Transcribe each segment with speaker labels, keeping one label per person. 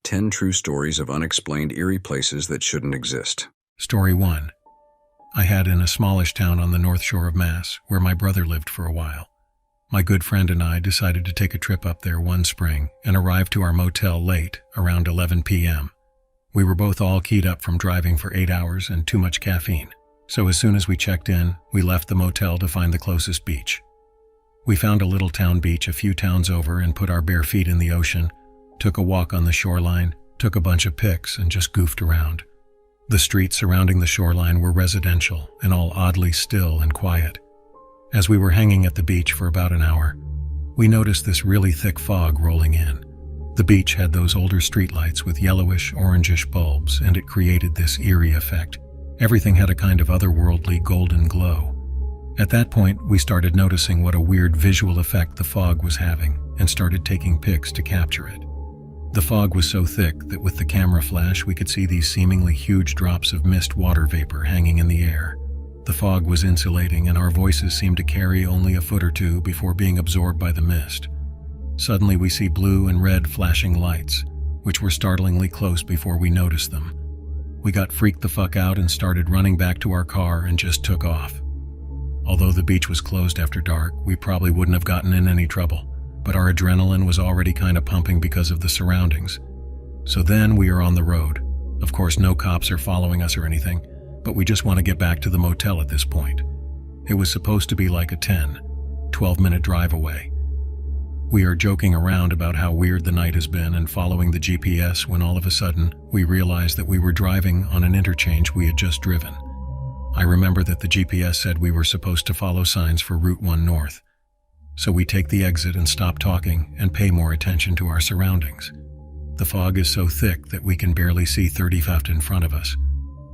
Speaker 1: 10 True Stories of Unexplained Eerie Places That Shouldn't Exist.
Speaker 2: Story 1. I had in a smallish town on the north shore of Mass, where my brother lived for a while. My good friend and I decided to take a trip up there one spring and arrived to our motel late, around 11 p.m. We were both all keyed up from driving for 8 hours and too much caffeine. So as soon as we checked in, we left the motel to find the closest beach. We found a little town beach a few towns over and put our bare feet in the ocean, took a walk on the shoreline, took a bunch of pics, and just goofed around. The streets surrounding the shoreline were residential and all oddly still and quiet. As we were hanging at the beach for about an hour, we noticed this really thick fog rolling in. The beach had those older streetlights with yellowish, orangish bulbs, and it created this eerie effect. Everything had a kind of otherworldly golden glow. At that point, we started noticing what a weird visual effect the fog was having and started taking pics to capture it. The fog was so thick that with the camera flash we could see these seemingly huge drops of mist water vapor hanging in the air. The fog was insulating and our voices seemed to carry only a foot or two before being absorbed by the mist. Suddenly we see blue and red flashing lights, which were startlingly close before we noticed them. We got freaked the fuck out and started running back to our car and just took off. Although the beach was closed after dark, we probably wouldn't have gotten in any trouble, but our adrenaline was already kind of pumping because of the surroundings. So then we are on the road. Of course, no cops are following us or anything, but we just want to get back to the motel at this point. It was supposed to be like a 12-minute drive away. We are joking around about how weird the night has been and following the GPS when all of a sudden we realized that we were driving on an interchange we had just driven. I remember that the GPS said we were supposed to follow signs for Route 1 North. So we take the exit and stop talking and pay more attention to our surroundings. The fog is so thick that we can barely see 30 feet in front of us.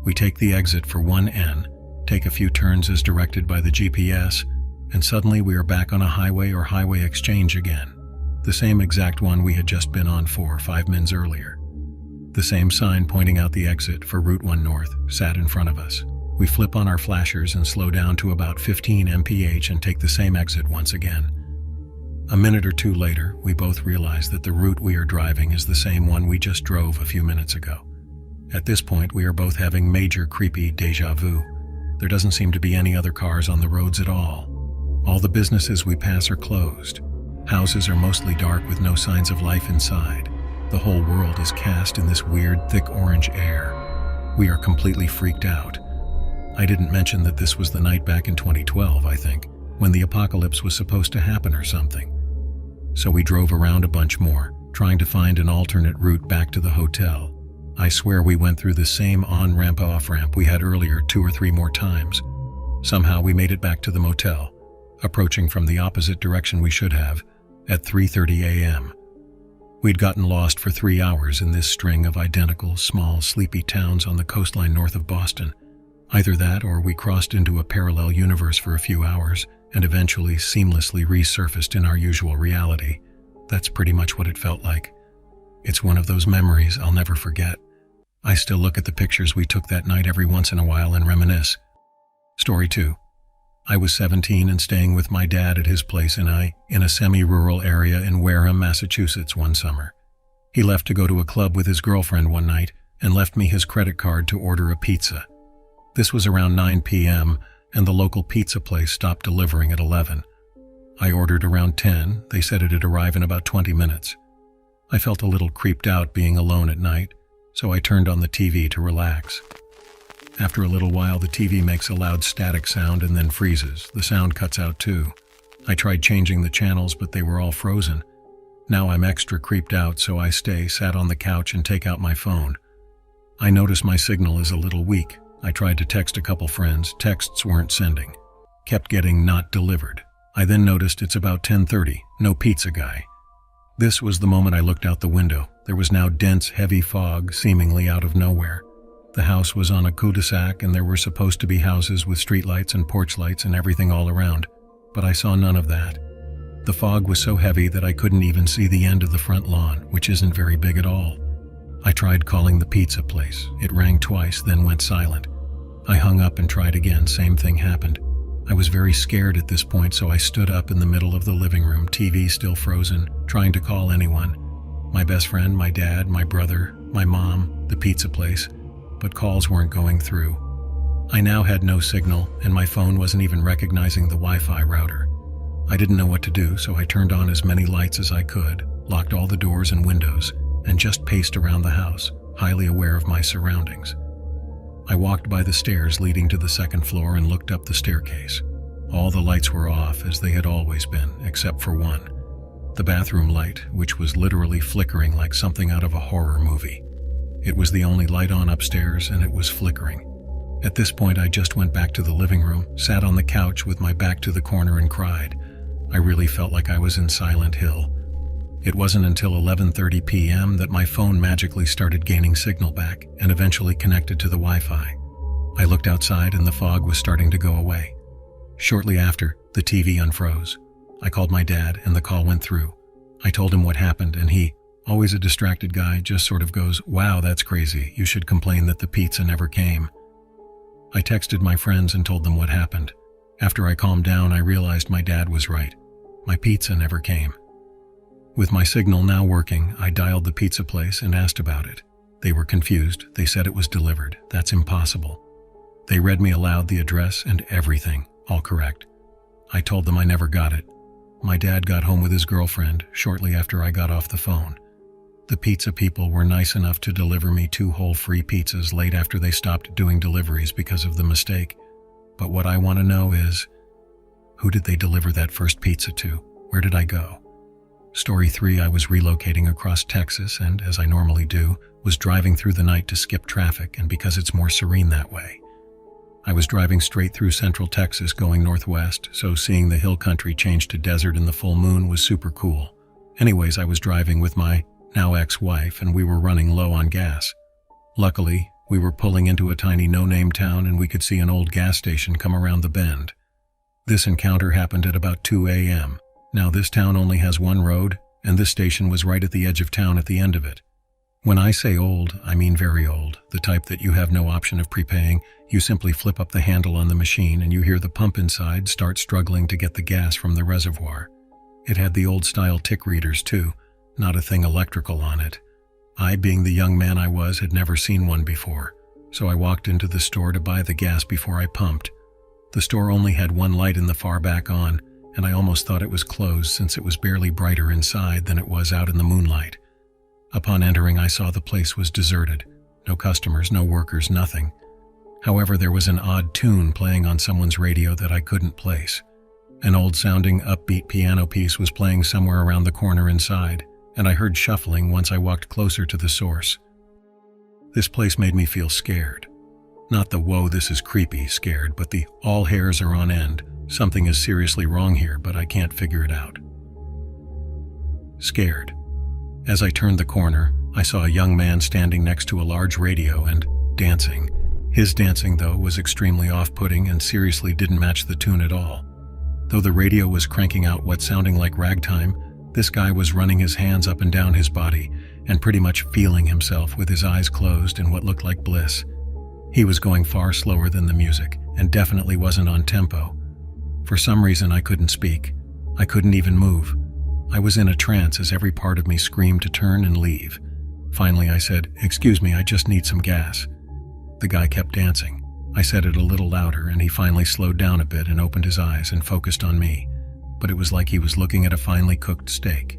Speaker 2: We take the exit for 1N, take a few turns as directed by the GPS, and suddenly we are back on a highway or highway exchange again. The same exact one we had just been on 4 or 5 minutes earlier. The same sign pointing out the exit for Route 1 North sat in front of us. We flip on our flashers and slow down to about 15 mph and take the same exit once again. A minute or two later, we both realize that the route we are driving is the same one we just drove a few minutes ago. At this point, we are both having major creepy déjà vu. There doesn't seem to be any other cars on the roads at all. All the businesses we pass are closed. Houses are mostly dark with no signs of life inside. The whole world is cast in this weird, thick orange air. We are completely freaked out. I didn't mention that this was the night back in 2012, I think, when the apocalypse was supposed to happen or something. So we drove around a bunch more, trying to find an alternate route back to the hotel. I swear we went through the same on-ramp off-ramp we had earlier 2 or 3 more times. Somehow we made it back to the motel, approaching from the opposite direction we should have, at 3:30 a.m. We'd gotten lost for 3 hours in this string of identical, small, sleepy towns on the coastline north of Boston. Either that or we crossed into a parallel universe for a few hours and eventually seamlessly resurfaced in our usual reality. That's pretty much what it felt like. It's one of those memories I'll never forget. I still look at the pictures we took that night every once in a while and reminisce. Story 2. I was 17 and staying with my dad at his place in a semi-rural area in Wareham, Massachusetts one summer. He left to go to a club with his girlfriend one night and left me his credit card to order a pizza. This was around 9 p.m., and the local pizza place stopped delivering at 11. I ordered around 10. They said it'd arrive in about 20 minutes. I felt a little creeped out being alone at night, so I turned on the TV to relax. After a little while, the TV makes a loud static sound and then freezes. The sound cuts out too. I tried changing the channels, but they were all frozen. Now I'm extra creeped out, so I sat on the couch and take out my phone. I notice my signal is a little weak. I tried to text a couple friends. Texts weren't sending. Kept getting not delivered. I then noticed it's about 10:30. No pizza guy. This was the moment I looked out the window. There was now dense, heavy fog, seemingly out of nowhere. The house was on a cul-de-sac and there were supposed to be houses with streetlights and porch lights and everything all around. But I saw none of that. The fog was so heavy that I couldn't even see the end of the front lawn, which isn't very big at all. I tried calling the pizza place. It rang twice, then went silent. I hung up and tried again. Same thing happened. I was very scared at this point, so I stood up in the middle of the living room, TV still frozen, trying to call anyone. My best friend, my dad, my brother, my mom, the pizza place, but calls weren't going through. I now had no signal, and my phone wasn't even recognizing the Wi-Fi router. I didn't know what to do, so I turned on as many lights as I could, locked all the doors and windows, and just paced around the house, highly aware of my surroundings. I walked by the stairs leading to the second floor and looked up the staircase. All the lights were off, as they had always been, except for one. The bathroom light, which was literally flickering like something out of a horror movie. It was the only light on upstairs, and it was flickering. At this point, I just went back to the living room, sat on the couch with my back to the corner and cried. I really felt like I was in Silent Hill. It wasn't until 11:30 p.m. that my phone magically started gaining signal back and eventually connected to the Wi-Fi. I looked outside and the fog was starting to go away. Shortly after, the TV unfroze. I called my dad and the call went through. I told him what happened and he, always a distracted guy, just sort of goes, "Wow, that's crazy. You should complain that the pizza never came." I texted my friends and told them what happened. After I calmed down, I realized my dad was right. My pizza never came. With my signal now working, I dialed the pizza place and asked about it. They were confused. They said it was delivered. That's impossible. They read me aloud the address and everything, all correct. I told them I never got it. My dad got home with his girlfriend shortly after I got off the phone. The pizza people were nice enough to deliver me 2 whole free pizzas late after they stopped doing deliveries because of the mistake. But what I want to know is, who did they deliver that first pizza to? Where did I go? Story 3, I was relocating across Texas and, as I normally do, was driving through the night to skip traffic, and because it's more serene that way. I was driving straight through central Texas going northwest, so seeing the hill country change to desert in the full moon was super cool. Anyways, I was driving with my now ex-wife and we were running low on gas. Luckily, we were pulling into a tiny no-name town and we could see an old gas station come around the bend. This encounter happened at about 2 a.m. Now this town only has one road, and this station was right at the edge of town at the end of it. When I say old, I mean very old, the type that you have no option of prepaying. You simply flip up the handle on the machine and you hear the pump inside start struggling to get the gas from the reservoir. It had the old-style tick readers too, not a thing electrical on it. I, being the young man I was, had never seen one before, so I walked into the store to buy the gas before I pumped. The store only had one light in the far back on, and I almost thought it was closed since it was barely brighter inside than it was out in the moonlight. Upon entering, I saw the place was deserted. No customers, no workers, nothing. However, there was an odd tune playing on someone's radio that I couldn't place. An old-sounding, upbeat piano piece was playing somewhere around the corner inside, and I heard shuffling once I walked closer to the source. This place made me feel scared. Not the "whoa, this is creepy" scared, but the "all hairs are on end. Something is seriously wrong here, but I can't figure it out." Scared. As I turned the corner, I saw a young man standing next to a large radio and dancing. His dancing, though, was extremely off-putting and seriously didn't match the tune at all. Though the radio was cranking out what sounded like ragtime, this guy was running his hands up and down his body and pretty much feeling himself with his eyes closed in what looked like bliss. He was going far slower than the music and definitely wasn't on tempo. For some reason, I couldn't speak. I couldn't even move. I was in a trance as every part of me screamed to turn and leave. Finally, I said, "Excuse me, I just need some gas." The guy kept dancing. I said it a little louder, and he finally slowed down a bit and opened his eyes and focused on me. But it was like he was looking at a finely cooked steak.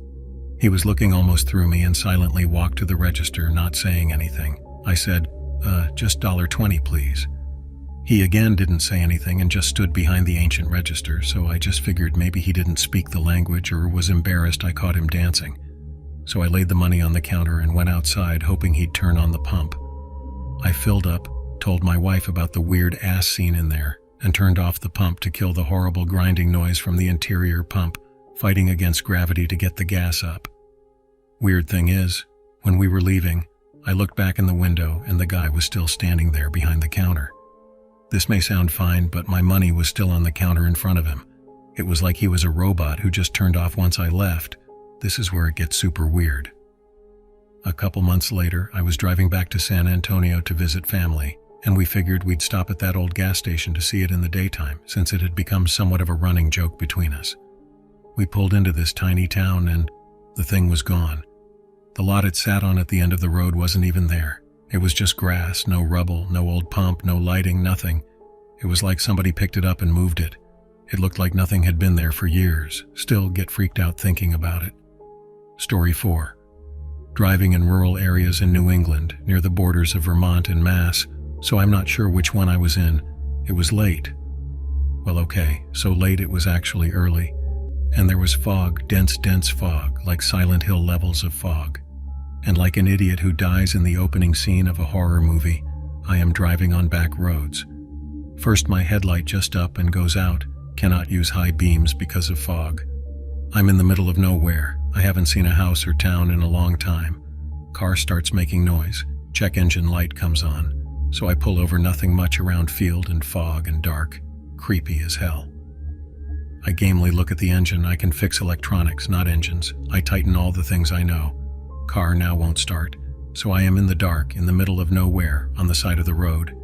Speaker 2: He was looking almost through me and silently walked to the register, not saying anything. I said, just $1.20, please." He again didn't say anything and just stood behind the ancient register, so I just figured maybe he didn't speak the language or was embarrassed I caught him dancing. So I laid the money on the counter and went outside, hoping he'd turn on the pump. I filled up, told my wife about the weird ass scene in there, and turned off the pump to kill the horrible grinding noise from the interior pump, fighting against gravity to get the gas up. Weird thing is, when we were leaving, I looked back in the window and the guy was still standing there behind the counter. This may sound fine, but my money was still on the counter in front of him. It was like he was a robot who just turned off once I left. This is where it gets super weird. A couple months later, I was driving back to San Antonio to visit family, and we figured we'd stop at that old gas station to see it in the daytime, since it had become somewhat of a running joke between us. We pulled into this tiny town and the thing was gone. The lot it sat on at the end of the road wasn't even there. It was just grass, no rubble, no old pump, no lighting, nothing. It was like somebody picked it up and moved it. It looked like nothing had been there for years. Still get freaked out thinking about it. Story 4. Driving in rural areas in New England, near the borders of Vermont and Mass, so I'm not sure which one I was in. It was late. Well, okay, so late it was actually early. And there was fog, dense fog, like Silent Hill levels of fog. And like an idiot who dies in the opening scene of a horror movie, I am driving on back roads. First my headlight just up and goes out, cannot use high beams because of fog. I'm in the middle of nowhere. I haven't seen a house or town in a long time. Car starts making noise. Check engine light comes on. So I pull over, nothing much around, field and fog and dark. Creepy as hell. I gamely look at the engine. I can fix electronics, not engines. I tighten all the things I know. Car now won't start. So I am in the dark, in the middle of nowhere, on the side of the road.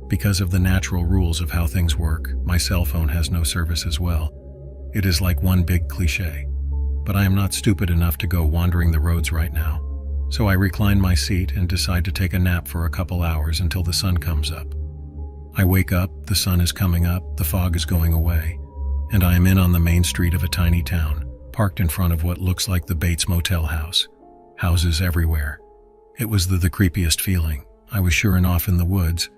Speaker 2: Because of the natural rules of how things work, my cell phone has no service as well. It is like one big cliche. But I am not stupid enough to go wandering the roads right now. So I recline my seat and decide to take a nap for a couple hours until the sun comes up. I wake up, the sun is coming up, the fog is going away, and I am in on the main street of a tiny town, parked in front of what looks like the Bates Motel house. Houses everywhere. It was the creepiest feeling. I was sure enough in the woods.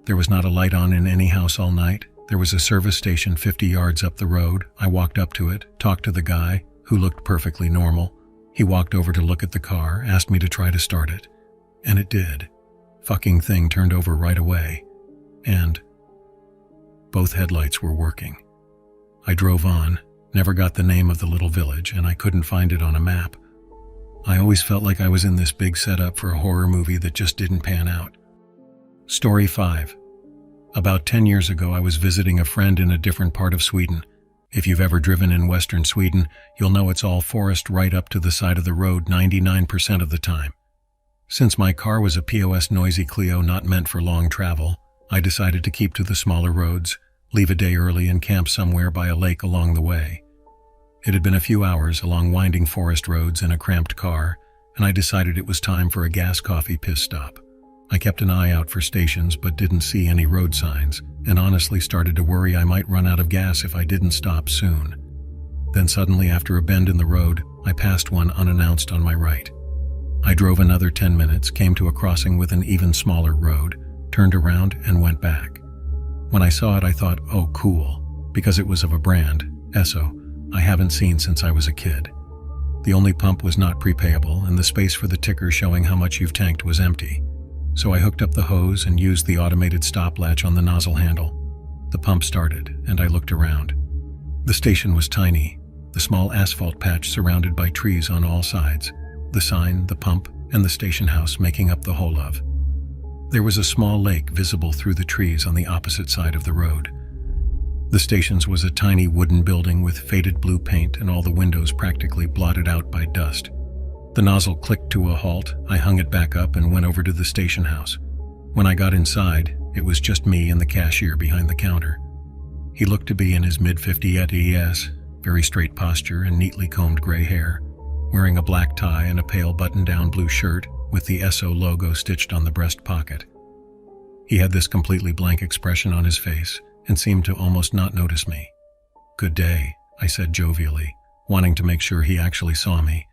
Speaker 2: There was not a light on in any house all night. There was a service station 50 yards up the road. I walked up to it, talked to the guy, who looked perfectly normal. He walked over to look at the car, asked me to try to start it. And it did. Fucking thing turned over right away. And both headlights were working. I drove on, never got the name of the little village, and I couldn't find it on a map. I always felt like I was in this big setup for a horror movie that just didn't pan out. Story 5. About 10 years ago, I was visiting a friend in a different part of Sweden. If you've ever driven in western Sweden, you'll know it's all forest right up to the side of the road 99% of the time. Since my car was a POS noisy Clio not meant for long travel, I decided to keep to the smaller roads, leave a day early and camp somewhere by a lake along the way. It had been a few hours along winding forest roads in a cramped car, and I decided it was time for a gas coffee piss stop. I kept an eye out for stations but didn't see any road signs, and honestly started to worry I might run out of gas if I didn't stop soon. Then suddenly, after a bend in the road, I passed one unannounced on my right. I drove another 10 minutes, came to a crossing with an even smaller road, turned around and went back. When I saw it, I thought, oh cool, because it was of a brand, Esso, I haven't seen since I was a kid. The only pump was not prepayable, and the space for the ticker showing how much you've tanked was empty. So I hooked up the hose and used the automated stop latch on the nozzle handle. The pump started, and I looked around. The station was tiny, the small asphalt patch surrounded by trees on all sides, the sign, the pump, and the station house making up the whole of. There was a small lake visible through the trees on the opposite side of the road. The station's was a tiny wooden building with faded blue paint and all the windows practically blotted out by dust. The nozzle clicked to a halt. I hung it back up and went over to the station house. When I got inside, it was just me and the cashier behind the counter. He looked to be in his mid-50s, very straight posture and neatly combed gray hair, wearing a black tie and a pale button-down blue shirt with the Esso logo stitched on the breast pocket. He had this completely blank expression on his face and seemed to almost not notice me. "Good day," I said jovially, wanting to make sure he actually saw me.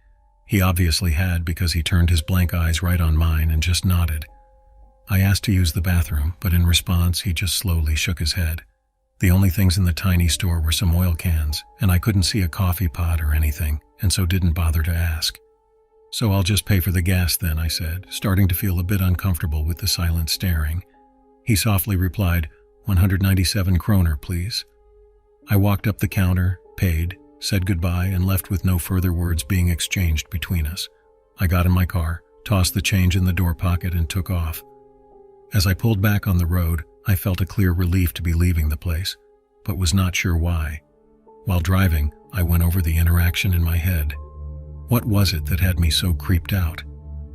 Speaker 2: He obviously had, because he turned his blank eyes right on mine and just nodded. I asked to use the bathroom, but in response he just slowly shook his head. The only things in the tiny store were some oil cans, and I couldn't see a coffee pot or anything, and so didn't bother to ask. "So I'll just pay for the gas then," I said, starting to feel a bit uncomfortable with the silent staring. He softly replied, 197 kroner, please. I walked up the counter, paid, said goodbye, and left with no further words being exchanged between us. I got in my car, tossed the change in the door pocket, and took off. As I pulled back on the road, I felt a clear relief to be leaving the place, but was not sure why. While driving, I went over the interaction in my head. What was it that had me so creeped out?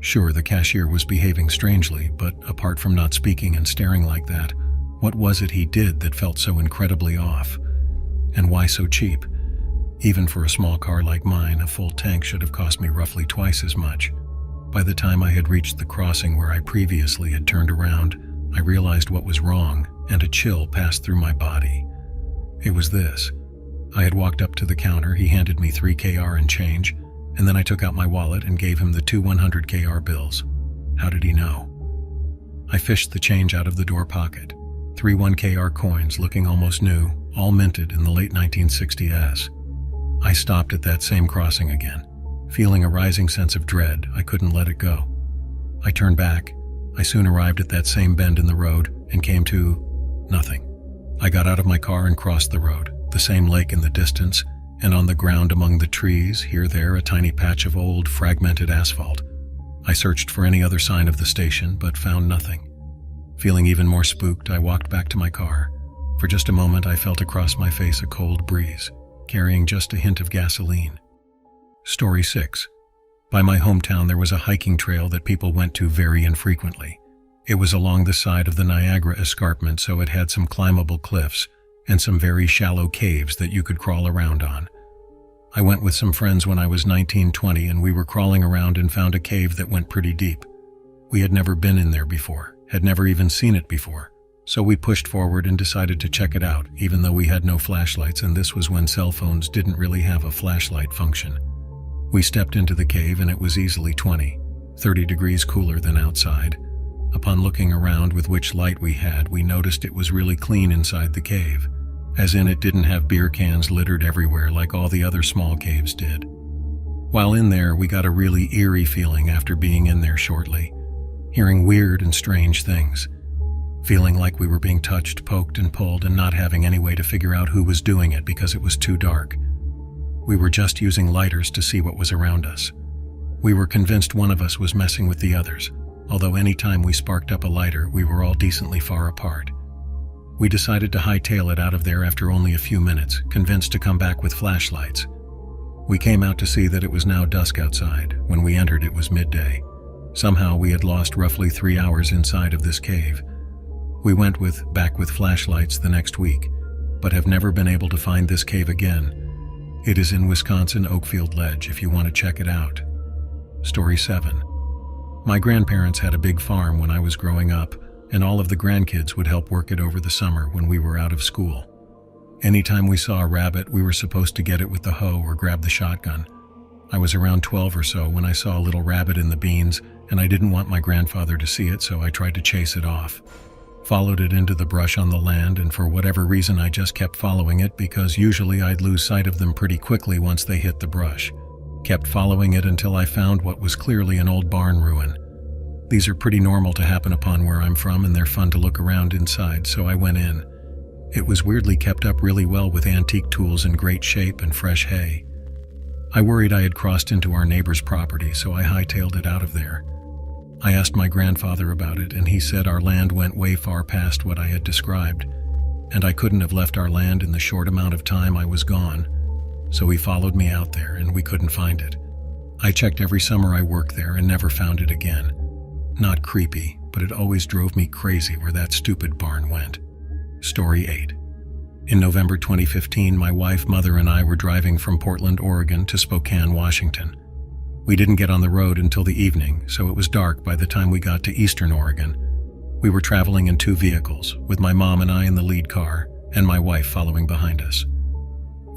Speaker 2: Sure, the cashier was behaving strangely, but apart from not speaking and staring like that, what was it he did that felt so incredibly off? And why so cheap? Even for a small car like mine, a full tank should have cost me roughly twice as much. By the time I had reached the crossing where I previously had turned around, I realized what was wrong, and a chill passed through my body. It was this. I had walked up to the counter, he handed me 3 KR in change, and then I took out my wallet and gave him the 2 100 KR bills. How did he know? I fished the change out of the door pocket. 3 1 KR coins looking almost new, all minted in the late 1960s. I stopped at that same crossing again. Feeling a rising sense of dread, I couldn't let it go. I turned back. I soon arrived at that same bend in the road and came to nothing. I got out of my car and crossed the road, the same lake in the distance, and on the ground among the trees, here there, a tiny patch of old, fragmented asphalt. I searched for any other sign of the station, but found nothing. Feeling even more spooked, I walked back to my car. For just a moment, I felt across my face a cold breeze, carrying just a hint of gasoline. Story 6. By my hometown, there was a hiking trail that people went to very infrequently. It was along the side of the Niagara Escarpment, so it had some climbable cliffs and some very shallow caves that you could crawl around on. I went with some friends when I was 19-20, and we were crawling around and found a cave that went pretty deep. We had never been in there before, had never even seen it before, so we pushed forward and decided to check it out, even though we had no flashlights, and this was when cell phones didn't really have a flashlight function. We stepped into the cave and it was easily 30 degrees cooler than outside. Upon looking around with which light we had, we noticed it was really clean inside the cave, as in it didn't have beer cans littered everywhere like all the other small caves did. While in there, we got a really eerie feeling after being in there shortly, hearing weird and strange things, feeling like we were being touched, poked, and pulled, and not having any way to figure out who was doing it because it was too dark. We were just using lighters to see what was around us. We were convinced one of us was messing with the others, although any time we sparked up a lighter, we were all decently far apart. We decided to hightail it out of there after only a few minutes, convinced to come back with flashlights. We came out to see that it was now dusk outside. When we entered, it was midday. Somehow we had lost roughly 3 hours inside of this cave. We went back with flashlights the next week, but have never been able to find this cave again. It is in Wisconsin Oakfield Ledge if you want to check it out. Story 7. My grandparents had a big farm when I was growing up, and all of the grandkids would help work it over the summer when we were out of school. Anytime we saw a rabbit, we were supposed to get it with the hoe or grab the shotgun. I was around 12 or so when I saw a little rabbit in the beans, and I didn't want my grandfather to see it, so I tried to chase it off. Followed it into the brush on the land, and for whatever reason I just kept following it because usually I'd lose sight of them pretty quickly once they hit the brush. Kept following it until I found what was clearly an old barn ruin. These are pretty normal to happen upon where I'm from, and they're fun to look around inside, so I went in. It was weirdly kept up really well with antique tools in great shape and fresh hay. I worried I had crossed into our neighbor's property, so I hightailed it out of there. I asked my grandfather about it, and he said our land went way far past what I had described, and I couldn't have left our land in the short amount of time I was gone, so he followed me out there and we couldn't find it. I checked every summer I worked there and never found it again. Not creepy, but it always drove me crazy where that stupid barn went. Story 8. In November 2015, my wife, mother, and I were driving from Portland, Oregon to Spokane, Washington. We didn't get on the road until the evening, so it was dark by the time we got to Eastern Oregon. We were traveling in 2 vehicles, with my mom and I in the lead car, and my wife following behind us.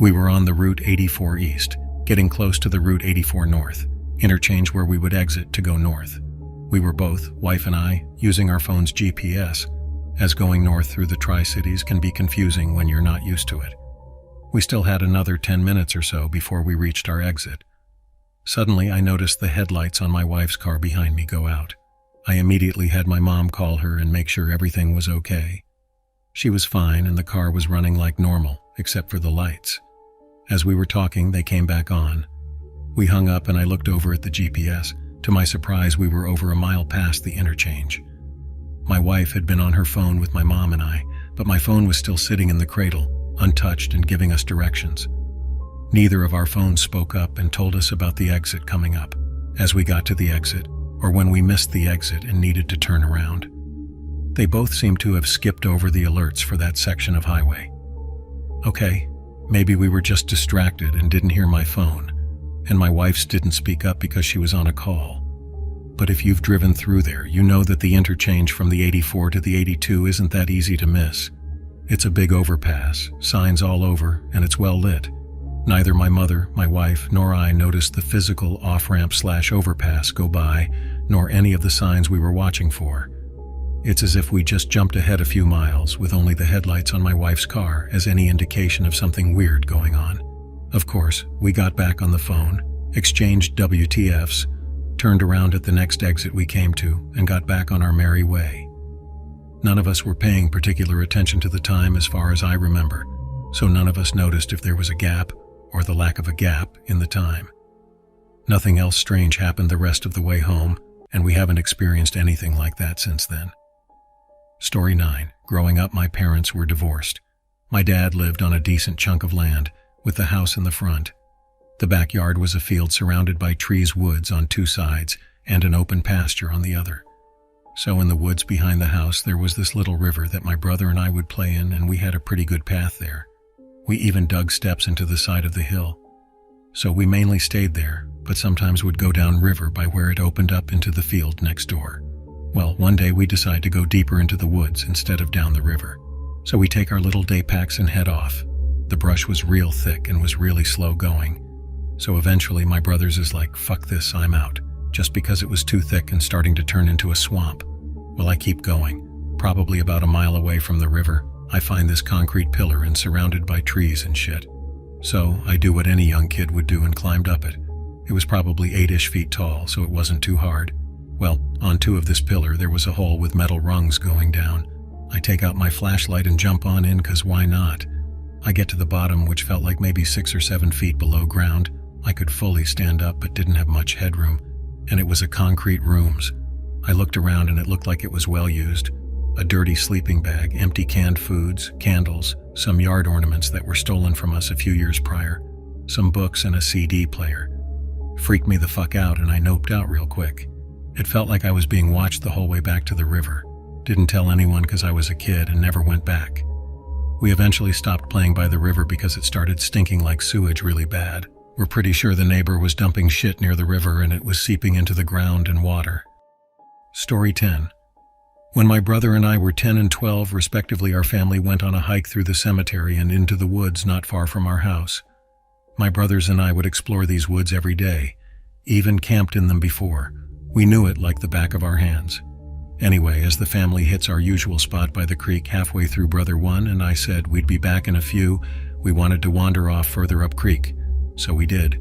Speaker 2: We were on the Route 84 East, getting close to the Route 84 North, interchange where we would exit to go north. We were both, wife and I, using our phone's GPS, as going north through the Tri-Cities can be confusing when you're not used to it. We still had another 10 minutes or so before we reached our exit. Suddenly, I noticed the headlights on my wife's car behind me go out. I immediately had my mom call her and make sure everything was okay. She was fine and the car was running like normal, except for the lights. As we were talking, they came back on. We hung up and I looked over at the GPS. To my surprise, we were over a mile past the interchange. My wife had been on her phone with my mom and I, but my phone was still sitting in the cradle, untouched and giving us directions. Neither of our phones spoke up and told us about the exit coming up, as we got to the exit, or when we missed the exit and needed to turn around. They both seemed to have skipped over the alerts for that section of highway. Okay, Maybe we were just distracted and didn't hear my phone, and my wife's didn't speak up because she was on a call. But if you've driven through there, you know that the interchange from the 84 to the 82 isn't that easy to miss. It's a big overpass, signs all over, and it's well lit. Neither my mother, my wife, nor I noticed the physical off-ramp/overpass go by, nor any of the signs we were watching for. It's as if we just jumped ahead a few miles with only the headlights on my wife's car as any indication of something weird going on. Of course, we got back on the phone, exchanged WTFs, turned around at the next exit we came to, and got back on our merry way. None of us were paying particular attention to the time as far as I remember, so none of us noticed if there was a gap or the lack of a gap in the time. Nothing else strange happened the rest of the way home, and we haven't experienced anything like that since then. Story 9. Growing up, my parents were divorced. My dad lived on a decent chunk of land, with the house in the front. The backyard was a field surrounded by trees, woods on two sides, and an open pasture on the other. So in the woods behind the house there was this little river that my brother and I would play in, and we had a pretty good path there. We even dug steps into the side of the hill. So we mainly stayed there, but sometimes would go down river by where it opened up into the field next door. Well, one day we decided to go deeper into the woods instead of down the river. So we take our little day packs and head off. The brush was real thick and was really slow going. So eventually my brother's is like, fuck this, I'm out, just because it was too thick and starting to turn into a swamp. Well, I keep going. Probably about a mile away from the river, I find this concrete pillar and surrounded by trees and shit. So I do what any young kid would do and climbed up it. It was probably 8-ish feet tall, so it wasn't too hard. Well, on two of this pillar there was a hole with metal rungs going down. I take out my flashlight and jump on in, cause why not? I get to the bottom, which felt like maybe 6 or 7 feet below ground. I could fully stand up but didn't have much headroom, and it was a concrete rooms. I looked around and it looked like it was well used. A dirty sleeping bag, empty canned foods, candles, some yard ornaments that were stolen from us a few years prior, some books and a CD player. Freaked me the fuck out and I noped out real quick. It felt like I was being watched the whole way back to the river. Didn't tell anyone because I was a kid and never went back. We eventually stopped playing by the river because it started stinking like sewage really bad. We're pretty sure the neighbor was dumping shit near the river and it was seeping into the ground and water. Story 10. When my brother and I were 10 and 12 respectively, our family went on a hike through the cemetery and into the woods not far from our house. My brothers and I would explore these woods every day, even camped in them before. We knew it like the back of our hands. Anyway, as the family hits our usual spot by the creek halfway through, Brother 1 and I said we'd be back in a few. We wanted to wander off further up creek. So we did.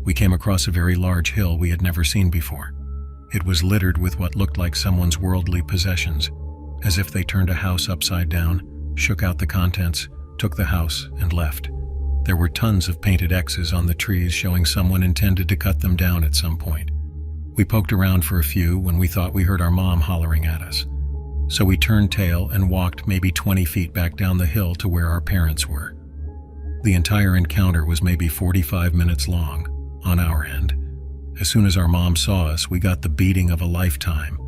Speaker 2: We came across a very large hill we had never seen before. It was littered with what looked like someone's worldly possessions, as if they turned a house upside down, shook out the contents, took the house, and left. There were tons of painted X's on the trees showing someone intended to cut them down at some point. We poked around for a few when we thought we heard our mom hollering at us. So we turned tail and walked maybe 20 feet back down the hill to where our parents were. The entire encounter was maybe 45 minutes long, on our end. As soon as our mom saw us, we got the beating of a lifetime.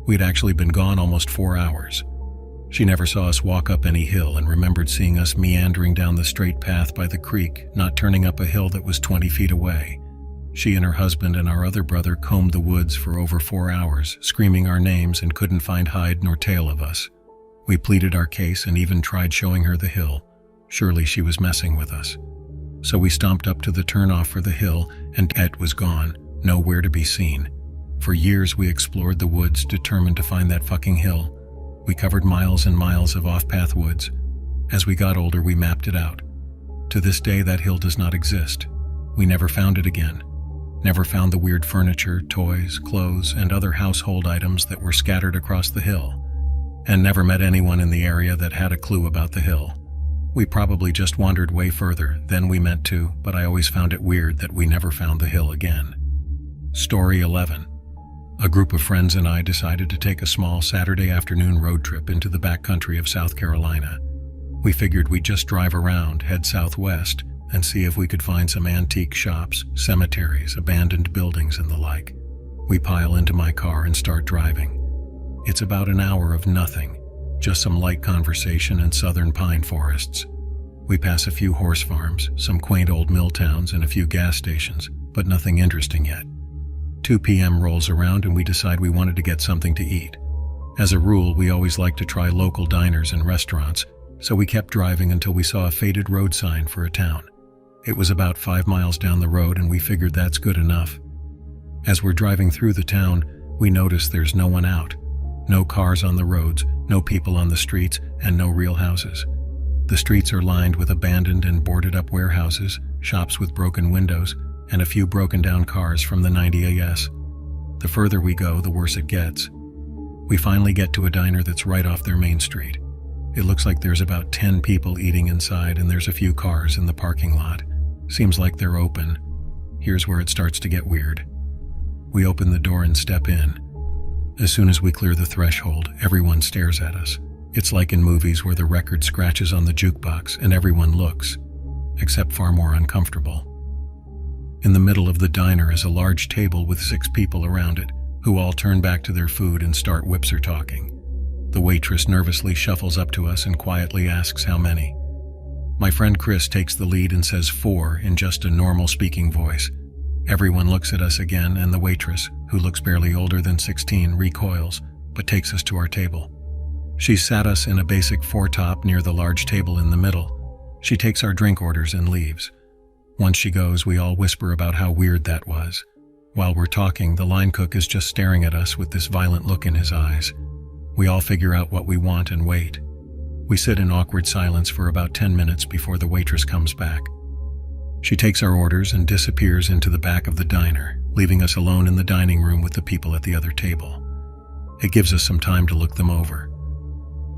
Speaker 2: We'd actually been gone almost 4 hours. She never saw us walk up any hill and remembered seeing us meandering down the straight path by the creek, not turning up a hill that was 20 feet away. She and her husband and our other brother combed the woods for over 4 hours, screaming our names, and couldn't find hide nor tail of us. We pleaded our case and even tried showing her the hill. Surely she was messing with us. So we stomped up to the turnoff for the hill, and it was gone, nowhere to be seen. For years we explored the woods, determined to find that fucking hill. We covered miles and miles of off-path woods. As we got older, we mapped it out. To this day, that hill does not exist. We never found it again. Never found the weird furniture, toys, clothes, and other household items that were scattered across the hill. And never met anyone in the area that had a clue about the hill. We probably just wandered way further than we meant to, but I always found it weird that we never found the hill again. Story 11. A group of friends and I decided to take a small Saturday afternoon road trip into the backcountry of South Carolina. We figured we'd just drive around, head southwest, and see if we could find some antique shops, cemeteries, abandoned buildings, and the like. We pile into my car and start driving. It's about an hour of nothing, just some light conversation and southern pine forests. We pass a few horse farms, some quaint old mill towns, and a few gas stations, but nothing interesting yet. 2 p.m. rolls around and we decide we wanted to get something to eat. As a rule, we always like to try local diners and restaurants, so we kept driving until we saw a faded road sign for a town. It was about 5 miles down the road and we figured that's good enough. As we're driving through the town, we notice there's no one out. No cars on the roads, no people on the streets, and no real houses. The streets are lined with abandoned and boarded-up warehouses, shops with broken windows, and a few broken-down cars from the 90 AS. The further we go, the worse it gets. We finally get to a diner that's right off their main street. It looks like there's about 10 people eating inside and there's a few cars in the parking lot. Seems like they're open. Here's where it starts to get weird. We open the door and step in. As soon as we clear the threshold, everyone stares at us. It's like in movies where the record scratches on the jukebox and everyone looks, except far more uncomfortable. In the middle of the diner is a large table with 6 people around it, who all turn back to their food and start whipser talking. The waitress nervously shuffles up to us and quietly asks how many. My friend Chris takes the lead and says 4 in just a normal speaking voice. Everyone looks at us again, and the waitress, who looks barely older than 16, recoils, but takes us to our table. She sat us in a basic 4-top near the large table in the middle. She takes our drink orders and leaves. Once she goes, we all whisper about how weird that was. While we're talking, the line cook is just staring at us with this violent look in his eyes. We all figure out what we want and wait. We sit in awkward silence for about 10 minutes before the waitress comes back. She takes our orders and disappears into the back of the diner, leaving us alone in the dining room with the people at the other table. It gives us some time to look them over.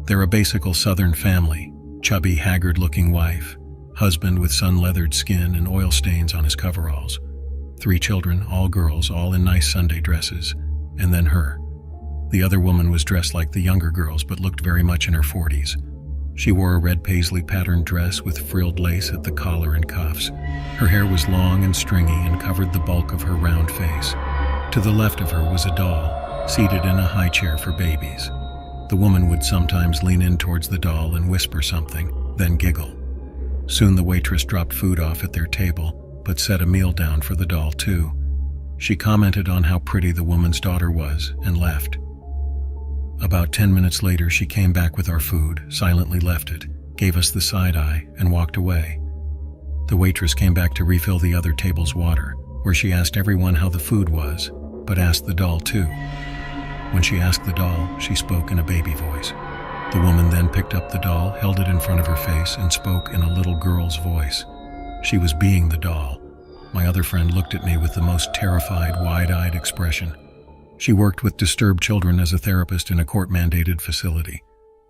Speaker 2: They're a basic Southern family, chubby, haggard-looking wife, husband with sun-leathered skin and oil stains on his coveralls, 3 children, all girls, all in nice Sunday dresses, and then her. The other woman was dressed like the younger girls but looked very much in her 40s. She wore a red paisley-patterned dress with frilled lace at the collar and cuffs. Her hair was long and stringy and covered the bulk of her round face. To the left of her was a doll, seated in a high chair for babies. The woman would sometimes lean in towards the doll and whisper something, then giggle. Soon the waitress dropped food off at their table, but set a meal down for the doll too. She commented on how pretty the woman's daughter was and left. About 10 minutes later, she came back with our food, silently left it, gave us the side eye, and walked away. The waitress came back to refill the other table's water, where she asked everyone how the food was, but asked the doll too. When she asked the doll, she spoke in a baby voice. The woman then picked up the doll, held it in front of her face, and spoke in a little girl's voice. She was being the doll. My other friend looked at me with the most terrified, wide-eyed expression. She worked with disturbed children as a therapist in a court-mandated facility.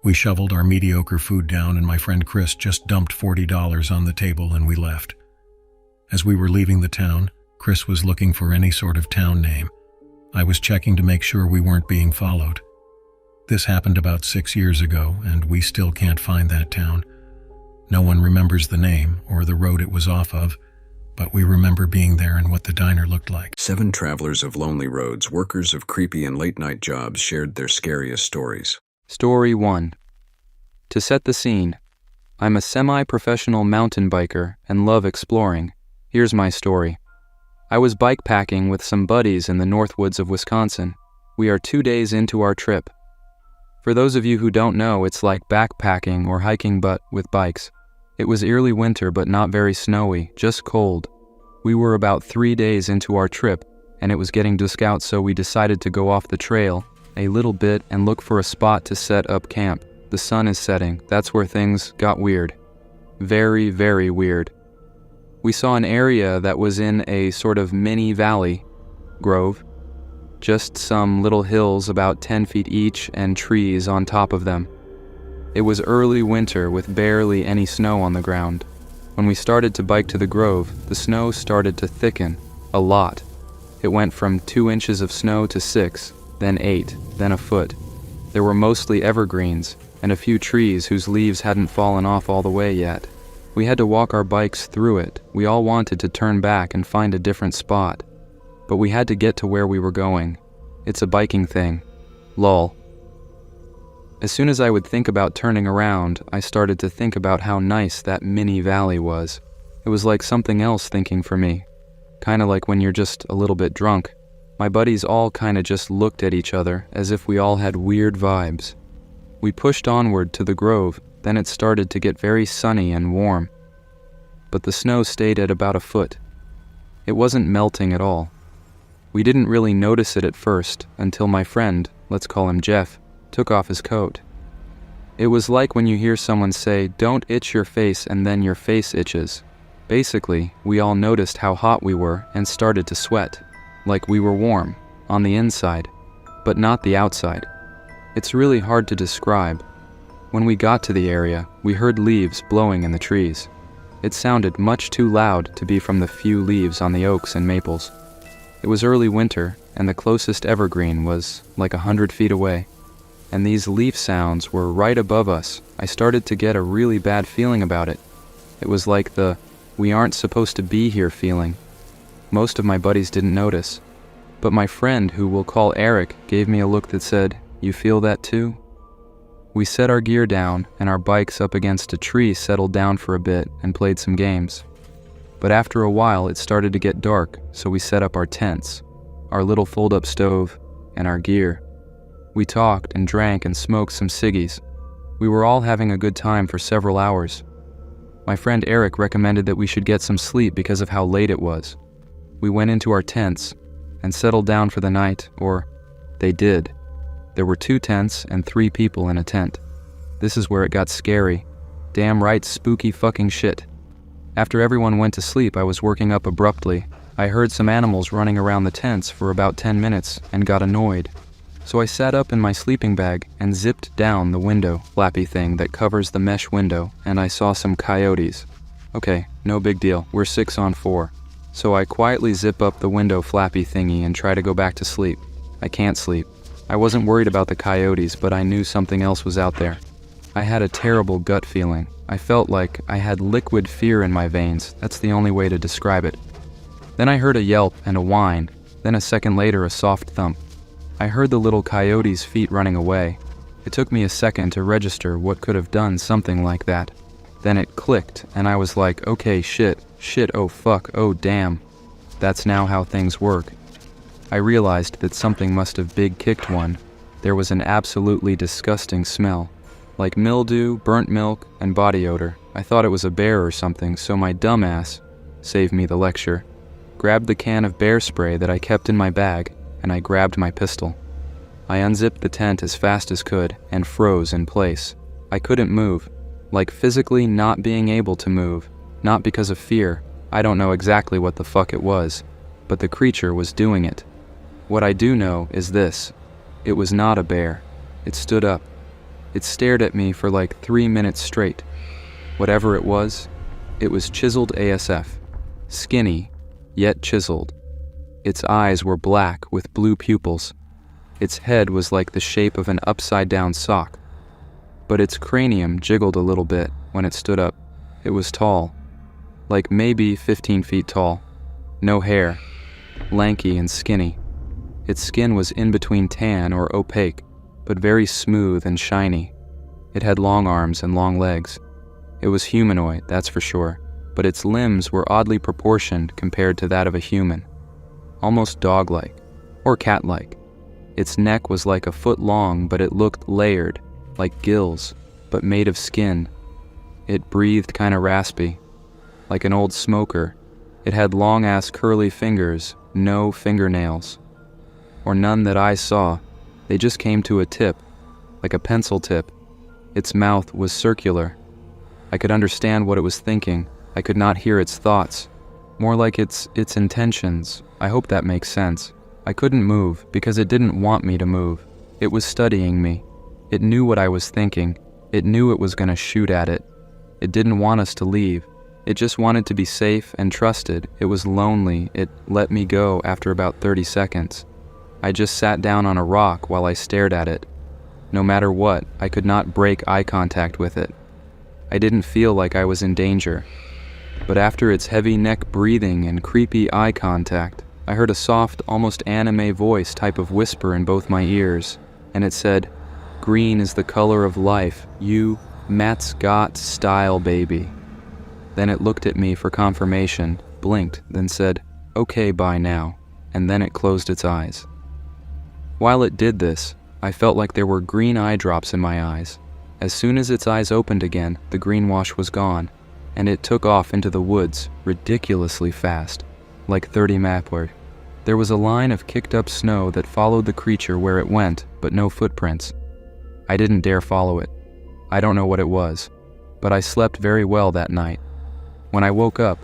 Speaker 2: We shoveled our mediocre food down and my friend Chris just dumped $40 on the table and we left. As we were leaving the town, Chris was looking for any sort of town name. I was checking to make sure we weren't being followed. This happened about 6 years ago and we still can't find that town. No one remembers the name or the road it was off of, but we remember being there and what the diner looked like.
Speaker 1: 7 travelers of lonely roads, workers of creepy and late-night jobs, shared their scariest stories.
Speaker 3: Story 1. To set the scene, I'm a semi-professional mountain biker and love exploring. Here's my story. I was bike packing with some buddies in the Northwoods of Wisconsin. We are 2 days into our trip. For those of you who don't know, it's like backpacking or hiking but with bikes. It was early winter but not very snowy, just cold. We were about 3 days into our trip, and it was getting dusk out, so we decided to go off the trail a little bit and look for a spot to set up camp. The sun is setting. That's where things got weird. Very, very weird. We saw an area that was in a sort of mini valley, grove. Just some little hills about 10 feet each and trees on top of them. It was early winter with barely any snow on the ground. When we started to bike to the grove, the snow started to thicken, a lot. It went from 2 inches of snow to 6, then 8, then a foot. There were mostly evergreens, and a few trees whose leaves hadn't fallen off all the way yet. We had to walk our bikes through it. We all wanted to turn back and find a different spot. But we had to get to where we were going. It's a biking thing. Lol. As soon as I would think about turning around, I started to think about how nice that mini valley was. It was like something else thinking for me. Kinda like when you're just a little bit drunk. My buddies all kinda just looked at each other as if we all had weird vibes. We pushed onward to the grove, then it started to get very sunny and warm. But the snow stayed at about a foot. It wasn't melting at all. We didn't really notice it at first until my friend, let's call him Jeff, took off his coat. It was like when you hear someone say, "Don't itch your face," and then your face itches. Basically, we all noticed how hot we were and started to sweat, like we were warm, on the inside, but not the outside. It's really hard to describe. When we got to the area, we heard leaves blowing in the trees. It sounded much too loud to be from the few leaves on the oaks and maples. It was early winter, and the closest evergreen was like 100 feet away. And these leaf sounds were right above us. I started to get a really bad feeling about it. It was like the "we aren't supposed to be here" feeling. Most of my buddies didn't notice, but my friend, who we'll call Eric, gave me a look that said, "You feel that too?" We set our gear down and our bikes up against a tree, settled down for a bit and played some games. But after a while it started to get dark, so we set up our tents, our little fold-up stove, and our gear. We talked and drank and smoked some ciggies. We were all having a good time for several hours. My friend Eric recommended that we should get some sleep because of how late it was. We went into our tents and settled down for the night, or they did. There were 2 tents and 3 people in a tent. This is where it got scary. Damn right spooky fucking shit. After everyone went to sleep, I was working up abruptly. I heard some animals running around the tents for about 10 minutes and got annoyed. So I sat up in my sleeping bag and zipped down the window flappy thing that covers the mesh window, and I saw some coyotes. Okay, no big deal, we're 6 on 4. So I quietly zip up the window flappy thingy and try to go back to sleep. I can't sleep. I wasn't worried about the coyotes, but I knew something else was out there. I had a terrible gut feeling. I felt like I had liquid fear in my veins. That's the only way to describe it. Then I heard a yelp and a whine, then a second later a soft thump. I heard the little coyote's feet running away. It took me a second to register what could have done something like that. Then it clicked, and I was like, okay, shit, oh fuck, oh damn. That's now how things work. I realized that something must have big kicked one. There was an absolutely disgusting smell, like mildew, burnt milk, and body odor. I thought it was a bear or something, so my dumbass, save me the lecture, grabbed the can of bear spray that I kept in my bag, and I grabbed my pistol. I unzipped the tent as fast as could and froze in place. I couldn't move, like physically not being able to move, not because of fear. I don't know exactly what the fuck it was, but the creature was doing it. What I do know is this: it was not a bear. It stood up. It stared at me for like 3 minutes straight. Whatever it was chiseled ASF. Skinny, yet chiseled. Its eyes were black with blue pupils. Its head was like the shape of an upside-down sock. But its cranium jiggled a little bit when it stood up. It was tall, like maybe 15 feet tall. No hair, lanky and skinny. Its skin was in between tan or opaque, but very smooth and shiny. It had long arms and long legs. It was humanoid, that's for sure, but its limbs were oddly proportioned compared to that of a human. Almost dog-like, or cat-like. Its neck was like a foot long, but it looked layered, like gills, but made of skin. It breathed kinda raspy, like an old smoker. It had long-ass curly fingers, no fingernails. Or none that I saw. They just came to a tip, like a pencil tip. Its mouth was circular. I could understand what it was thinking. I could not hear its thoughts. More like its intentions. I hope that makes sense. I couldn't move because it didn't want me to move. It was studying me. It knew what I was thinking. It knew it was gonna shoot at it. It didn't want us to leave. It just wanted to be safe and trusted. It was lonely. It let me go after about 30 seconds. I just sat down on a rock while I stared at it. No matter what, I could not break eye contact with it. I didn't feel like I was in danger. But after its heavy neck breathing and creepy eye contact, I heard a soft, almost anime voice type of whisper in both my ears, and it said, Green is the color of life. You, Matt's got style, baby." Then it looked at me for confirmation, blinked, then said, "Okay, bye now," and then it closed its eyes. While it did this, I felt like there were green eye drops in my eyes. As soon as its eyes opened again, the greenwash was gone, and it took off into the woods, ridiculously fast, like 30 mph. There was a line of kicked-up snow that followed the creature where it went, but no footprints. I didn't dare follow it. I don't know what it was, but I slept very well that night. When I woke up,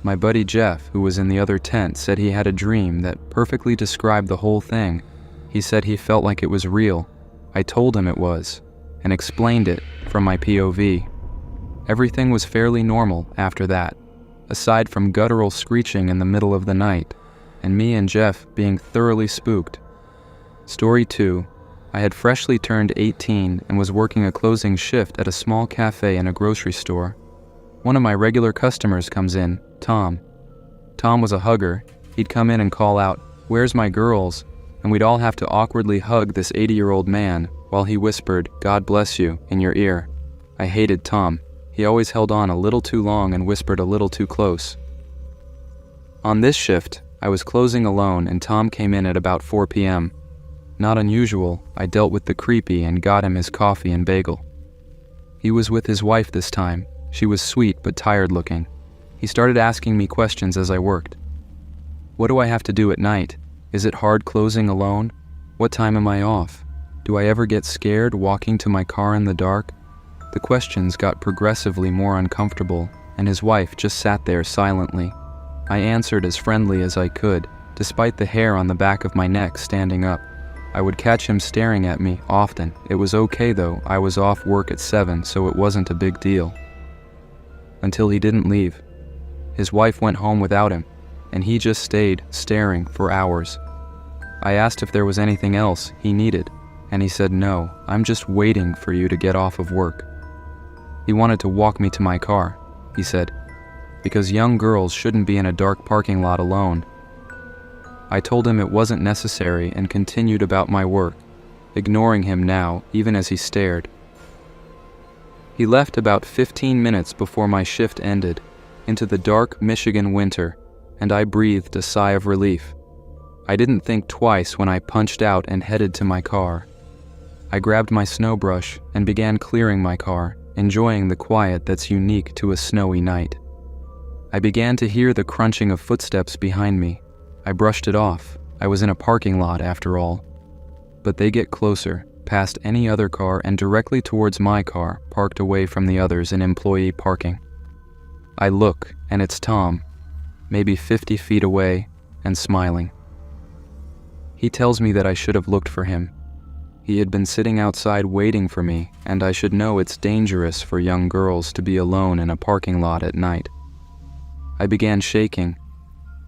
Speaker 3: my buddy Jeff, who was in the other tent, said he had a dream that perfectly described the whole thing. He said he felt like it was real. I told him it was, and explained it from my POV. Everything was fairly normal after that, aside from guttural screeching in the middle of the night, and me and Jeff being thoroughly spooked. Story 2. I had freshly turned 18 and was working a closing shift at a small cafe in a grocery store. One of my regular customers comes in, Tom. Tom was a hugger. He'd come in and call out, "Where's my girls?" And we'd all have to awkwardly hug this 80-year-old man while he whispered, "God bless you," in your ear. I hated Tom. He always held on a little too long and whispered a little too close. On this shift, I was closing alone and Tom came in at about 4 p.m. Not unusual, I dealt with the creepy and got him his coffee and bagel. He was with his wife this time. She was sweet but tired looking. He started asking me questions as I worked. What do I have to do at night? Is it hard closing alone? What time am I off? Do I ever get scared walking to my car in the dark? The questions got progressively more uncomfortable, and his wife just sat there silently. I answered as friendly as I could, despite the hair on the back of my neck standing up. I would catch him staring at me often. It was okay though, I was off work at 7, so it wasn't a big deal. Until he didn't leave. His wife went home without him, and he just stayed staring for hours. I asked if there was anything else he needed, and he said, "No, I'm just waiting for you to get off of work." He wanted to walk me to my car, he said, because young girls shouldn't be in a dark parking lot alone. I told him it wasn't necessary and continued about my work, ignoring him now, even as he stared. He left about 15 minutes before my shift ended, into the dark Michigan winter, and I breathed a sigh of relief. I didn't think twice when I punched out and headed to my car. I grabbed my snow brush and began clearing my car, enjoying the quiet that's unique to a snowy night. I began to hear the crunching of footsteps behind me. I brushed it off. I was in a parking lot after all. But they get closer, past any other car and directly towards my car, parked away from the others in employee parking. I look, and it's Tom, maybe 50 feet away, and smiling. He tells me that I should have looked for him. He had been sitting outside waiting for me, and I should know it's dangerous for young girls to be alone in a parking lot at night. I began shaking.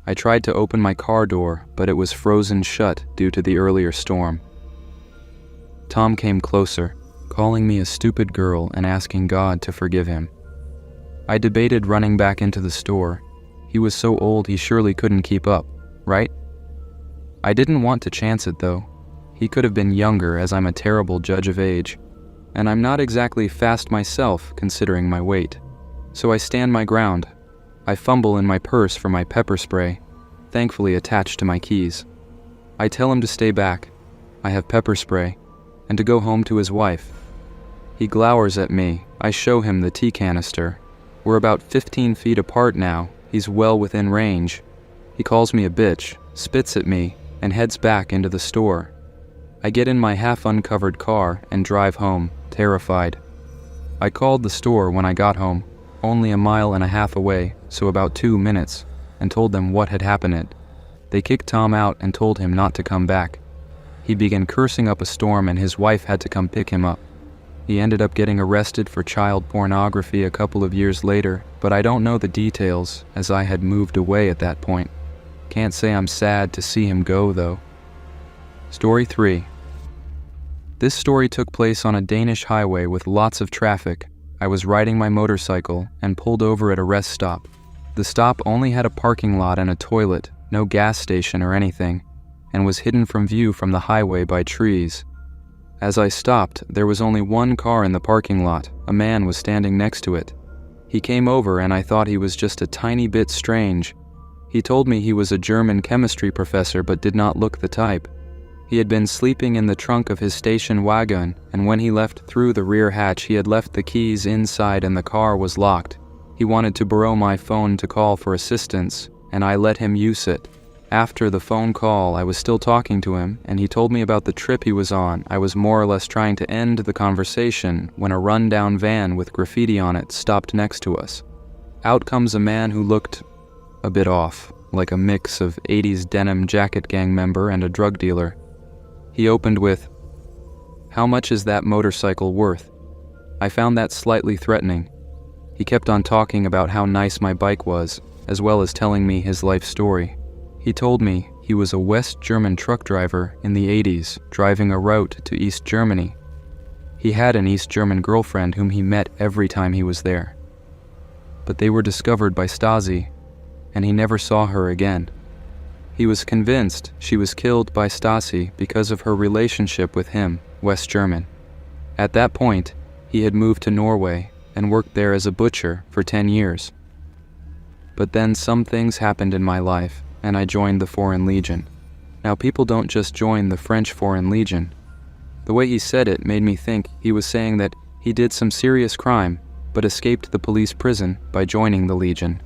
Speaker 3: I tried to open my car door, but it was frozen shut due to the earlier storm. Tom came closer, calling me a stupid girl and asking God to forgive him. I debated running back into the store. He was so old he surely couldn't keep up, right? I didn't want to chance it though. He could have been younger, as I'm a terrible judge of age, and I'm not exactly fast myself considering my weight. So I stand my ground. I fumble in my purse for my pepper spray, thankfully attached to my keys. I tell him to stay back. I have pepper spray, and to go home to his wife. He glowers at me. I show him the tea canister. We're about 15 feet apart now. He's well within range. He calls me a bitch, spits at me, and heads back into the store. I get in my half-uncovered car and drive home, terrified. I called the store when I got home, only a mile and a half away, so about 2 minutes, and told them what had happened. They kicked Tom out and told him not to come back. He began cursing up a storm and his wife had to come pick him up. He ended up getting arrested for child pornography a couple of years later, but I don't know the details, as I had moved away at that point. Can't say I'm sad to see him go, though. Story 3. This story took place on a Danish highway with lots of traffic. I was riding my motorcycle and pulled over at a rest stop. The stop only had a parking lot and a toilet, no gas station or anything, and was hidden from view from the highway by trees. As I stopped, there was only one car in the parking lot. A man was standing next to it. He came over and I thought he was just a tiny bit strange. He told me he was a German chemistry professor but did not look the type. He had been sleeping in the trunk of his station wagon, and when he left through the rear hatch he had left the keys inside and the car was locked. He wanted to borrow my phone to call for assistance, and I let him use it. After the phone call, I was still talking to him, and he told me about the trip he was on. I was more or less trying to end the conversation when a run-down van with graffiti on it stopped next to us. Out comes a man who looked a bit off, like a mix of 80s denim jacket gang member and a drug dealer. He opened with, "How much is that motorcycle worth?" I found that slightly threatening. He kept on talking about how nice my bike was, as well as telling me his life story. He told me he was a West German truck driver in the 80s, driving a route to East Germany. He had an East German girlfriend whom he met every time he was there. But they were discovered by Stasi, and he never saw her again. He was convinced she was killed by Stasi because of her relationship with him, West German. At that point, he had moved to Norway and worked there as a butcher for 10 years. But then some things happened in my life, and I joined the Foreign Legion. Now, people don't just join the French Foreign Legion. The way he said it made me think he was saying that he did some serious crime, but escaped the police prison by joining the Legion,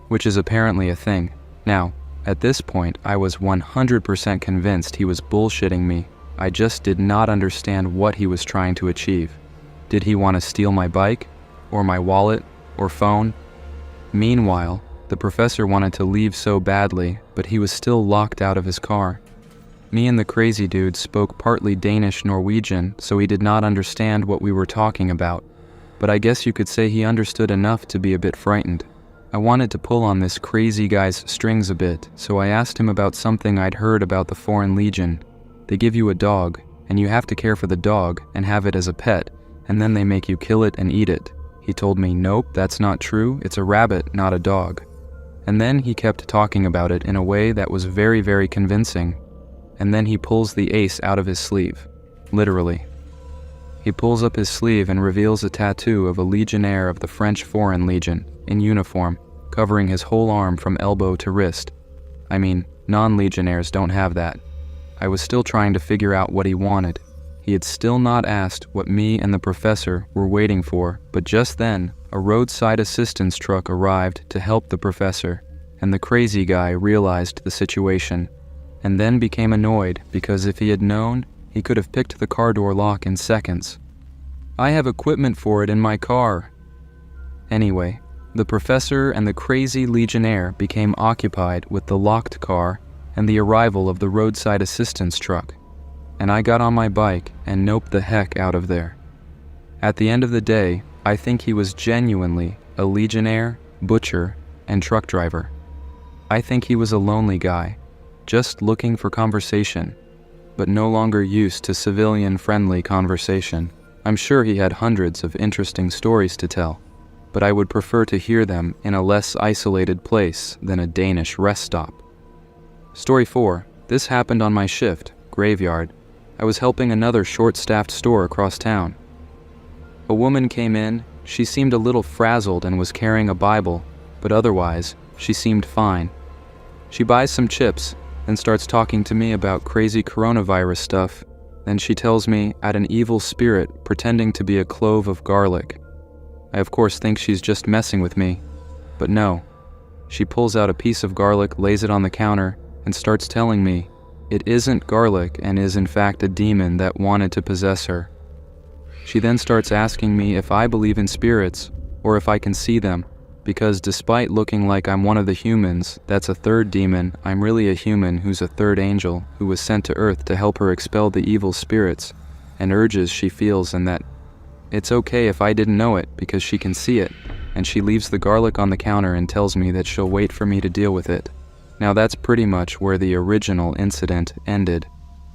Speaker 3: which is apparently a thing. Now, at this point, I was 100% convinced he was bullshitting me. I just did not understand what he was trying to achieve. Did he want to steal my bike, or my wallet, or phone? Meanwhile, the professor wanted to leave so badly, but he was still locked out of his car. Me and the crazy dude spoke partly Danish-Norwegian, so he did not understand what we were talking about. But I guess you could say he understood enough to be a bit frightened. I wanted to pull on this crazy guy's strings a bit, so I asked him about something I'd heard about the Foreign Legion. They give you a dog, and you have to care for the dog and have it as a pet, and then they make you kill it and eat it. He told me, nope, that's not true, it's a rabbit, not a dog. And then he kept talking about it in a way that was very, very convincing. And then he pulls the ace out of his sleeve. Literally. He pulls up his sleeve and reveals a tattoo of a legionnaire of the French Foreign Legion, in uniform, covering his whole arm from elbow to wrist. I mean, non-legionnaires don't have that. I was still trying to figure out what he wanted. He had still not asked what me and the professor were waiting for, but just then, a roadside assistance truck arrived to help the professor, and the crazy guy realized the situation, and then became annoyed because if he had known, he could have picked the car door lock in seconds. I have equipment for it in my car. Anyway, the professor and the crazy legionnaire became occupied with the locked car and the arrival of the roadside assistance truck, and I got on my bike and noped the heck out of there. At the end of the day, I think he was genuinely a legionnaire, butcher, and truck driver. I think he was a lonely guy, just looking for conversation, but no longer used to civilian-friendly conversation. I'm sure he had hundreds of interesting stories to tell, but I would prefer to hear them in a less isolated place than a Danish rest stop. Story 4. This happened on my shift, graveyard. I was helping another short-staffed store across town. A woman came in. She seemed a little frazzled and was carrying a Bible, but otherwise, she seemed fine. She buys some chips and starts talking to me about crazy coronavirus stuff. Then she tells me at an evil spirit pretending to be a clove of garlic. I of course think she's just messing with me, but no. She pulls out a piece of garlic, lays it on the counter, and starts telling me it isn't garlic and is in fact a demon that wanted to possess her. She then starts asking me if I believe in spirits or if I can see them, because despite looking like I'm one of the humans that's a third demon, I'm really a human who's a third angel who was sent to Earth to help her expel the evil spirits and urges she feels, and that it's okay if I didn't know it because she can see it, and she leaves the garlic on the counter and tells me that she'll wait for me to deal with it. Now that's pretty much where the original incident ended.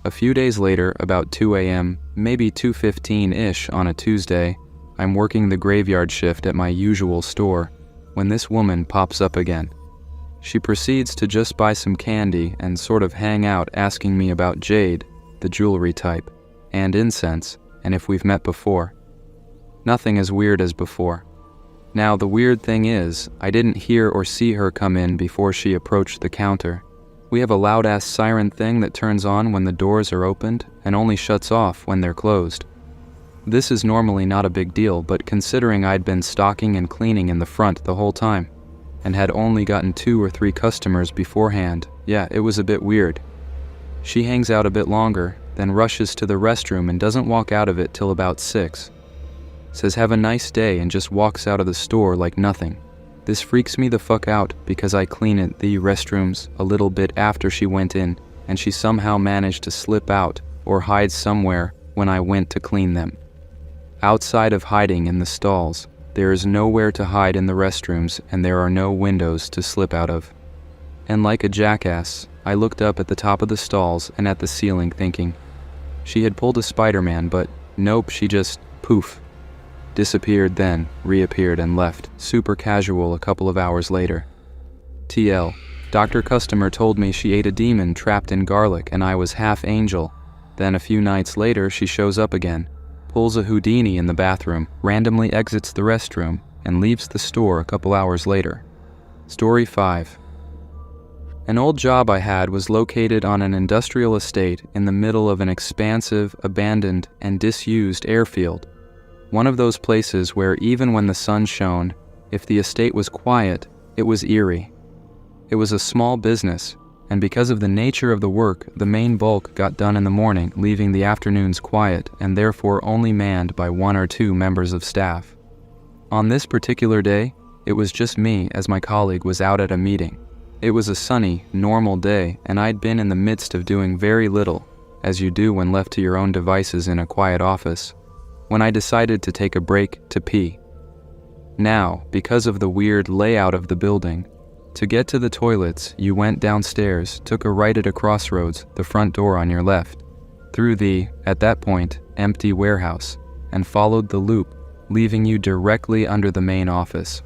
Speaker 3: A few days later, about 2 a.m., maybe 2:15-ish on a Tuesday, I'm working the graveyard shift at my usual store when this woman pops up again. She proceeds to just buy some candy and sort of hang out asking me about jade, the jewelry type. and incense, and if we've met before. Nothing as weird as before. Now, the weird thing is, I didn't hear or see her come in before she approached the counter. We have a loud-ass siren thing that turns on when the doors are opened and only shuts off when they're closed. This is normally not a big deal, but considering I'd been stocking and cleaning in the front the whole time, and had only gotten 2 or 3 customers beforehand, yeah, it was a bit weird. She hangs out a bit longer, then rushes to the restroom and doesn't walk out of it till about 6. Says have a nice day and just walks out of the store like nothing. This freaks me the fuck out because I cleaned the restrooms a little bit after she went in, and she somehow managed to slip out or hide somewhere when I went to clean them. Outside of hiding in the stalls, there is nowhere to hide in the restrooms and there are no windows to slip out of. And like a jackass, I looked up at the top of the stalls and at the ceiling thinking, she had pulled a Spider-Man, but nope, she just, poof, disappeared, then reappeared and left, super casual a couple of hours later. TL, Dr. Customer told me she ate a demon trapped in garlic and I was half angel. Then a few nights later she shows up again, pulls a Houdini in the bathroom, randomly exits the restroom, and leaves the store a couple hours later. Story 5. An old job I had was located on an industrial estate in the middle of an expansive, abandoned, and disused airfield. One of those places where even when the sun shone, if the estate was quiet, it was eerie. It was a small business, and because of the nature of the work, the main bulk got done in the morning, leaving the afternoons quiet and therefore only manned by 1 or 2 members of staff. On this particular day, it was just me as my colleague was out at a meeting. It was a sunny, normal day, and I'd been in the midst of doing very little, as you do when left to your own devices in a quiet office, when I decided to take a break to pee. Now, because of the weird layout of the building, to get to the toilets, you went downstairs, took a right at a crossroads, the front door on your left, through the, at that point, empty warehouse, and followed the loop, leaving you directly under the main office.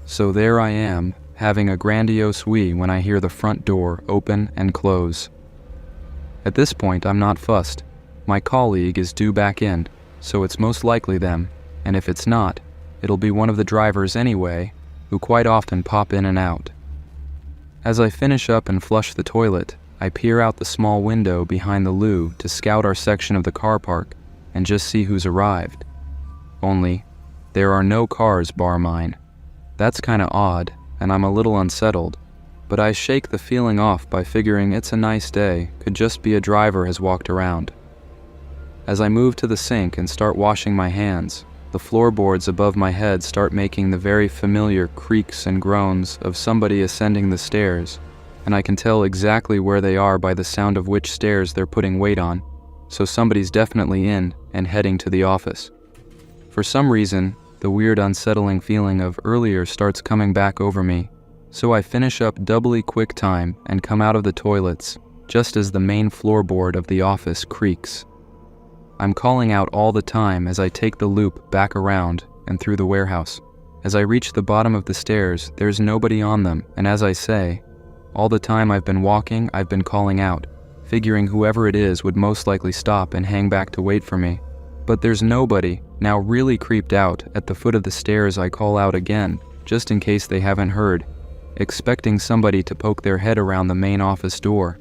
Speaker 3: So there I am, having a grandiose wee when I hear the front door open and close. At this point, I'm not fussed. My colleague is due back in, so it's most likely them, and if it's not, it'll be one of the drivers anyway, who quite often pop in and out. As I finish up and flush the toilet, I peer out the small window behind the loo to scout our section of the car park and just see who's arrived. Only, there are no cars bar mine. That's kinda odd, and I'm a little unsettled, but I shake the feeling off by figuring it's a nice day, could just be a driver has walked around. As I move to the sink and start washing my hands, the floorboards above my head start making the very familiar creaks and groans of somebody ascending the stairs, and I can tell exactly where they are by the sound of which stairs they're putting weight on, so somebody's definitely in and heading to the office. For some reason, the weird unsettling feeling of earlier starts coming back over me, so I finish up doubly quick time and come out of the toilets just as the main floorboard of the office creaks. I'm calling out all the time as I take the loop back around and through the warehouse. As I reach the bottom of the stairs, there's nobody on them, and as I say, all the time I've been walking, I've been calling out, figuring whoever it is would most likely stop and hang back to wait for me. But there's nobody. Now really creeped out, at the foot of the stairs I call out again, just in case they haven't heard, expecting somebody to poke their head around the main office door.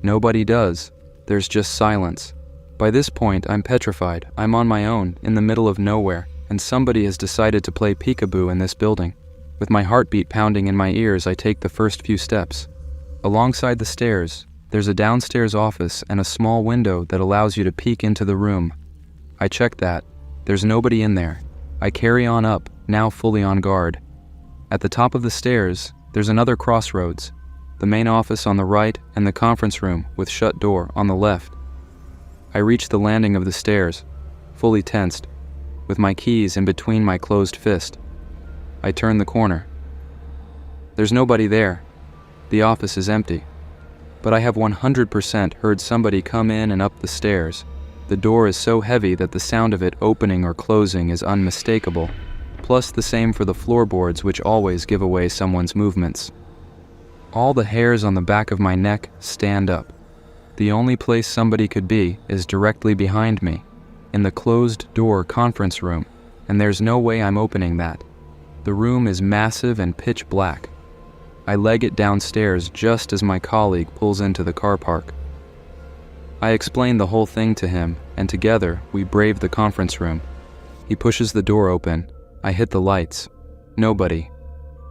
Speaker 3: Nobody does. There's just silence. By this point, I'm petrified. I'm on my own, in the middle of nowhere, and somebody has decided to play peekaboo in this building. With my heartbeat pounding in my ears, I take the first few steps. Alongside the stairs, there's a downstairs office and a small window that allows you to peek into the room. I check that. There's nobody in there. I carry on up, now fully on guard. At the top of the stairs, there's another crossroads, the main office on the right and the conference room with shut door on the left. I reach the landing of the stairs, fully tensed, with my keys in between my closed fist. I turn the corner. There's nobody there. The office is empty. But I have 100% heard somebody come in and up the stairs. The door is so heavy that the sound of it opening or closing is unmistakable, plus the same for the floorboards, which always give away someone's movements. All the hairs on the back of my neck stand up. The only place somebody could be is directly behind me, in the closed-door conference room, and there's no way I'm opening that. The room is massive and pitch black. I leg it downstairs just as my colleague pulls into the car park. I explain the whole thing to him, and together we brave the conference room. He pushes the door open. I hit the lights. Nobody.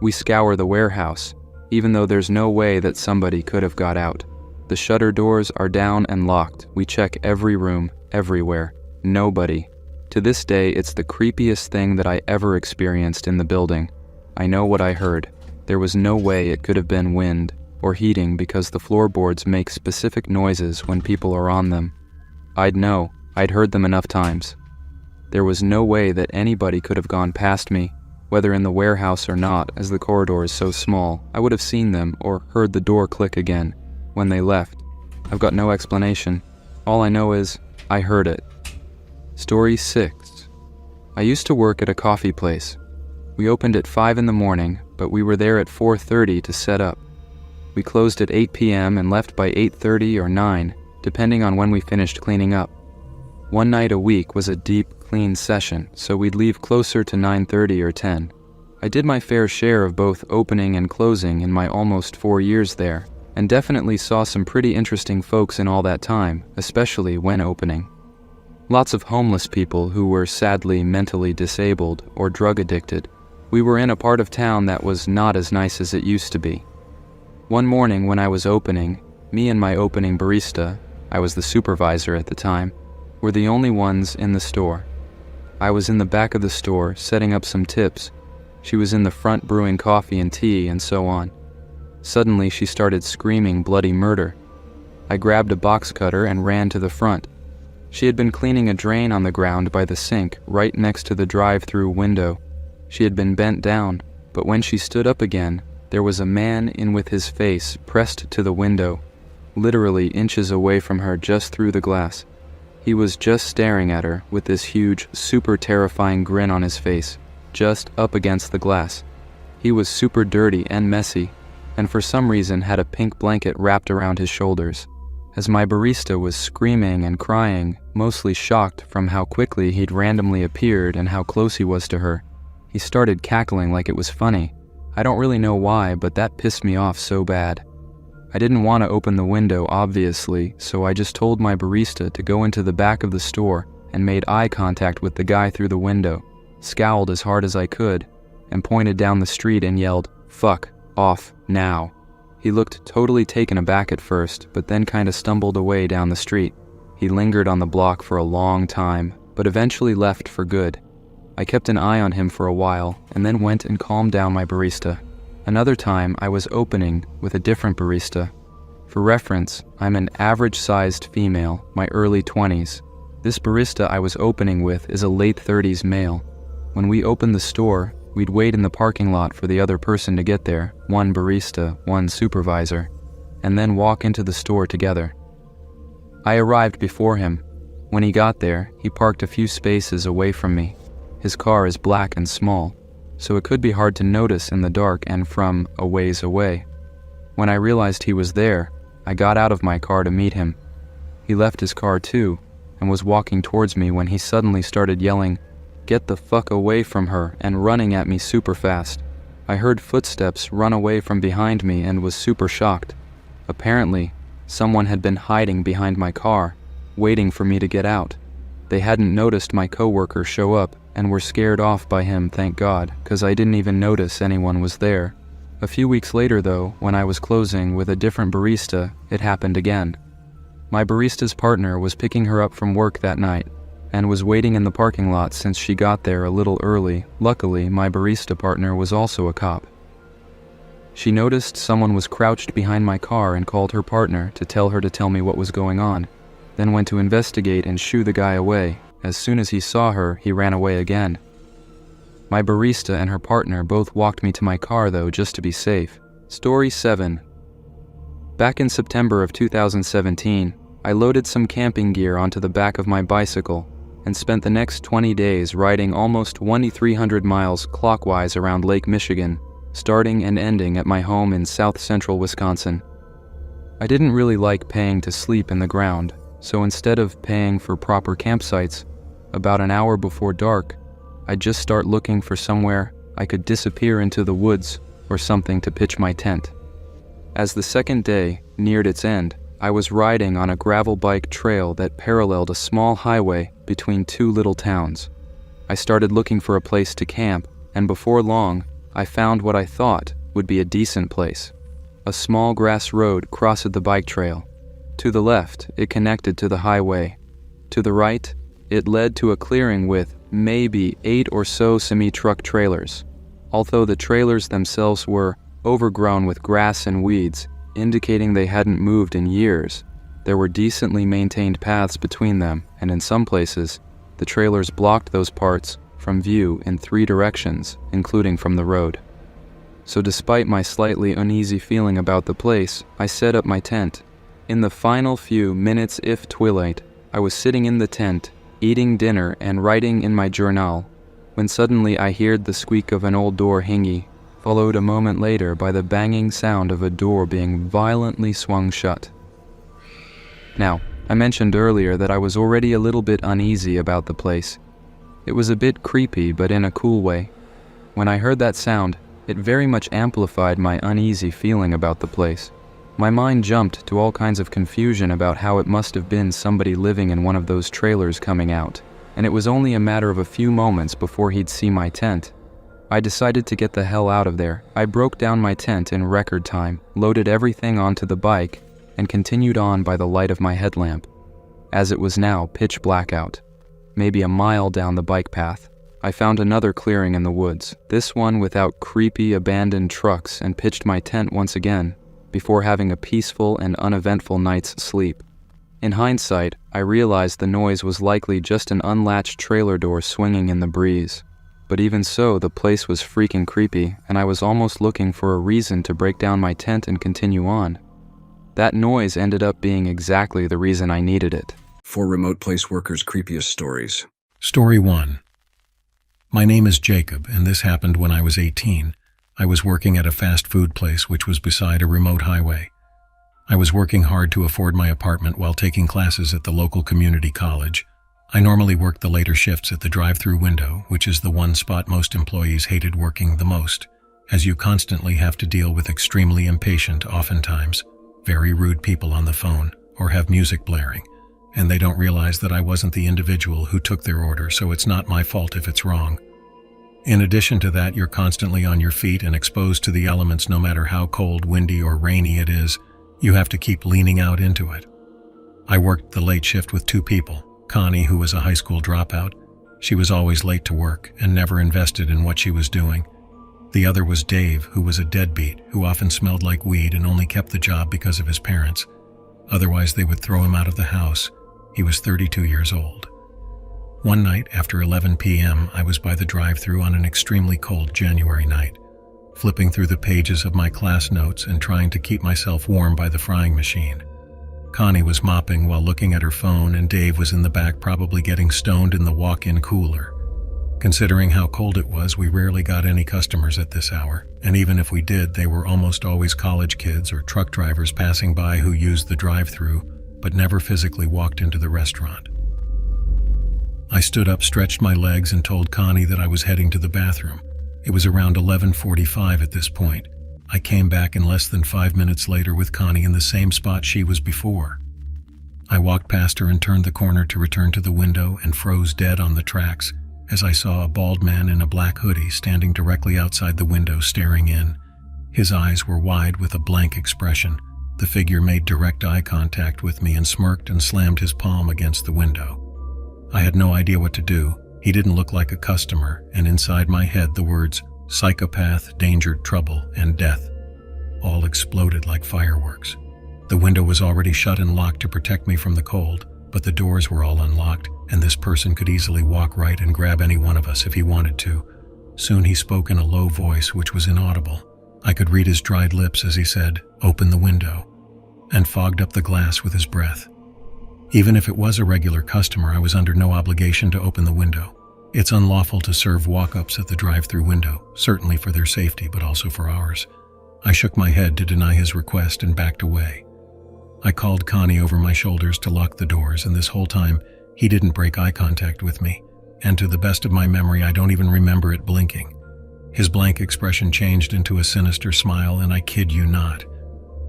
Speaker 3: We scour the warehouse, even though there's no way that somebody could have got out. The shutter doors are down and locked. We check every room, everywhere. Nobody. To this day, it's the creepiest thing that I ever experienced in the building. I know what I heard. There was no way it could have been wind or heating because the floorboards make specific noises when people are on them. I'd know. I'd heard them enough times. There was no way that anybody could have gone past me, whether in the warehouse or not, as the corridor is so small. I would have seen them or heard the door click again when they left. I've got no explanation. All I know is I heard it. Story 6. I used to work at a coffee place. We opened at 5 in the morning, but we were there at 4:30 to set up. We closed at 8 p.m. and left by 8:30 or 9, depending on when we finished cleaning up. One night a week was a deep, clean session, so we'd leave closer to 9:30 or 10. I did my fair share of both opening and closing in my almost 4 years there, and definitely saw some pretty interesting folks in all that time, especially when opening. Lots of homeless people who were sadly mentally disabled or drug addicted. We were in a part of town that was not as nice as it used to be. One morning when I was opening, me and my opening barista, I was the supervisor at the time, were the only ones in the store. I was in the back of the store setting up some tips. She was in the front brewing coffee and tea and so on. Suddenly she started screaming bloody murder. I grabbed a box cutter and ran to the front. She had been cleaning a drain on the ground by the sink right next to the drive-through window. She had been bent down, but when she stood up again, there was a man in with his face pressed to the window, literally inches away from her just through the glass. He was just staring at her with this huge, super terrifying grin on his face, just up against the glass. He was super dirty and messy, and for some reason had a pink blanket wrapped around his shoulders. As my barista was screaming and crying, mostly shocked from how quickly he'd randomly appeared and how close he was to her, he started cackling like it was funny. I don't really know why, but that pissed me off so bad. I didn't want to open the window, obviously, so I just told my barista to go into the back of the store and made eye contact with the guy through the window, scowled as hard as I could, and pointed down the street and yelled, "Fuck off now." He looked totally taken aback at first, but then kinda stumbled away down the street. He lingered on the block for a long time, but eventually left for good. I kept an eye on him for a while, and then went and calmed down my barista. Another time, I was opening with a different barista. For reference, I'm an average-sized female, my early 20s. This barista I was opening with is a late 30s male. When we opened the store, we'd wait in the parking lot for the other person to get there, one barista, one supervisor, and then walk into the store together. I arrived before him. When he got there, he parked a few spaces away from me. His car is black and small, so it could be hard to notice in the dark and from a ways away. When I realized he was there, I got out of my car to meet him. He left his car too, and was walking towards me when he suddenly started yelling, "Get the fuck away from her," and running at me super fast. I heard footsteps run away from behind me and was super shocked. Apparently, someone had been hiding behind my car, waiting for me to get out. They hadn't noticed my coworker show up and were scared off by him, thank God, because I didn't even notice anyone was there. A few weeks later though, when I was closing with a different barista, it happened again. My barista's partner was picking her up from work that night and was waiting in the parking lot since she got there a little early. Luckily, my barista partner was also a cop. She noticed someone was crouched behind my car and called her partner to tell her to tell me what was going on, then went to investigate and shoo the guy away. As soon as he saw her, he ran away again. My barista and her partner both walked me to my car though, just to be safe. Story 7. Back in September of 2017, I loaded some camping gear onto the back of my bicycle and spent the next 20 days riding almost 2,300 miles clockwise around Lake Michigan, starting and ending at my home in south central Wisconsin. I didn't really like paying to sleep in the ground, so instead of paying for proper campsites, about an hour before dark, I'd just start looking for somewhere I could disappear into the woods or something to pitch my tent. As the second day neared its end, I was riding on a gravel bike trail that paralleled a small highway between two little towns. I started looking for a place to camp, and before long, I found what I thought would be a decent place. A small grass road crossed the bike trail. To the left, it connected to the highway. To the right, it led to a clearing with maybe 8 or so semi-truck trailers. Although the trailers themselves were overgrown with grass and weeds, indicating they hadn't moved in years, there were decently maintained paths between them, and in some places, the trailers blocked those parts from view in 3 directions, including from the road. So despite my slightly uneasy feeling about the place, I set up my tent. In the final few minutes if twilight, I was sitting in the tent, eating dinner and writing in my journal, when suddenly I heard the squeak of an old door hingy, followed a moment later by the banging sound of a door being violently swung shut. Now, I mentioned earlier that I was already a little bit uneasy about the place. It was a bit creepy, but in a cool way. When I heard that sound, it very much amplified my uneasy feeling about the place. My mind jumped to all kinds of confusion about how it must have been somebody living in one of those trailers coming out, and it was only a matter of a few moments before he'd see my tent. I decided to get the hell out of there. I broke down my tent in record time, loaded everything onto the bike, and continued on by the light of my headlamp. As it was now pitch black out, maybe a mile down the bike path, I found another clearing in the woods, this one without creepy abandoned trucks, and pitched my tent once again, before having a peaceful and uneventful night's sleep. In hindsight, I realized the noise was likely just an unlatched trailer door swinging in the breeze. But even so, the place was freaking creepy, and I was almost looking for a reason to break down my tent and continue on. That noise ended up being exactly the reason I needed it.
Speaker 1: 4 remote place workers' creepiest stories.
Speaker 2: Story 1. My name is Jacob, and this happened when I was 18. I was working at a fast food place which was beside a remote highway. I was working hard to afford my apartment while taking classes at the local community college. I normally worked the later shifts at the drive-through window, which is the one spot most employees hated working the most, as you constantly have to deal with extremely impatient, oftentimes very rude people on the phone or have music blaring, and they don't realize that I wasn't the individual who took their order, so it's not my fault if it's wrong. In addition to that, you're constantly on your feet and exposed to the elements no matter how cold, windy, or rainy it is. You have to keep leaning out into it. I worked the late shift with 2 people. Connie, who was a high school dropout. She was always late to work and never invested in what she was doing. The other was Dave, who was a deadbeat, who often smelled like weed and only kept the job because of his parents. Otherwise, they would throw him out of the house. He was 32 years old. One night, after 11 p.m., I was by the drive-thru on an extremely cold January night, flipping through the pages of my class notes and trying to keep myself warm by the frying machine. Connie was mopping while looking at her phone, and Dave was in the back probably getting stoned in the walk-in cooler. Considering how cold it was, we rarely got any customers at this hour, and even if we did, they were almost always college kids or truck drivers passing by who used the drive-thru, but never physically walked into the restaurant. I stood up, stretched my legs, and told Connie that I was heading to the bathroom. It was around 11:45 at this point. I came back in less than 5 minutes later with Connie in the same spot she was before. I walked past her and turned the corner to return to the window and froze dead on the tracks as I saw a bald man in a black hoodie standing directly outside the window staring in. His eyes were wide with a blank expression. The figure made direct eye contact with me and smirked and slammed his palm against the window. I had no idea what to do. He didn't look like a customer, and inside my head the words psychopath, danger, trouble, and death all exploded like fireworks. The window was already shut and locked to protect me from the cold, but the doors were all unlocked, and this person could easily walk right and grab any one of us if he wanted to. Soon he spoke in a low voice which was inaudible. I could read his dried lips as he said, "Open the window," and fogged up the glass with his breath. Even if it was a regular customer, I was under no obligation to open the window. It's unlawful to serve walk-ups at the drive-through window, certainly for their safety, but also for ours. I shook my head to deny his request and backed away. I called Connie over my shoulders to lock the doors, and this whole time, he didn't break eye contact with me, and to the best of my memory, I don't even remember it blinking. His blank expression changed into a sinister smile, and I kid you not.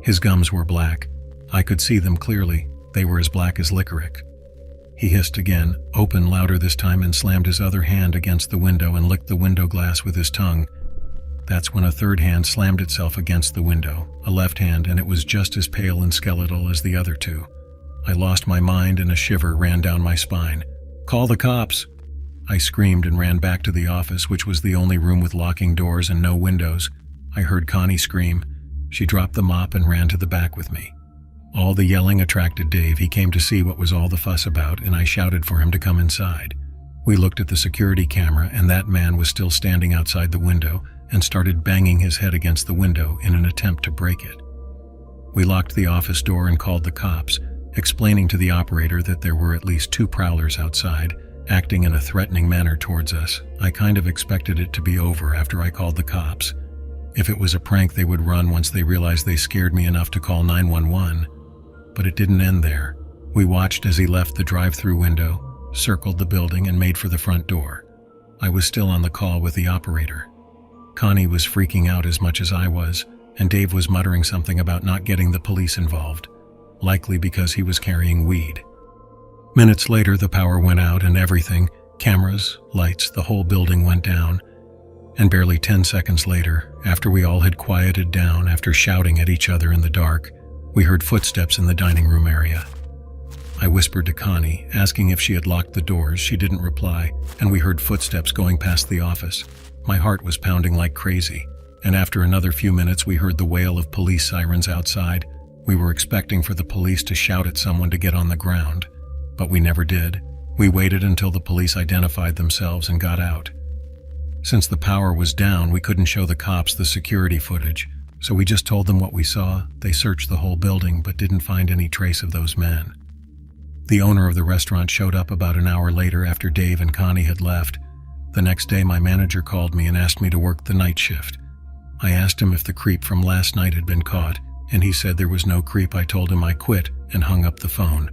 Speaker 2: His gums were black. I could see them clearly. They were as black as licorice. He hissed again, opened louder this time, and slammed his other hand against the window and licked the window glass with his tongue. That's when a third hand slammed itself against the window, a left hand, and it was just as pale and skeletal as the other two. I lost my mind and a shiver ran down my spine. "Call the cops!" I screamed and ran back to the office, which was the only room with locking doors and no windows. I heard Connie scream. She dropped the mop and ran to the back with me. All the yelling attracted Dave. He came to see what was all the fuss about, and I shouted for him to come inside. We looked at the security camera, and that man was still standing outside the window and started banging his head against the window in an attempt to break it. We locked the office door and called the cops, explaining to the operator that there were at least 2 prowlers outside, acting in a threatening manner towards us. I kind of expected it to be over after I called the cops. If it was a prank, they would run once they realized they scared me enough to call 911. But it didn't end there. We watched as he left the drive-through window, circled the building, and made for the front door. I was still on the call with the operator. Connie was freaking out as much as I was, and Dave was muttering something about not getting the police involved, likely because he was carrying weed. Minutes later, the power went out and everything, cameras, lights, the whole building went down. And barely 10 seconds later, after we all had quieted down after shouting at each other in the dark, we heard footsteps in the dining room area. I whispered to Connie, asking if she had locked the doors. She didn't reply, and we heard footsteps going past the office. My heart was pounding like crazy, and after another few minutes we heard the wail of police sirens outside. We were expecting for the police to shout at someone to get on the ground, but we never did. We waited until the police identified themselves and got out. Since the power was down, we couldn't show the cops the security footage, so we just told them what we saw. They searched the whole building but didn't find any trace of those men. The owner of the restaurant showed up about an hour later after Dave and Connie had left. The next day, my manager called me and asked me to work the night shift. I asked him if the creep from last night had been caught, and he said there was no creep. I told him I quit and hung up the phone.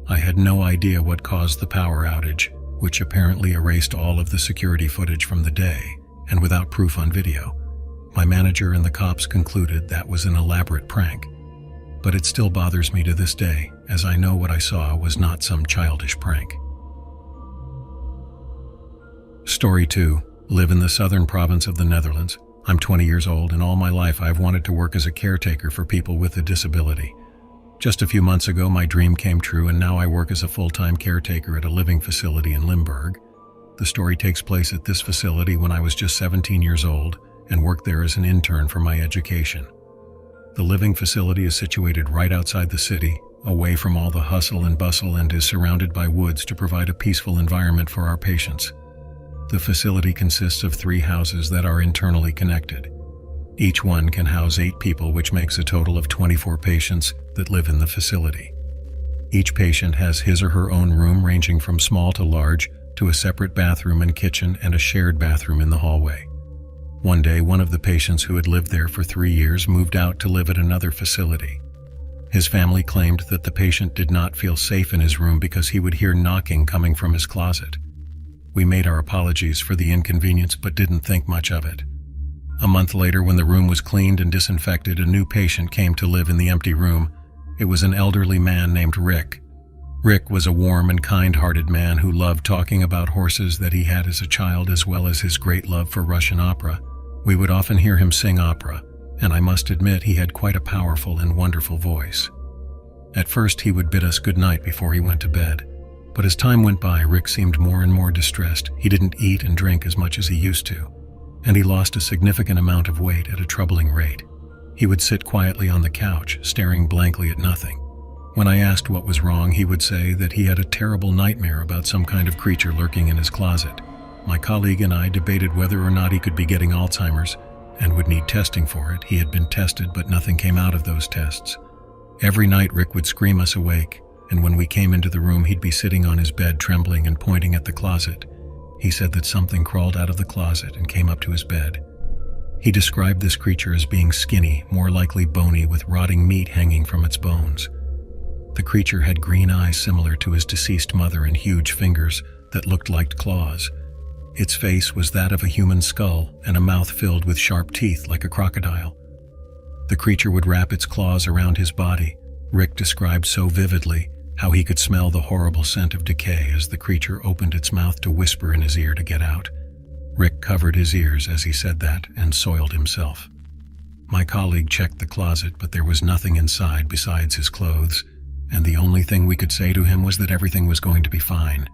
Speaker 2: I had no idea what caused the power outage, which apparently erased all of the security footage from the day, and without proof on video. My manager and the cops concluded that was an elaborate prank. But it still bothers me to this day, as I know what I saw was not some childish prank. Story 2. Live in the southern province of the Netherlands. I'm 20 years old, and all my life I've wanted to work as a caretaker for people with a disability. Just a few months ago, my dream came true, and now I work as a full-time caretaker at a living facility in Limburg. The story takes place at this facility when I was just 17 years old and worked there as an intern for my education. The living facility is situated right outside the city, away from all the hustle and bustle, and is surrounded by woods to provide a peaceful environment for our patients. The facility consists of 3 houses that are internally connected. Each one can house 8 people, which makes a total of 24 patients that live in the facility. Each patient has his or her own room, ranging from small to large, to a separate bathroom and kitchen and a shared bathroom in the hallway. One day, one of the patients who had lived there for 3 years moved out to live at another facility. His family claimed that the patient did not feel safe in his room because he would hear knocking coming from his closet. We made our apologies for the inconvenience but didn't think much of it. A month later, when the room was cleaned and disinfected, a new patient came to live in the empty room. It was an elderly man named Rick. Rick was a warm and kind-hearted man who loved talking about horses that he had as a child, as well as his great love for Russian opera. We would often hear him sing opera, and I must admit he had quite a powerful and wonderful voice. At first, he would bid us good night before he went to bed. But as time went by, Rick seemed more and more distressed. He didn't eat and drink as much as he used to, and he lost a significant amount of weight at a troubling rate. He would sit quietly on the couch, staring blankly at nothing. When I asked what was wrong, he would say that he had a terrible nightmare about some kind of creature lurking in his closet. My colleague and I debated whether or not he could be getting Alzheimer's and would need testing for it. He had been tested, but nothing came out of those tests. Every night, Rick would scream us awake, and when we came into the room, he'd be sitting on his bed, trembling and pointing at the closet. He said that something crawled out of the closet and came up to his bed. He described this creature as being skinny, more likely bony, with rotting meat hanging from its bones. The creature had green eyes similar to his deceased mother and huge fingers that looked like claws. Its face was that of a human skull and a mouth filled with sharp teeth like a crocodile. The creature would wrap its claws around his body. Rick described so vividly how he could smell the horrible scent of decay as the creature opened its mouth to whisper in his ear to get out. Rick covered his ears as he said that and soiled himself. My colleague checked the closet, but there was nothing inside besides his clothes, and the only thing we could say to him was that everything was going to be fine.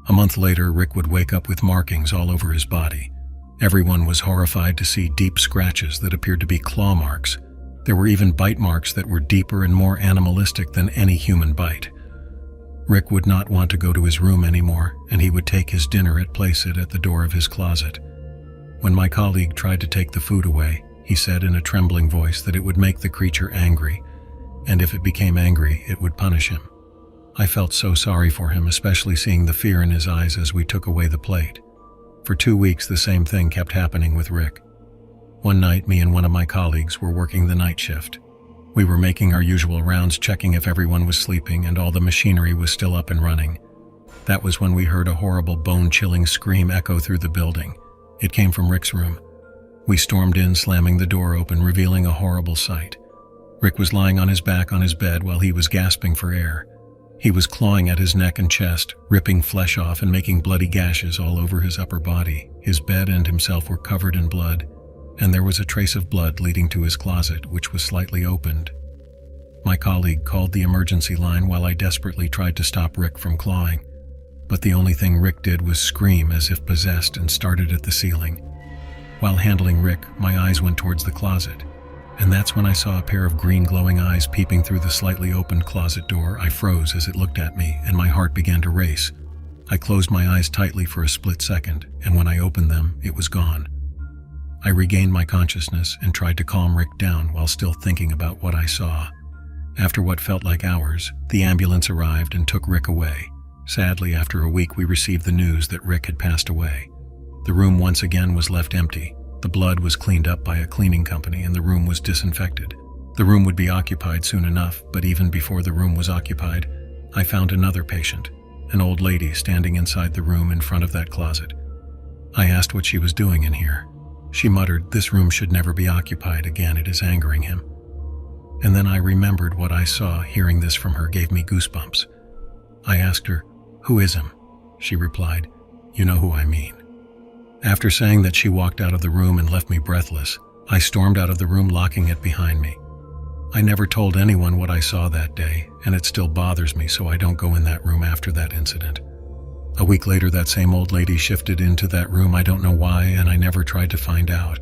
Speaker 2: A month later, Rick would wake up with markings all over his body. Everyone was horrified to see deep scratches that appeared to be claw marks. There were even bite marks that were deeper and more animalistic than any human bite. Rick would not want to go to his room anymore, and he would take his dinner at the door of his closet. When my colleague tried to take the food away, he said in a trembling voice that it would make the creature angry, and if it became angry, it would punish him. I felt so sorry for him, especially seeing the fear in his eyes as we took away the plate. For 2 weeks, the same thing kept happening with Rick. One night, me and one of my colleagues were working the night shift. We were making our usual rounds, checking if everyone was sleeping and all the machinery was still up and running. That was when we heard a horrible, bone-chilling scream echo through the building. It came from Rick's room. We stormed in, slamming the door open, revealing a horrible sight. Rick was lying on his back on his bed while he was gasping for air. He was clawing at his neck and chest, ripping flesh off and making bloody gashes all over his upper body. His bed and himself were covered in blood, and there was a trace of blood leading to his closet, which was slightly opened. My colleague called the emergency line while I desperately tried to stop Rick from clawing, but the only thing Rick did was scream as if possessed and started at the ceiling. While handling Rick, my eyes went towards the closet, and that's when I saw a pair of green glowing eyes peeping through the slightly opened closet door. I froze as it looked at me, and my heart began to race. I closed my eyes tightly for a split second, and when I opened them, it was gone. I regained my consciousness and tried to calm Rick down while still thinking about what I saw. After what felt like hours, the ambulance arrived and took Rick away. Sadly, after a week, we received the news that Rick had passed away. The room once again was left empty. The blood was cleaned up by a cleaning company and the room was disinfected. The room would be occupied soon enough, but even before the room was occupied, I found another patient, an old lady standing inside the room in front of that closet. I asked what she was doing in here. She muttered, "This room should never be occupied again, it is angering him." And then I remembered what I saw. Hearing this from her gave me goosebumps. I asked her, "Who is him?" She replied, "You know who I mean." After saying that, she walked out of the room and left me breathless. I stormed out of the room, locking it behind me. I never told anyone what I saw that day, and it still bothers me, so I don't go in that room after that incident. A week later, that same old lady shifted into that room. I don't know why, and I never tried to find out.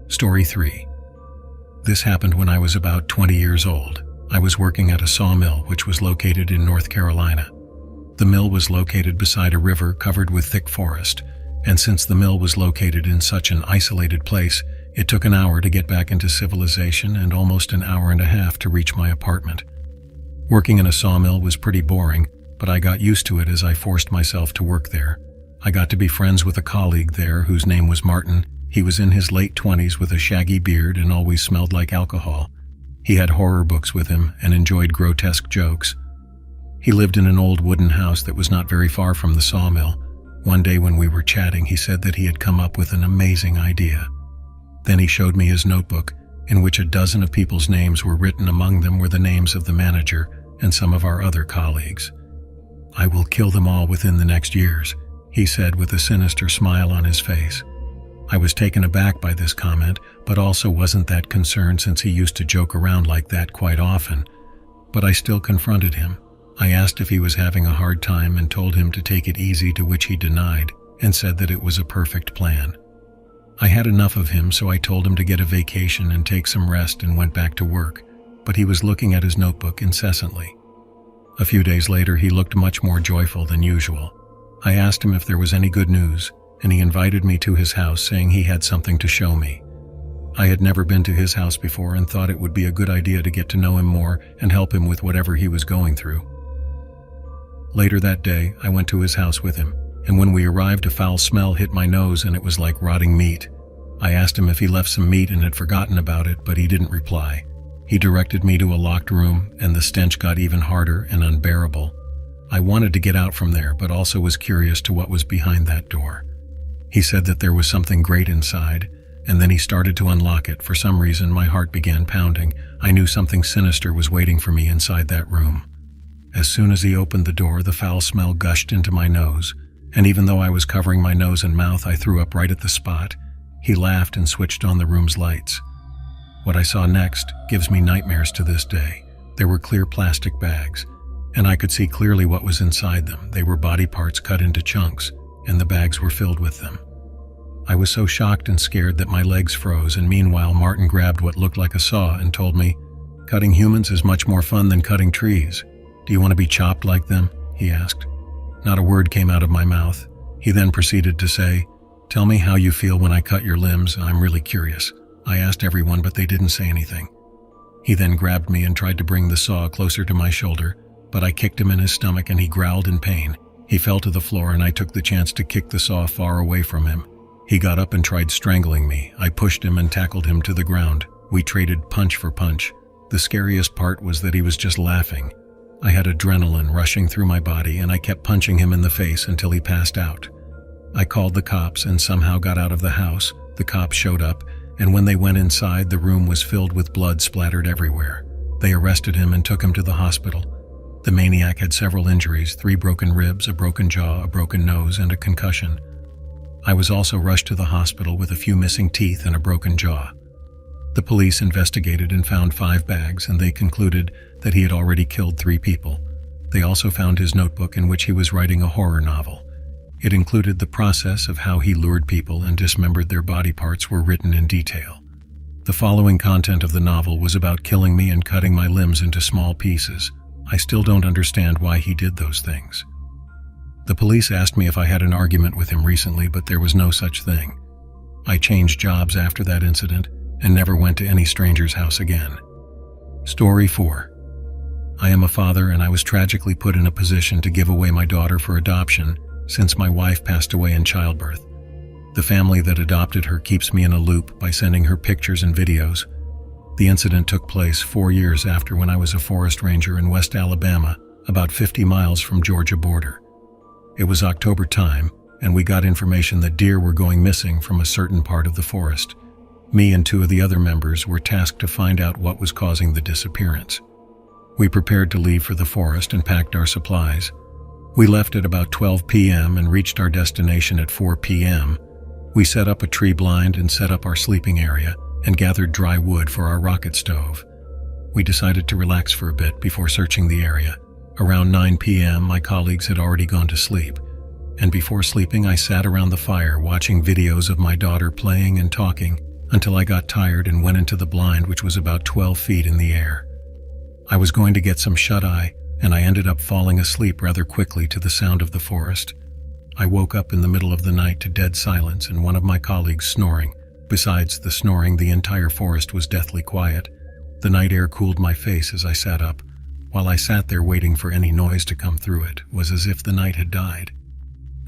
Speaker 2: Story 3. This happened when I was about 20 years old. I was working at a sawmill which was located in North Carolina. The mill was located beside a river covered with thick forest, and since the mill was located in such an isolated place, it took an hour to get back into civilization and almost an hour and a half to reach my apartment. Working in a sawmill was pretty boring, but I got used to it as I forced myself to work there. I got to be friends with a colleague there whose name was Martin. He was in his late 20s with a shaggy beard and always smelled like alcohol. He had horror books with him and enjoyed grotesque jokes. He lived in an old wooden house that was not very far from the sawmill. One day when we were chatting, he said that he had come up with an amazing idea. Then he showed me his notebook, in which a dozen of people's names were written. Among them were the names of the manager and some of our other colleagues. "I will kill them all within the next years," he said with a sinister smile on his face. I was taken aback by this comment, but also wasn't that concerned since he used to joke around like that quite often. But I still confronted him. I asked if he was having a hard time and told him to take it easy, to which he denied and said that it was a perfect plan. I had enough of him, so I told him to get a vacation and take some rest and went back to work, but he was looking at his notebook incessantly. A few days later, he looked much more joyful than usual. I asked him if there was any good news, and he invited me to his house, saying he had something to show me. I had never been to his house before and thought it would be a good idea to get to know him more and help him with whatever he was going through. Later that day, I went to his house with him, and when we arrived, a foul smell hit my nose and it was like rotting meat. I asked him if he left some meat and had forgotten about it, but he didn't reply. He directed me to a locked room, and the stench got even harder and unbearable. I wanted to get out from there, but also was curious to what was behind that door. He said that there was something great inside, and then he started to unlock it. For some reason, my heart began pounding. I knew something sinister was waiting for me inside that room. As soon as he opened the door, the foul smell gushed into my nose, and even though I was covering my nose and mouth, I threw up right at the spot. He laughed and switched on the room's lights. What I saw next gives me nightmares to this day. There were clear plastic bags, and I could see clearly what was inside them. They were body parts cut into chunks, and the bags were filled with them. I was so shocked and scared that my legs froze, and meanwhile Martin grabbed what looked like a saw and told me, "Cutting humans is much more fun than cutting trees. Do you want to be chopped like them?" he asked. Not a word came out of my mouth. He then proceeded to say, "Tell me how you feel when I cut your limbs. I'm really curious." I asked everyone, but they didn't say anything. He then grabbed me and tried to bring the saw closer to my shoulder, but I kicked him in his stomach and he growled in pain. He fell to the floor and I took the chance to kick the saw far away from him. He got up and tried strangling me. I pushed him and tackled him to the ground. We traded punch for punch. The scariest part was that he was just laughing. I had adrenaline rushing through my body and I kept punching him in the face until he passed out. I called the cops and somehow got out of the house. The cops showed up, and when they went inside, the room was filled with blood splattered everywhere. They arrested him and took him to the hospital. The maniac had several injuries: 3 broken ribs, a broken jaw, a broken nose, and a concussion. I was also rushed to the hospital with a few missing teeth and a broken jaw. The police investigated and found 5 bags, and they concluded that he had already killed 3 people. They also found his notebook in which he was writing a horror novel. It included the process of how he lured people and dismembered their body parts were written in detail. The following content of the novel was about killing me and cutting my limbs into small pieces. I still don't understand why he did those things. The police asked me if I had an argument with him recently, but there was no such thing. I changed jobs after that incident and never went to any stranger's house again. Story 4. I am a father, and I was tragically put in a position to give away my daughter for adoption since my wife passed away in childbirth. The family that adopted her keeps me in a loop by sending her pictures and videos. The incident took place 4 years after, when I was a forest ranger in West Alabama, about 50 miles from Georgia border. It was October time, and we got information that deer were going missing from a certain part of the forest. Me and 2 of the other members were tasked to find out what was causing the disappearance. We prepared to leave for the forest and packed our supplies. We left at about 12 p.m. and reached our destination at 4 p.m. We set up a tree blind and set up our sleeping area and gathered dry wood for our rocket stove. We decided to relax for a bit before searching the area. Around 9 p.m., my colleagues had already gone to sleep, and before sleeping I sat around the fire watching videos of my daughter playing and talking until I got tired and went into the blind, which was about 12 feet in the air. I was going to get some shut-eye, and I ended up falling asleep rather quickly to the sound of the forest. I woke up in the middle of the night to dead silence and one of my colleagues snoring. Besides the snoring, the entire forest was deathly quiet. The night air cooled my face as I sat up. While I sat there waiting for any noise to come through, it was as if the night had died.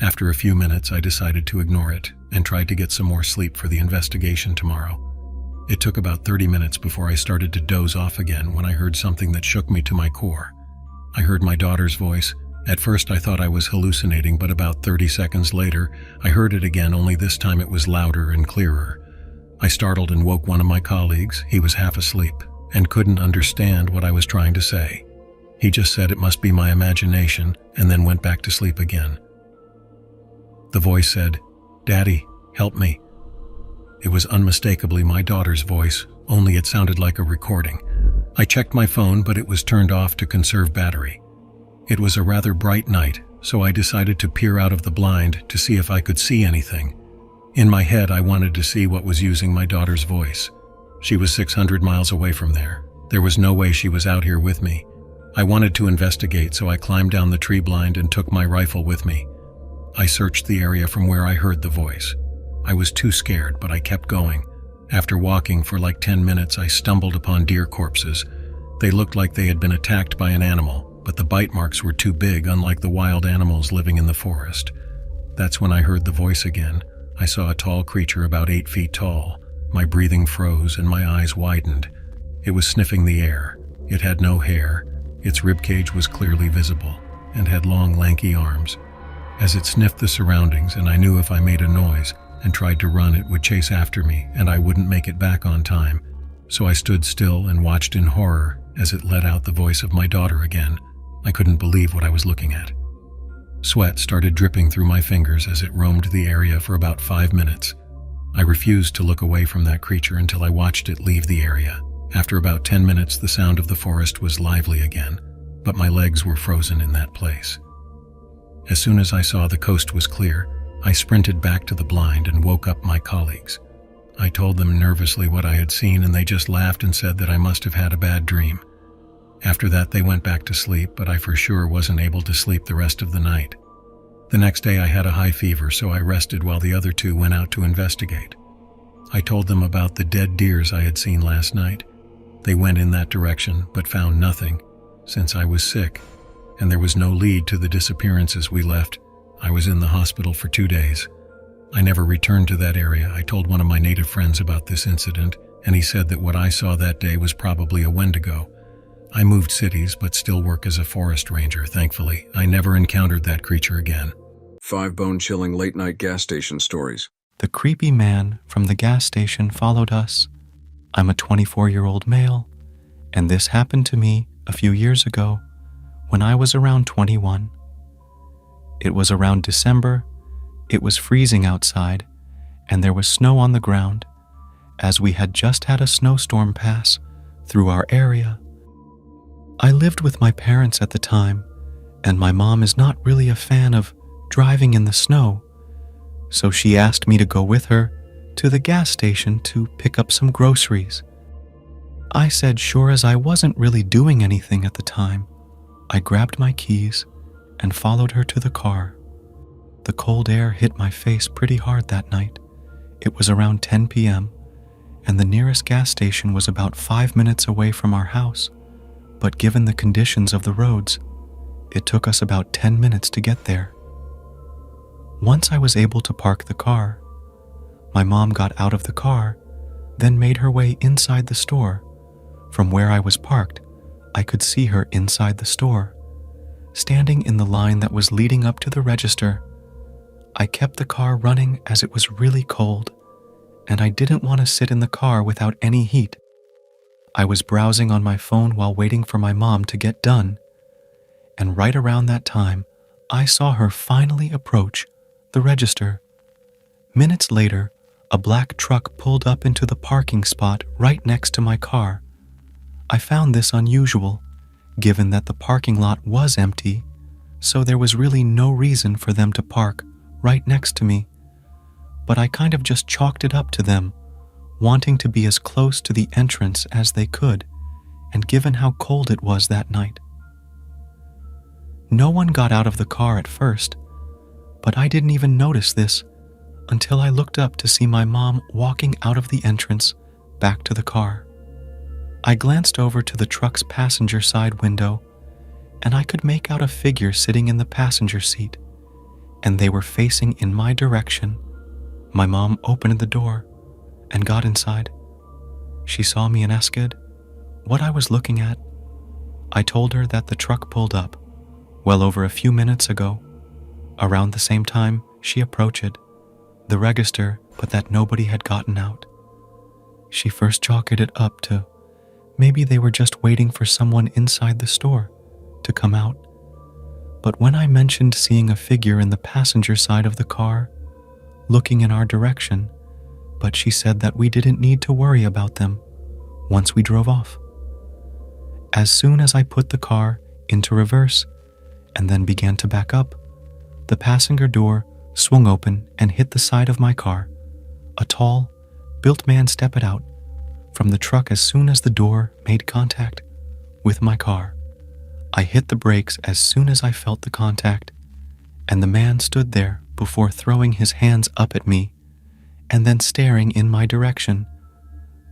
Speaker 2: After a few minutes, I decided to ignore it and tried to get some more sleep for the investigation tomorrow. It took about 30 minutes before I started to doze off again when I heard something that shook me to my core. I heard my daughter's voice. At first I thought I was hallucinating, but about 30 seconds later, I heard it again, only this time it was louder and clearer. I startled and woke one of my colleagues. He was half asleep and couldn't understand what I was trying to say. He just said it must be my imagination and then went back to sleep again. The voice said, "Daddy, help me." It was unmistakably my daughter's voice, only it sounded like a recording. I checked my phone, but it was turned off to conserve battery. It was a rather bright night, so I decided to peer out of the blind to see if I could see anything. In my head, I wanted to see what was using my daughter's voice. She was 600 miles away from there. There was no way she was out here with me. I wanted to investigate, so I climbed down the tree blind and took my rifle with me. I searched the area from where I heard the voice. I was too scared, but I kept going. After walking for like 10 minutes, I stumbled upon deer corpses. They looked like they had been attacked by an animal, but the bite marks were too big, unlike the wild animals living in the forest. That's when I heard the voice again. I saw a tall creature about 8 feet tall. My breathing froze and my eyes widened. It was sniffing the air. It had no hair. Its ribcage was clearly visible and had long, lanky arms. As it sniffed the surroundings, and I knew if I made a noise and tried to run, it would chase after me and I wouldn't make it back on time. So I stood still and watched in horror as it let out the voice of my daughter again. I couldn't believe what I was looking at. Sweat started dripping through my fingers as it roamed the area for about 5 minutes. I refused to look away from that creature until I watched it leave the area. After about 10 minutes, the sound of the forest was lively again, but my legs were frozen in that place. As soon as I saw the coast was clear, I sprinted back to the blind and woke up my colleagues. I told them nervously what I had seen, and they just laughed and said that I must have had a bad dream. After that, they went back to sleep, but I for sure wasn't able to sleep the rest of the night. The next day I had a high fever, so I rested while the other two went out to investigate. I told them about the dead deers I had seen last night. They went in that direction, but found nothing, since I was sick, and there was no lead to the disappearances we left. I was in the hospital for 2 days. I never returned to that area. I told one of my native friends about this incident, and he said that what I saw that day was probably a Wendigo. I moved cities, but still work as a forest ranger, thankfully. I never encountered that creature again.
Speaker 1: 5 bone-chilling late-night gas station stories.
Speaker 4: The creepy man from the gas station followed us. I'm a 24-year-old male, and this happened to me a few years ago when I was around 21. It was around December. It was freezing outside, and there was snow on the ground, as we had just had a snowstorm pass through our area. I lived with my parents at the time, and my mom is not really a fan of driving in the snow, so she asked me to go with her to the gas station to pick up some groceries. I said sure, as I wasn't really doing anything at the time. I grabbed my keys and followed her to the car. The cold air hit my face pretty hard that night. It was around 10 p.m., and the nearest gas station was about 5 minutes away from our house. But given the conditions of the roads, it took us about 10 minutes to get there. Once I was able to park the car, my mom got out of the car, then made her way inside the store. From where I was parked, I could see her inside the store, standing in the line that was leading up to the register. I kept the car running as it was really cold, and I didn't want to sit in the car without any heat. I was browsing on my phone while waiting for my mom to get done, and right around that time, I saw her finally approach the register. Minutes later, a black truck pulled up into the parking spot right next to my car. I found this unusual, given that the parking lot was empty, so there was really no reason for them to park right next to me. But I kind of just chalked it up to them wanting to be as close to the entrance as they could, and given how cold it was that night. No one got out of the car at first, but I didn't even notice this until I looked up to see my mom walking out of the entrance back to the car. I glanced over to the truck's passenger side window, and I could make out a figure sitting in the passenger seat, and they were facing in my direction. My mom opened the door and got inside. She saw me and asked what I was looking at. I told her that the truck pulled up well over a few minutes ago. Around the same time, she approached the register, but that nobody had gotten out. She first chalked it up to maybe they were just waiting for someone inside the store to come out. But when I mentioned seeing a figure in the passenger side of the car, looking in our direction, but she said that we didn't need to worry about them once we drove off. As soon as I put the car into reverse and then began to back up, the passenger door swung open and hit the side of my car. A tall, built man stepped out from the truck as soon as the door made contact with my car. I hit the brakes as soon as I felt the contact, and the man stood there before throwing his hands up at me and then staring in my direction.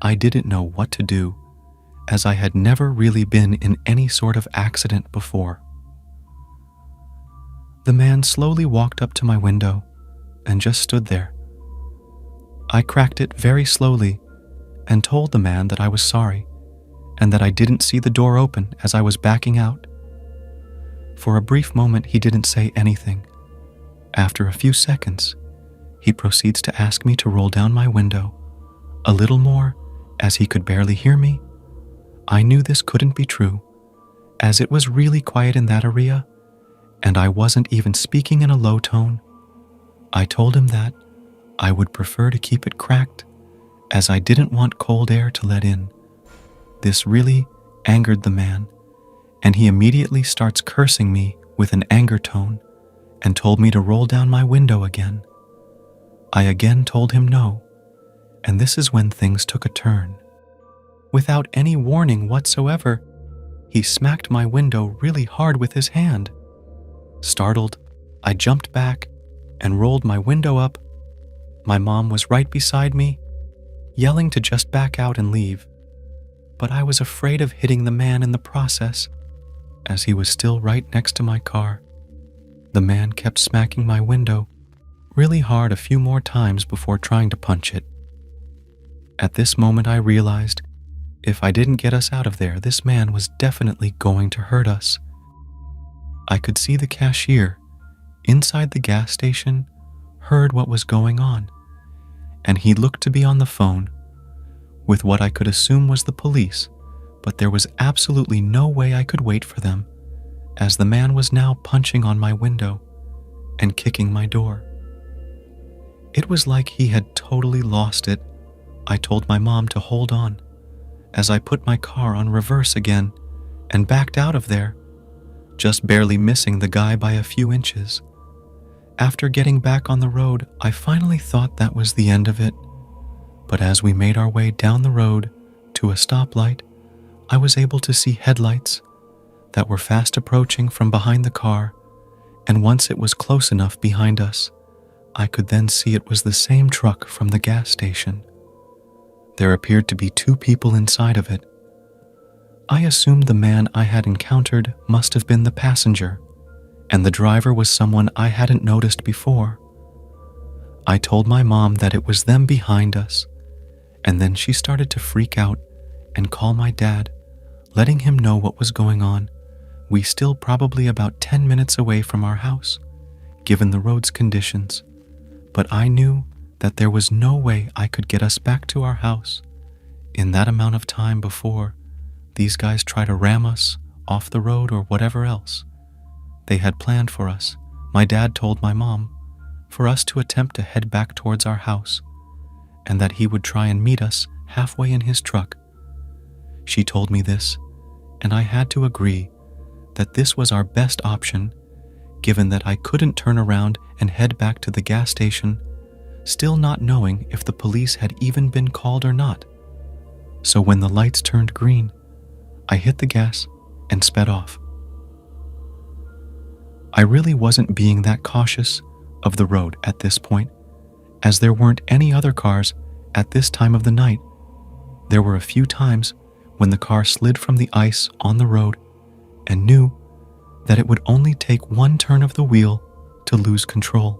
Speaker 4: I didn't know what to do, as I had never really been in any sort of accident before. The man slowly walked up to my window and just stood there. I cracked it very slowly and told the man that I was sorry and that I didn't see the door open as I was backing out. For a brief moment, he didn't say anything. After a few seconds, he proceeds to ask me to roll down my window a little more, as he could barely hear me. I knew this couldn't be true, as it was really quiet in that area, and I wasn't even speaking in a low tone. I told him that I would prefer to keep it cracked, as I didn't want cold air to let in. This really angered the man, and he immediately starts cursing me with an anger tone and told me to roll down my window again. I again told him no, and this is when things took a turn. Without any warning whatsoever, he smacked my window really hard with his hand. Startled, I jumped back and rolled my window up. My mom was right beside me, yelling to just back out and leave, but I was afraid of hitting the man in the process, as he was still right next to my car. The man kept smacking my window really hard a few more times before trying to punch it. At this moment, I realized if I didn't get us out of there, this man was definitely going to hurt us. I could see the cashier inside the gas station heard what was going on, and he looked to be on the phone with what I could assume was the police, but there was absolutely no way I could wait for them, as the man was now punching on my window and kicking my door. It was like he had totally lost it. I told my mom to hold on as I put my car on reverse again and backed out of there, just barely missing the guy by a few inches. After getting back on the road, I finally thought that was the end of it. But as we made our way down the road to a stoplight, I was able to see headlights that were fast approaching from behind the car, and once it was close enough behind us, I could then see it was the same truck from the gas station. There appeared to be 2 people inside of it. I assumed the man I had encountered must have been the passenger, and the driver was someone I hadn't noticed before. I told my mom that it was them behind us, and then she started to freak out and call my dad, letting him know what was going on. We still probably about 10 minutes away from our house, given the road's conditions, but I knew that there was no way I could get us back to our house in that amount of time before these guys try to ram us off the road or whatever else they had planned for us. My dad told my mom for us to attempt to head back towards our house, and that he would try and meet us halfway in his truck. She told me this, and I had to agree that this was our best option, given that I couldn't turn around and head back to the gas station, still not knowing if the police had even been called or not. So when the lights turned green, I hit the gas and sped off. I really wasn't being that cautious of the road at this point, as there weren't any other cars at this time of the night. There were a few times when the car slid from the ice on the road and knew that it would only take one turn of the wheel to lose control.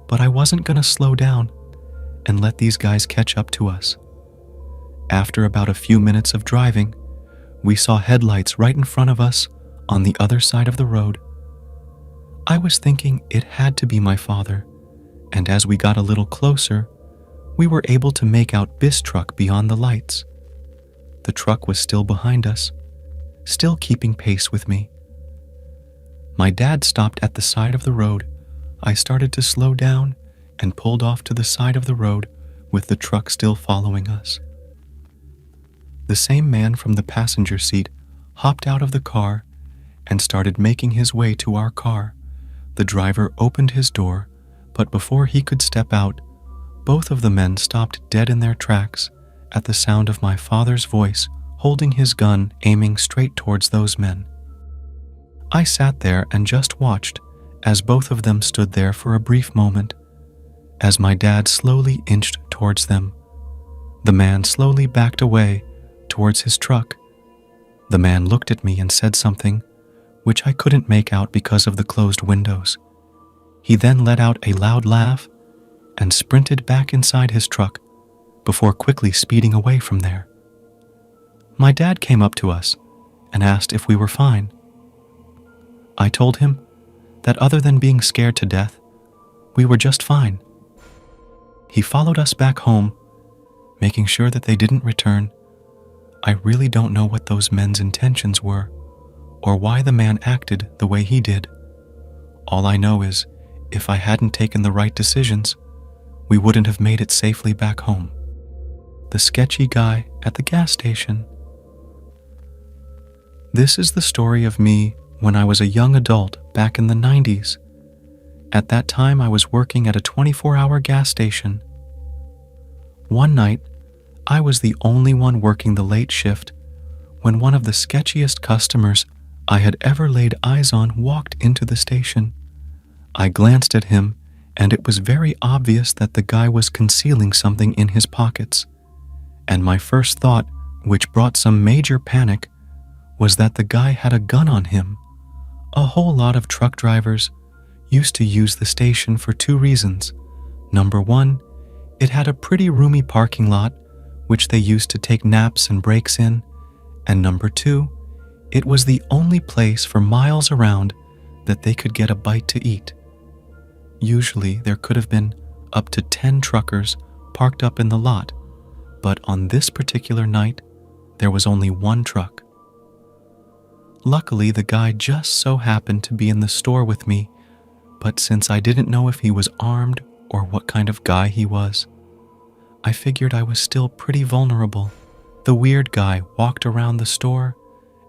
Speaker 4: But I wasn't going to slow down and let these guys catch up to us. After about a few minutes of driving, we saw headlights right in front of us on the other side of the road. I was thinking it had to be my father, and as we got a little closer, we were able to make out this truck beyond the lights. The truck was still behind us, still keeping pace with me. My dad stopped at the side of the road. I started to slow down and pulled off to the side of the road with the truck still following us. The same man from the passenger seat hopped out of the car and started making his way to our car. The driver opened his door, but before he could step out, both of the men stopped dead in their tracks at the sound of my father's voice holding his gun aiming straight towards those men. I sat there and just watched as both of them stood there for a brief moment, as my dad slowly inched towards them. The man slowly backed away towards his truck. The man looked at me and said something, which I couldn't make out because of the closed windows. He then let out a loud laugh and sprinted back inside his truck before quickly speeding away from there. My dad came up to us and asked if we were fine. I told him that other than being scared to death, we were just fine. He followed us back home, making sure that they didn't return. I really don't know what those men's intentions were, or why the man acted the way he did. All I know is, if I hadn't taken the right decisions, we wouldn't have made it safely back home. The sketchy guy at the gas station. This is the story of me when I was a young adult back in the 90s. At that time, I was working at a 24-hour gas station. One night, I was the only one working the late shift when one of the sketchiest customers I had ever laid eyes on walked into the station. I glanced at him, and it was very obvious that the guy was concealing something in his pockets. And my first thought, which brought some major panic, was that the guy had a gun on him. A whole lot of truck drivers used to use the station for two reasons. Number one, it had a pretty roomy parking lot, which they used to take naps and breaks in. And number two, it was the only place for miles around that they could get a bite to eat. Usually, there could have been up to 10 truckers parked up in the lot, but on this particular night, there was only one truck. Luckily, the guy just so happened to be in the store with me, but since I didn't know if he was armed or what kind of guy he was, I figured I was still pretty vulnerable. The weird guy walked around the store,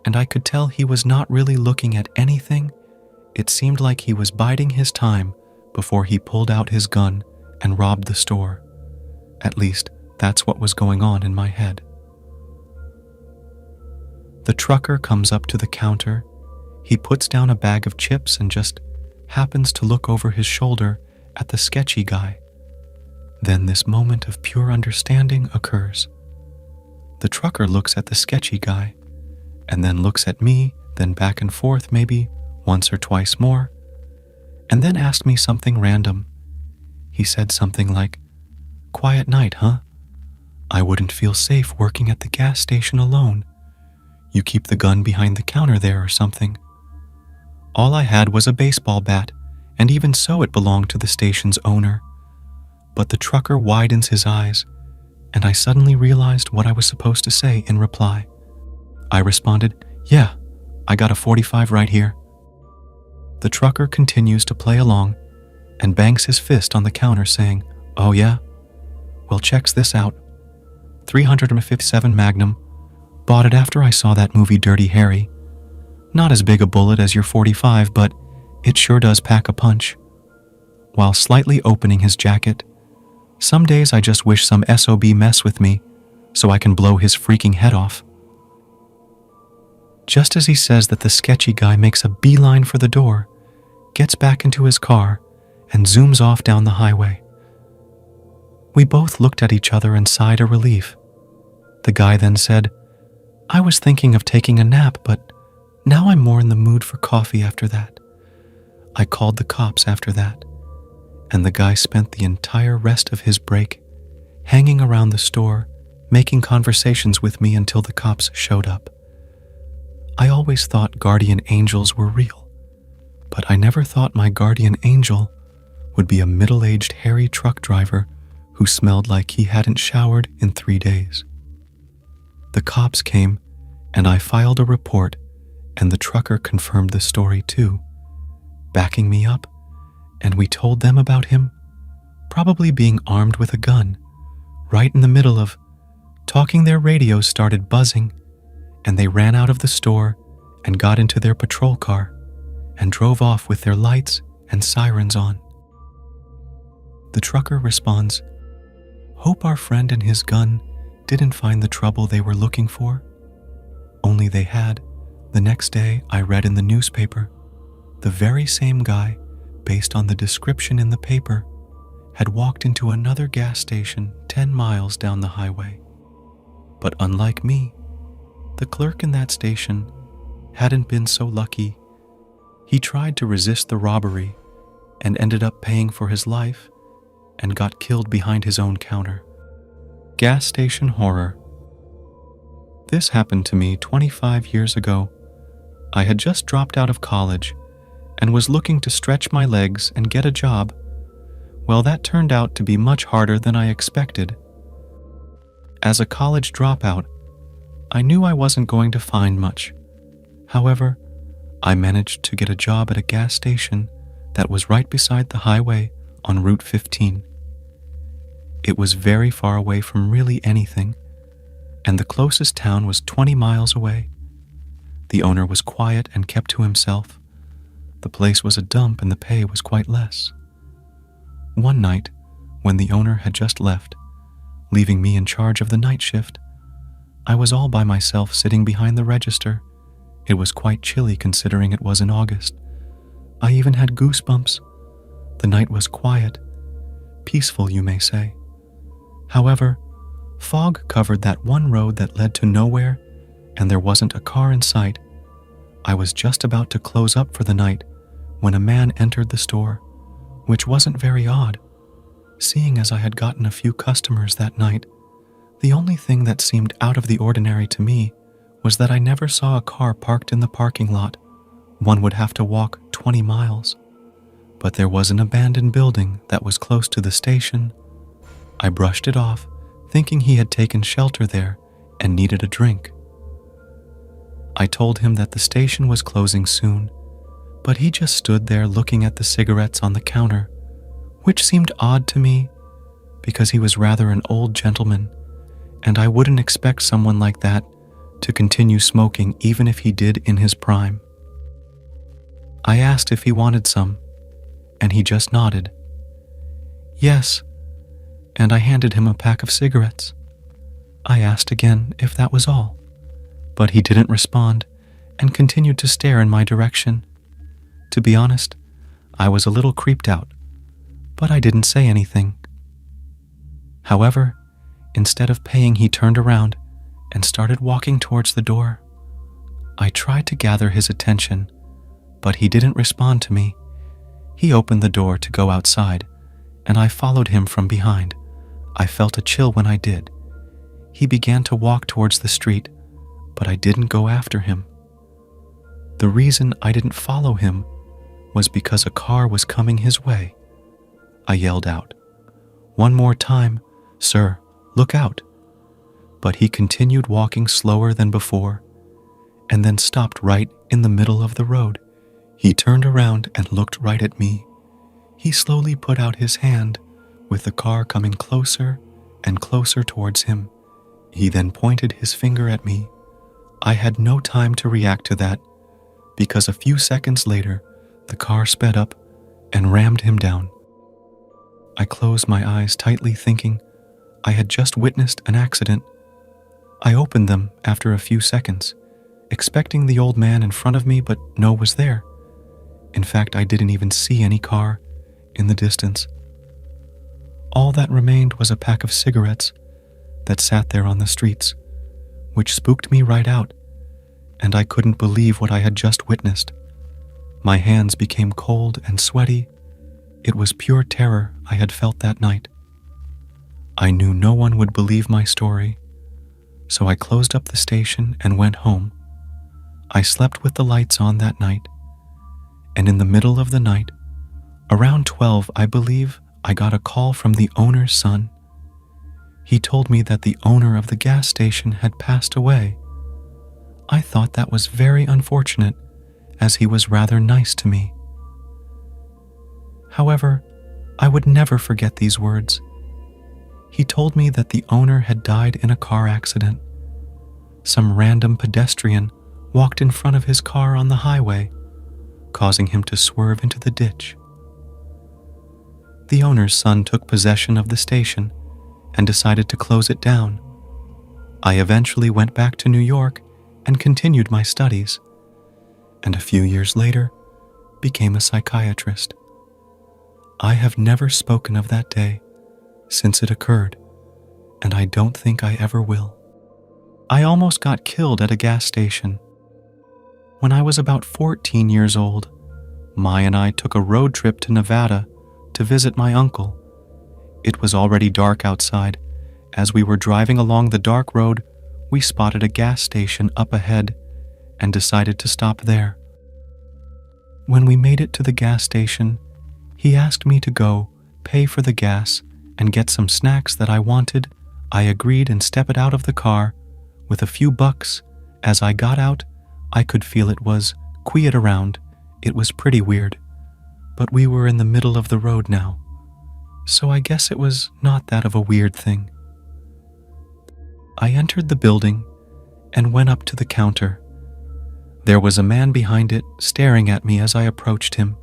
Speaker 4: and I could tell he was not really looking at anything. It seemed like he was biding his time before he pulled out his gun and robbed the store. At least, that's what was going on in my head. The trucker comes up to the counter. He puts down a bag of chips and just happens to look over his shoulder at the sketchy guy. Then this moment of pure understanding occurs. The trucker looks at the sketchy guy, and then looks at me, then back and forth maybe once or twice more, and then asked me something random. He said something like, "Quiet night, huh? I wouldn't feel safe working at the gas station alone. You keep the gun behind the counter there or something." All I had was a baseball bat, and even so it belonged to the station's owner. But the trucker widens his eyes, and I suddenly realized what I was supposed to say in reply. I responded, "Yeah, I got a 45 right here." The trucker continues to play along and bangs his fist on the counter saying, "Oh yeah? Well, checks this out. 357 Magnum. Bought it after I saw that movie Dirty Harry. Not as big a bullet as your 45, but it sure does pack a punch." While slightly opening his jacket, "Some days I just wish some SOB mess with me so I can blow his freaking head off." Just as he says that, the sketchy guy makes a beeline for the door, gets back into his car, and zooms off down the highway. We both looked at each other and sighed a relief. The guy then said, "I was thinking of taking a nap, but now I'm more in the mood for coffee after that." I called the cops after that, and the guy spent the entire rest of his break hanging around the store, making conversations with me until the cops showed up. I always thought guardian angels were real, but I never thought my guardian angel would be a middle-aged hairy truck driver who smelled like he hadn't showered in 3 days. The cops came, and I filed a report, and the trucker confirmed the story too, backing me up, and we told them about him probably being armed with a gun. Right in the middle of talking, their radios started buzzing, and they ran out of the store and got into their patrol car and drove off with their lights and sirens on. The trucker responds, "Hope our friend and his gun didn't find the trouble they were looking for." Only they had. The next day, I read in the newspaper, the very same guy, based on the description in the paper, had walked into another gas station 10 miles down the highway. But unlike me, the clerk in that station hadn't been so lucky. He tried to resist the robbery and ended up paying for his life and got killed behind his own counter. Gas station horror. This happened to me 25 years ago. I had just dropped out of college and was looking to stretch my legs and get a job. Well, that turned out to be much harder than I expected. As a college dropout, I knew I wasn't going to find much. However, I managed to get a job at a gas station that was right beside the highway on Route 15. It was very far away from really anything, and the closest town was 20 miles away. The owner was quiet and kept to himself. The place was a dump and the pay was quite less. One night, when the owner had just left, leaving me in charge of the night shift, I was all by myself sitting behind the register. It was quite chilly considering it was in August. I even had goosebumps. The night was quiet, peaceful, you may say. However, fog covered that one road that led to nowhere, and there wasn't a car in sight. I was just about to close up for the night when a man entered the store, which wasn't very odd, seeing as I had gotten a few customers that night. The only thing that seemed out of the ordinary to me was that I never saw a car parked in the parking lot. One would have to walk 20 miles. But there was an abandoned building that was close to the station. I brushed it off, thinking he had taken shelter there and needed a drink. I told him that the station was closing soon, but he just stood there looking at the cigarettes on the counter, which seemed odd to me because he was rather an old gentleman, and I wouldn't expect someone like that to continue smoking even if he did in his prime. I asked if he wanted some, and he just nodded. Yes, and I handed him a pack of cigarettes. I asked again if that was all, but he didn't respond and continued to stare in my direction. To be honest, I was a little creeped out, but I didn't say anything. However, instead of paying, he turned around and started walking towards the door. I tried to gather his attention, but he didn't respond to me. He opened the door to go outside, and I followed him from behind. I felt a chill when I did. He began to walk towards the street, but I didn't go after him. The reason I didn't follow him was because a car was coming his way. I yelled out, "One more time, sir, look out." But he continued walking slower than before, and then stopped right in the middle of the road. He turned around and looked right at me. He slowly put out his hand, with the car coming closer and closer towards him. He then pointed his finger at me. I had no time to react to that, because a few seconds later, the car sped up and rammed him down. I closed my eyes tightly, thinking I had just witnessed an accident. I opened them after a few seconds, expecting the old man in front of me, but no one was there. In fact, I didn't even see any car in the distance. All that remained was a pack of cigarettes that sat there on the streets, which spooked me right out, and I couldn't believe what I had just witnessed. My hands became cold and sweaty. It was pure terror I had felt that night. I knew no one would believe my story, so I closed up the station and went home. I slept with the lights on that night, and in the middle of the night, around 12, I believe, I got a call from the owner's son. He told me that the owner of the gas station had passed away. I thought that was very unfortunate, as he was rather nice to me. However, I would never forget these words. He told me that the owner had died in a car accident. Some random pedestrian walked in front of his car on the highway, causing him to swerve into the ditch. The owner's son took possession of the station and decided to close it down. I eventually went back to New York and continued my studies, and a few years later became a psychiatrist. I have never spoken of that day since it occurred, and I don't think I ever will. I almost got killed at a gas station. When I was about 14 years old, Mai and I took a road trip to Nevada to visit my uncle. It was already dark outside. As we were driving along the dark road, we spotted a gas station up ahead and decided to stop there. When we made it to the gas station, he asked me to go pay for the gas and get some snacks that I wanted. I agreed and stepped out of the car with a few bucks. As I got out, I could feel it was quiet around. It was pretty weird, but we were in the middle of the road now, so I guess it was not that of a weird thing. I entered the building and went up to the counter. There was a man behind it staring at me as I approached him.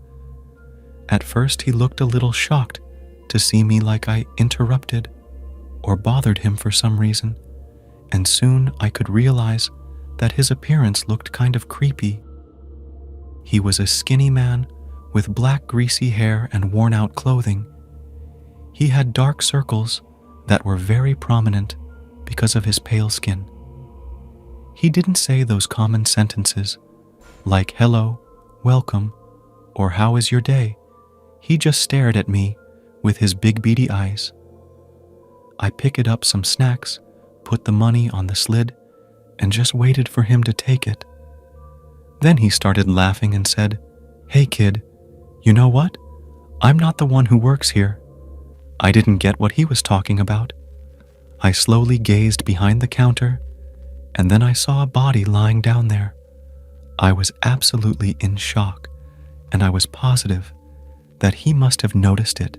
Speaker 4: At first, he looked a little shocked to see me, like I interrupted or bothered him for some reason, and soon I could realize that his appearance looked kind of creepy. He was a skinny man with black greasy hair and worn-out clothing. He had dark circles that were very prominent because of his pale skin. He didn't say those common sentences like hello, welcome, or how is your day. He just stared at me with his big beady eyes. I picked up some snacks, put the money on the slid, and just waited for him to take it. Then he started laughing and said, "Hey kid, you know what? I'm not the one who works here." I didn't get what he was talking about. I slowly gazed behind the counter, and then I saw a body lying down there. I was absolutely in shock, and I was positive that he must have noticed it,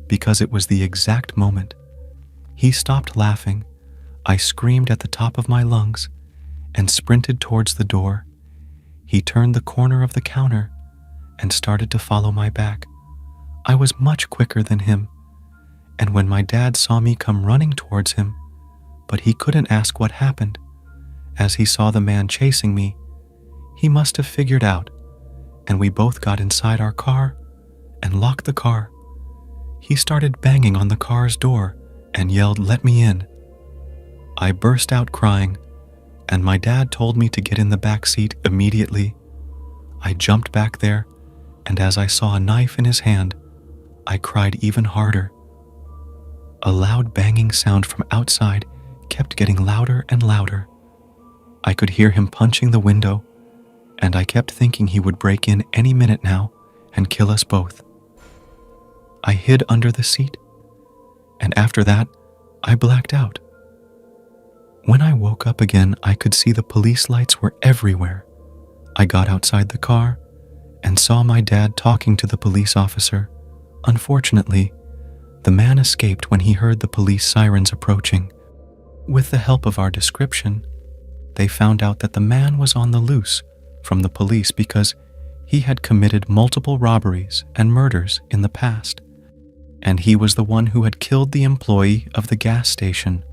Speaker 4: because it was the exact moment he stopped laughing. I screamed at the top of my lungs and sprinted towards the door. He turned the corner of the counter and started to follow my back. I was much quicker than him, and when my dad saw me come running towards him, but he couldn't ask what happened, as he saw the man chasing me, he must have figured out, and we both got inside our car and locked the car. He started banging on the car's door and yelled, "Let me in." I burst out crying, and my dad told me to get in the back seat immediately. I jumped back there, and as I saw a knife in his hand, I cried even harder. A loud banging sound from outside kept getting louder and louder. I could hear him punching the window, and I kept thinking he would break in any minute now and kill us both. I hid under the seat, and after that, I blacked out. When I woke up again, I could see the police lights were everywhere. I got outside the car and saw my dad talking to the police officer. Unfortunately, the man escaped when he heard the police sirens approaching. With the help of our description, they found out that the man was on the loose from the police because he had committed multiple robberies and murders in the past, and he was the one who had killed the employee of the gas station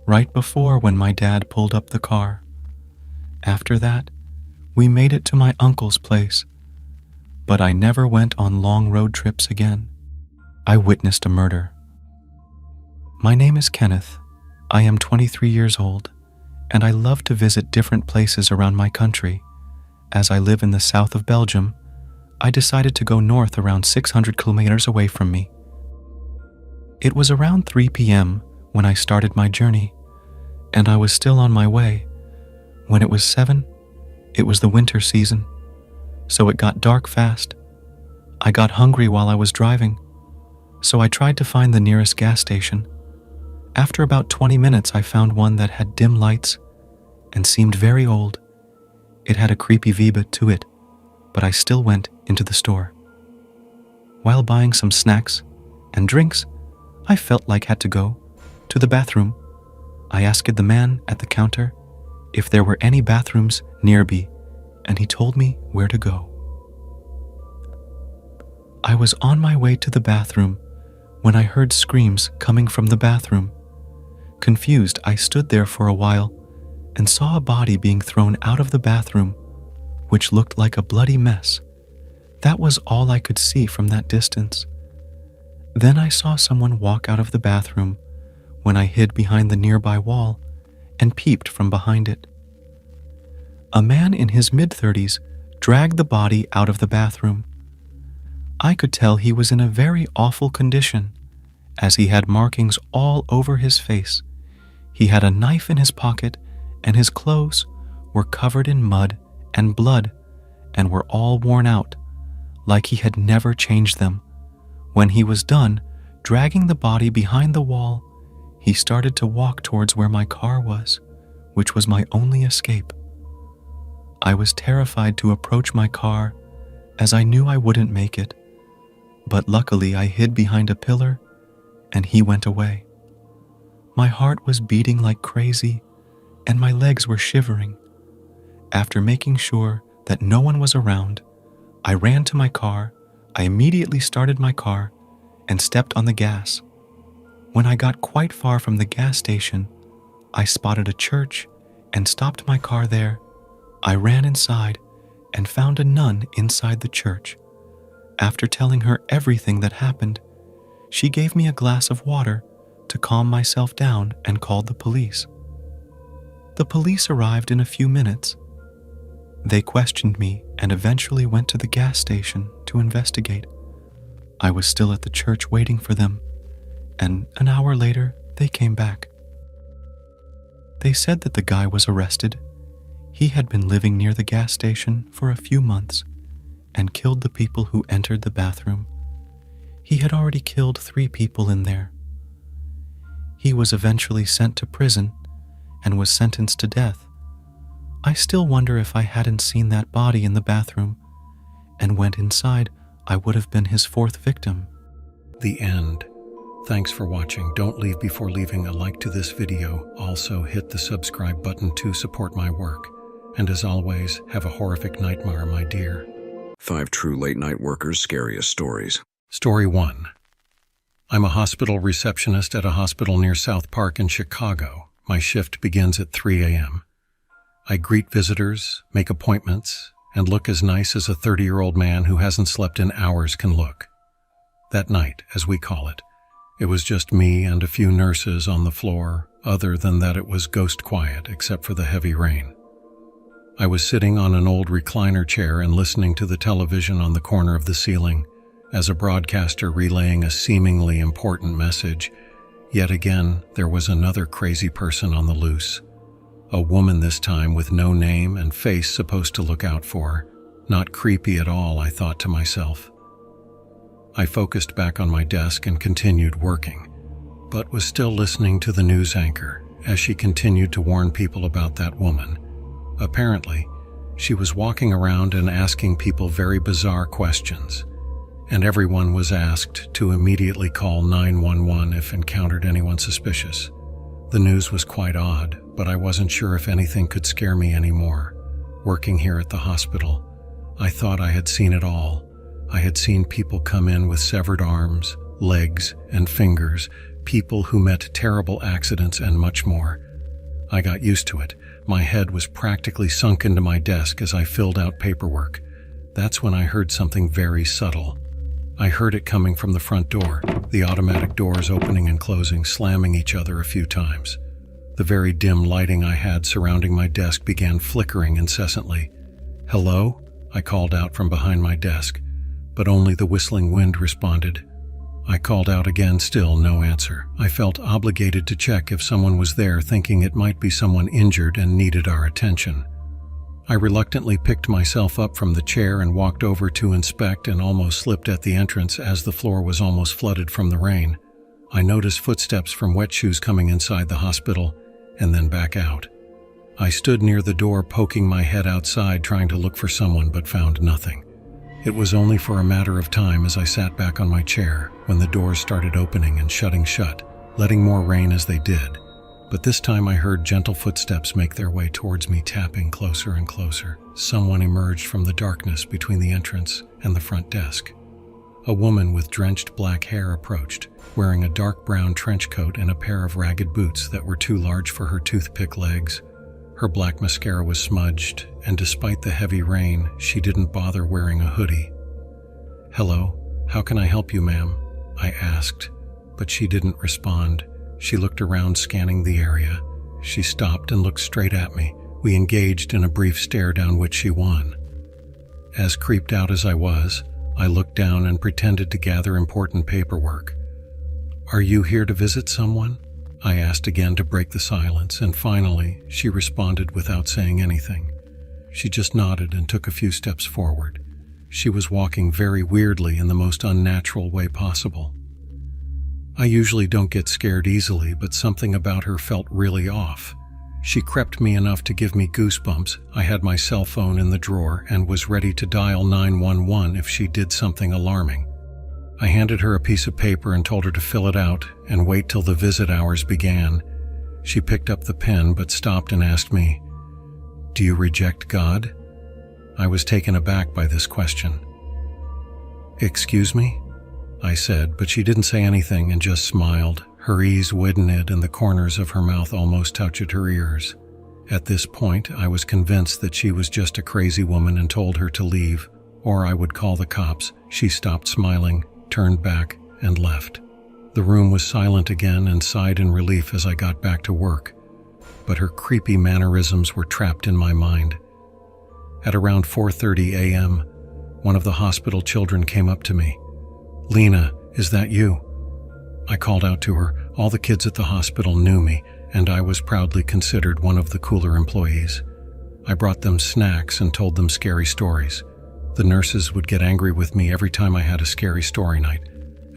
Speaker 4: right before when my dad pulled up the car. After that, we made it to my uncle's place, but I never went on long road trips again. I witnessed a murder. My name is Kenneth. I am 23 years old, and I love to visit different places around my country. As I live in the south of Belgium, I decided to go north around 600 kilometers away from me. It was around 3 p.m. when I started my journey, and I was still on my way. When it was 7, it was the winter season, so it got dark fast. I got hungry while I was driving, so I tried to find the nearest gas station. After about 20 minutes, I found one that had dim lights and seemed very old. It had a creepy vibe to it, but I still went into the store. While buying some snacks and drinks, I felt like I had to go to the bathroom. I asked the man at the counter if there were any bathrooms nearby, and he told me where to go. I was on my way to the bathroom when I heard screams coming from the bathroom. Confused, I stood there for a while and saw a body being thrown out of the bathroom, which looked like a bloody mess. That was all I could see from that distance. Then I saw someone walk out of the bathroom when I hid behind the nearby wall and peeped from behind it. A man in his mid-30s dragged the body out of the bathroom. I could tell he was in a very awful condition, as he had markings all over his face. He had a knife in his pocket and his clothes were covered in mud and blood and were all worn out, like he had never changed them. When he was done dragging the body behind the wall, he started to walk towards where my car was, which was my only escape. I was terrified to approach my car, as I knew I wouldn't make it, but luckily I hid behind a pillar and he went away. My heart was beating like crazy and my legs were shivering. After making sure that no one was around, I ran to my car. I immediately started my car and stepped on the gas. When I got quite far from the gas station, I spotted a church and stopped my car there. I ran inside and found a nun inside the church. After telling her everything that happened, she gave me a glass of water to calm myself down and called the police. The police arrived in a few minutes. They questioned me and eventually went to the gas station to investigate. I was still at the church waiting for them, and an hour later, they came back. They said that the guy was arrested. He had been living near the gas station for a few months and killed the people who entered the bathroom. He had already killed 3 people in there. He was eventually sent to prison and was sentenced to death. I still wonder if I hadn't seen that body in the bathroom and went inside, I would have been his 4th victim.
Speaker 2: The end. Thanks for watching. Don't leave before leaving a like to this video. Also hit the subscribe button to support my work. And as always, have a horrific nightmare, my dear.
Speaker 1: 5 true late-night workers' scariest stories.
Speaker 2: Story 1. I'm a hospital receptionist at a hospital near South Park in Chicago. My shift begins at 3 a.m. I greet visitors, make appointments, and look as nice as a 30-year-old man who hasn't slept in hours can look. That night, as we call it, it was just me and a few nurses on the floor. Other than that, it was ghost quiet, except for the heavy rain. I was sitting on an old recliner chair and listening to the television on the corner of the ceiling as a broadcaster relaying a seemingly important message. Yet again, there was another crazy person on the loose. A woman this time with no name and face supposed to look out for. Not creepy at all, I thought to myself. I focused back on my desk and continued working, but was still listening to the news anchor as she continued to warn people about that woman. Apparently, she was walking around and asking people very bizarre questions, and everyone was asked to immediately call 911 if encountered anyone suspicious. The news was quite odd, but I wasn't sure if anything could scare me anymore. Working here at the hospital, I thought I had seen it all. I had seen people come in with severed arms, legs, and fingers, people who met terrible accidents, and much more. I got used to it. My head was practically sunk into my desk as I filled out paperwork. That's when I heard something very subtle. I heard it coming from the front door, the automatic doors opening and closing, slamming each other a few times. The very dim lighting I had surrounding my desk began flickering incessantly. "Hello?" I called out from behind my desk, but only the whistling wind responded. I called out again, still no answer. I felt obligated to check if someone was there, thinking it might be someone injured and needed our attention. I reluctantly picked myself up from the chair and walked over to inspect, and almost slipped at the entrance as the floor was almost flooded from the rain. I noticed footsteps from wet shoes coming inside the hospital and then back out. I stood near the door, poking my head outside, trying to look for someone, but found nothing. It was only for a matter of time as I sat back on my chair when the doors started opening and shutting shut, letting more rain as they did. But this time I heard gentle footsteps make their way towards me, tapping closer and closer. Someone emerged from the darkness between the entrance and the front desk. A woman with drenched black hair approached, wearing a dark brown trench coat and a pair of ragged boots that were too large for her toothpick legs. Her black mascara was smudged, and despite the heavy rain, she didn't bother wearing a hoodie. "Hello, how can I help you, ma'am?" I asked, but she didn't respond. She looked around, scanning the area. She stopped and looked straight at me. We engaged in a brief stare, down which she won. As creeped out as I was, I looked down and pretended to gather important paperwork. "Are you here to visit someone?" I asked again to break the silence, and finally, she responded without saying anything. She just nodded and took a few steps forward. She was walking very weirdly in the most unnatural way possible. I usually don't get scared easily, but something about her felt really off. She crept me enough to give me goosebumps. I had my cell phone in the drawer and was ready to dial 911 if she did something alarming. I handed her a piece of paper and told her to fill it out and wait till the visit hours began. She picked up the pen but stopped and asked me, "Do you reject God?" I was taken aback by this question. "Excuse me?" I said, but she didn't say anything and just smiled. Her ease widened and the corners of her mouth almost touched her ears. At this point, I was convinced that she was just a crazy woman and told her to leave, or I would call the cops. She stopped smiling, turned back, and left. The room was silent again and sighed in relief as I got back to work, but her creepy mannerisms were trapped in my mind. At around 4:30 a.m., one of the hospital children came up to me. "Lena, is that you?" I called out to her. All the kids at the hospital knew me, and I was proudly considered one of the cooler employees. I brought them snacks and told them scary stories. The nurses would get angry with me every time I had a scary story night,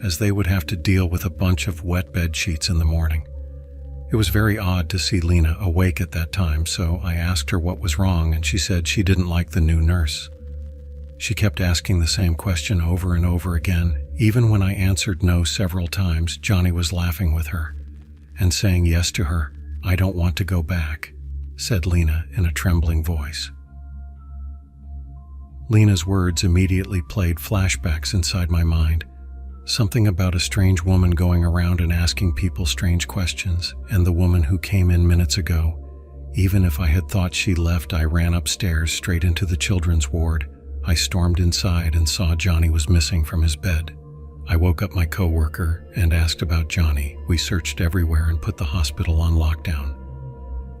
Speaker 2: as they would have to deal with a bunch of wet bed sheets in the morning. It was very odd to see Lena awake at that time, so I asked her what was wrong, and she said she didn't like the new nurse. She kept asking the same question over and over again. Even when I answered no several times, Johnny was laughing with her and saying yes to her. "I don't want to go back," said Lena in a trembling voice. Lena's words immediately played flashbacks inside my mind. Something about a strange woman going around and asking people strange questions, and the woman who came in minutes ago. Even if I had thought she left, I ran upstairs straight into the children's ward. I stormed inside and saw Johnny was missing from his bed. I woke up my coworker and asked about Johnny. We searched everywhere and put the hospital on lockdown.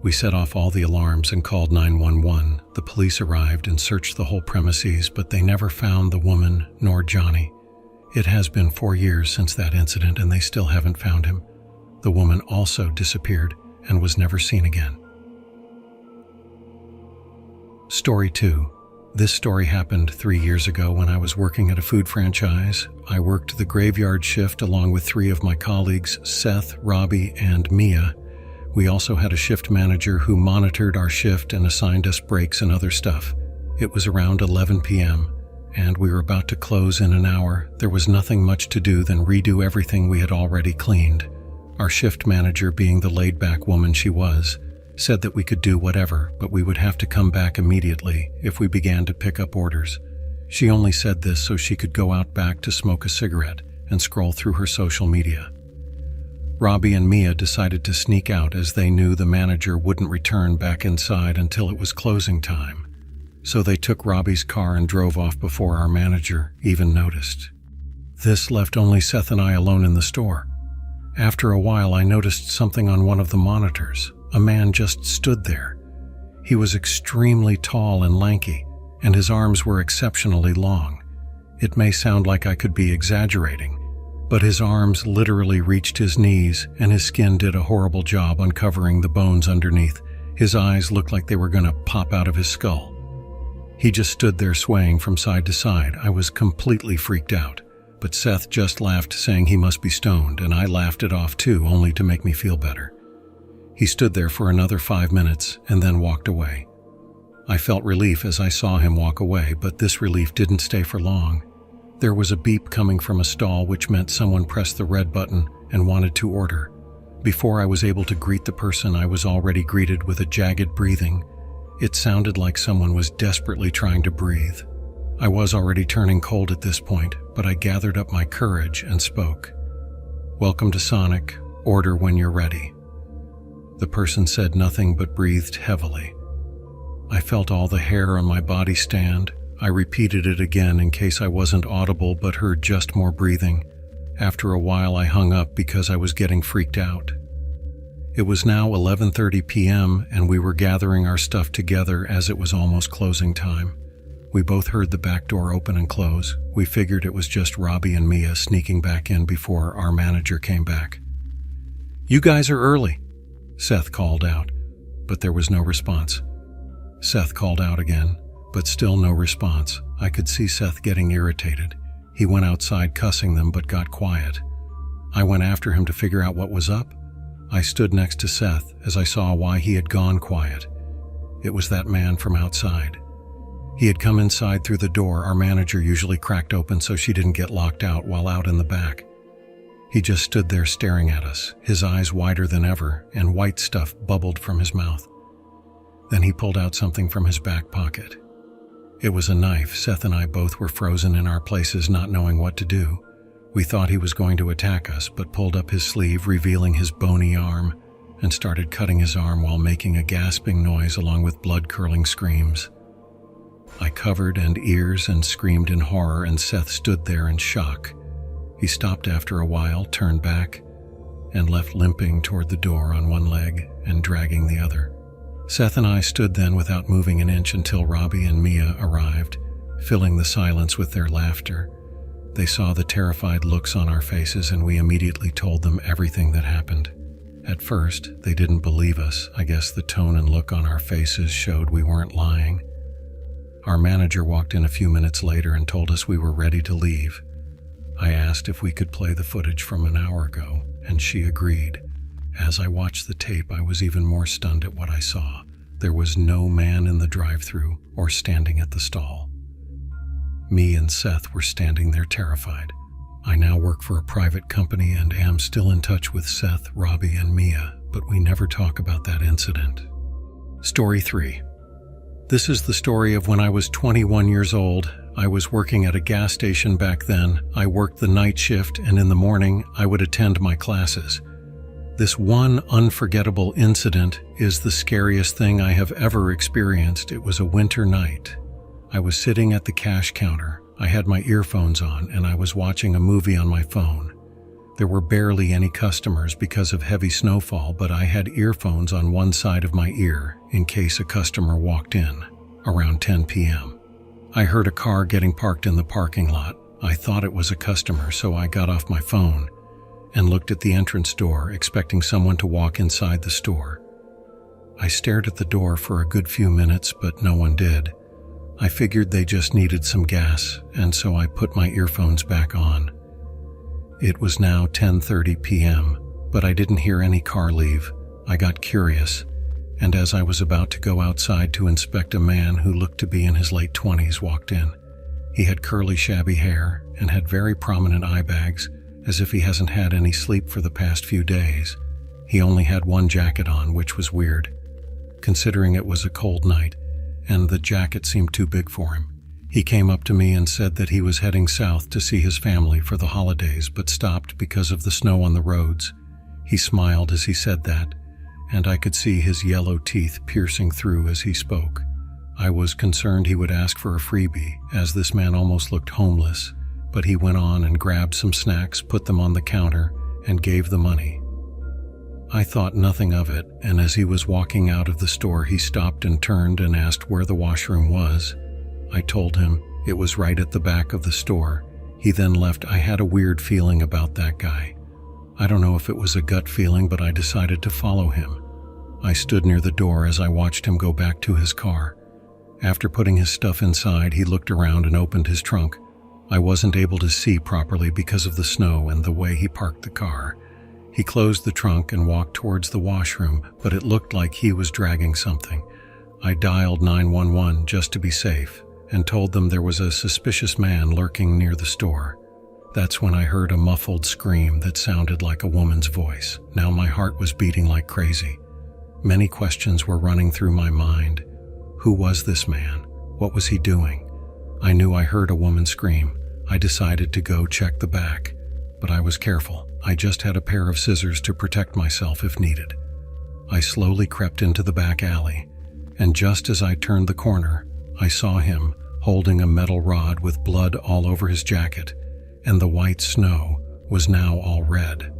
Speaker 2: We set off all the alarms and called 911. The police arrived and searched the whole premises, but they never found the woman nor Johnny. It has been 4 years since that incident and they still haven't found him. The woman also disappeared and was never seen again. Story 2. This story happened 3 years ago when I was working at a food franchise. I worked the graveyard shift along with 3 of my colleagues, Seth, Robbie, and Mia. We also had a shift manager who monitored our shift and assigned us breaks and other stuff. It was around 11 p.m., and we were about to close in an hour. There was nothing much to do than redo everything we had already cleaned. Our shift manager, being the laid-back woman she was, said that we could do whatever, but we would have to come back immediately if we began to pick up orders. She only said this so she could go out back to smoke a cigarette and scroll through her social media. Robbie and Mia decided to sneak out as they knew the manager wouldn't return back inside until it was closing time. So they took Robbie's car and drove off before our manager even noticed. This left only Seth and I alone in the store. After a while, I noticed something on one of the monitors. A man just stood there. He was extremely tall and lanky, and his arms were exceptionally long. It may sound like I could be exaggerating, but his arms literally reached his knees, and his skin did a horrible job uncovering the bones underneath. His eyes looked like they were going to pop out of his skull. He just stood there swaying from side to side. I was completely freaked out, but Seth just laughed, saying he must be stoned, and I laughed it off too, only to make me feel better. He stood there for another 5 minutes and then walked away. I felt relief as I saw him walk away, but this relief didn't stay for long. There was a beep coming from a stall, which meant someone pressed the red button and wanted to order. Before I was able to greet the person, I was already greeted with a jagged breathing. It sounded like someone was desperately trying to breathe. I was already turning cold at this point, but I gathered up my courage and spoke. "Welcome to Sonic. Order when you're ready." The person said nothing but breathed heavily. I felt all the hair on my body stand. I repeated it again in case I wasn't audible, but heard just more breathing. After a while, I hung up because I was getting freaked out. It was now 11:30 p.m., and we were gathering our stuff together as it was almost closing time. We both heard the back door open and close. We figured it was just Robbie and Mia sneaking back in before our manager came back. "You guys are early," Seth called out, but there was no response. Seth called out again, but still no response. I could see Seth getting irritated. He went outside cussing them but got quiet. I went after him to figure out what was up. I stood next to Seth as I saw why he had gone quiet. It was that man from outside. He had come inside through the door our manager usually cracked open so she didn't get locked out while out in the back. He just stood there staring at us, his eyes wider than ever, and white stuff bubbled from his mouth. Then he pulled out something from his back pocket. It was a knife. Seth and I both were frozen in our places, not knowing what to do. We thought he was going to attack us, but pulled up his sleeve, revealing his bony arm, and started cutting his arm while making a gasping noise along with blood-curdling screams. I covered and ears and screamed in horror, and Seth stood there in shock. He stopped after a while, turned back, and left limping toward the door on one leg and dragging the other. Seth and I stood then without moving an inch until Robbie and Mia arrived, filling the silence with their laughter. They saw the terrified looks on our faces, and we immediately told them everything that happened. At first, they didn't believe us. I guess the tone and look on our faces showed we weren't lying. Our manager walked in a few minutes later and told us we were ready to leave. I asked if we could play the footage from an hour ago, and she agreed. As I watched the tape, I was even more stunned at what I saw. There was no man in the drive-thru or standing at the stall. Me and Seth were standing there terrified. I now work for a private company and am still in touch with Seth, Robbie, and Mia, but we never talk about that incident. Story 3. This is the story of when I was 21 years old. I was working at a gas station back then. I worked the night shift, and in the morning, I would attend my classes. This one unforgettable incident is the scariest thing I have ever experienced. It was a winter night. I was sitting at the cash counter. I had my earphones on, and I was watching a movie on my phone. There were barely any customers because of heavy snowfall, but I had earphones on one side of my ear in case a customer walked in. Around 10 p.m. I heard a car getting parked in the parking lot. I thought it was a customer, so I got off my phone and looked at the entrance door, expecting someone to walk inside the store. I stared at the door for a good few minutes, but no one did. I figured they just needed some gas, and so I put my earphones back on. It was now 10:30 p.m., but I didn't hear any car leave. I got curious, and as I was about to go outside to inspect, a man who looked to be in his late 20s walked in. He had curly, shabby hair and had very prominent eye bags, as if he hasn't had any sleep for the past few days. He only had one jacket on, which was weird, considering it was a cold night, and the jacket seemed too big for him. He came up to me and said that he was heading south to see his family for the holidays, but stopped because of the snow on the roads. He smiled as he said that, and I could see his yellow teeth piercing through as he spoke. I was concerned he would ask for a freebie, as this man almost looked homeless, but he went on and grabbed some snacks, put them on the counter, and gave the money. I thought nothing of it, and as he was walking out of the store, he stopped and turned and asked where the washroom was. I told him it was right at the back of the store. He then left. I had a weird feeling about that guy. I don't know if it was a gut feeling, but I decided to follow him. I stood near the door as I watched him go back to his car. After putting his stuff inside, he looked around and opened his trunk. I wasn't able to see properly because of the snow and the way he parked the car. He closed the trunk and walked towards the washroom, but it looked like he was dragging something. I dialed 911 just to be safe and told them there was a suspicious man lurking near the store. That's when I heard a muffled scream that sounded like a woman's voice. Now my heart was beating like crazy. Many questions were running through my mind. Who was this man? What was he doing? I knew I heard a woman scream. I decided to go check the back, but I was careful. I just had a pair of scissors to protect myself if needed. I slowly crept into the back alley, and just as I turned the corner, I saw him holding a metal rod with blood all over his jacket, and the white snow was now all red.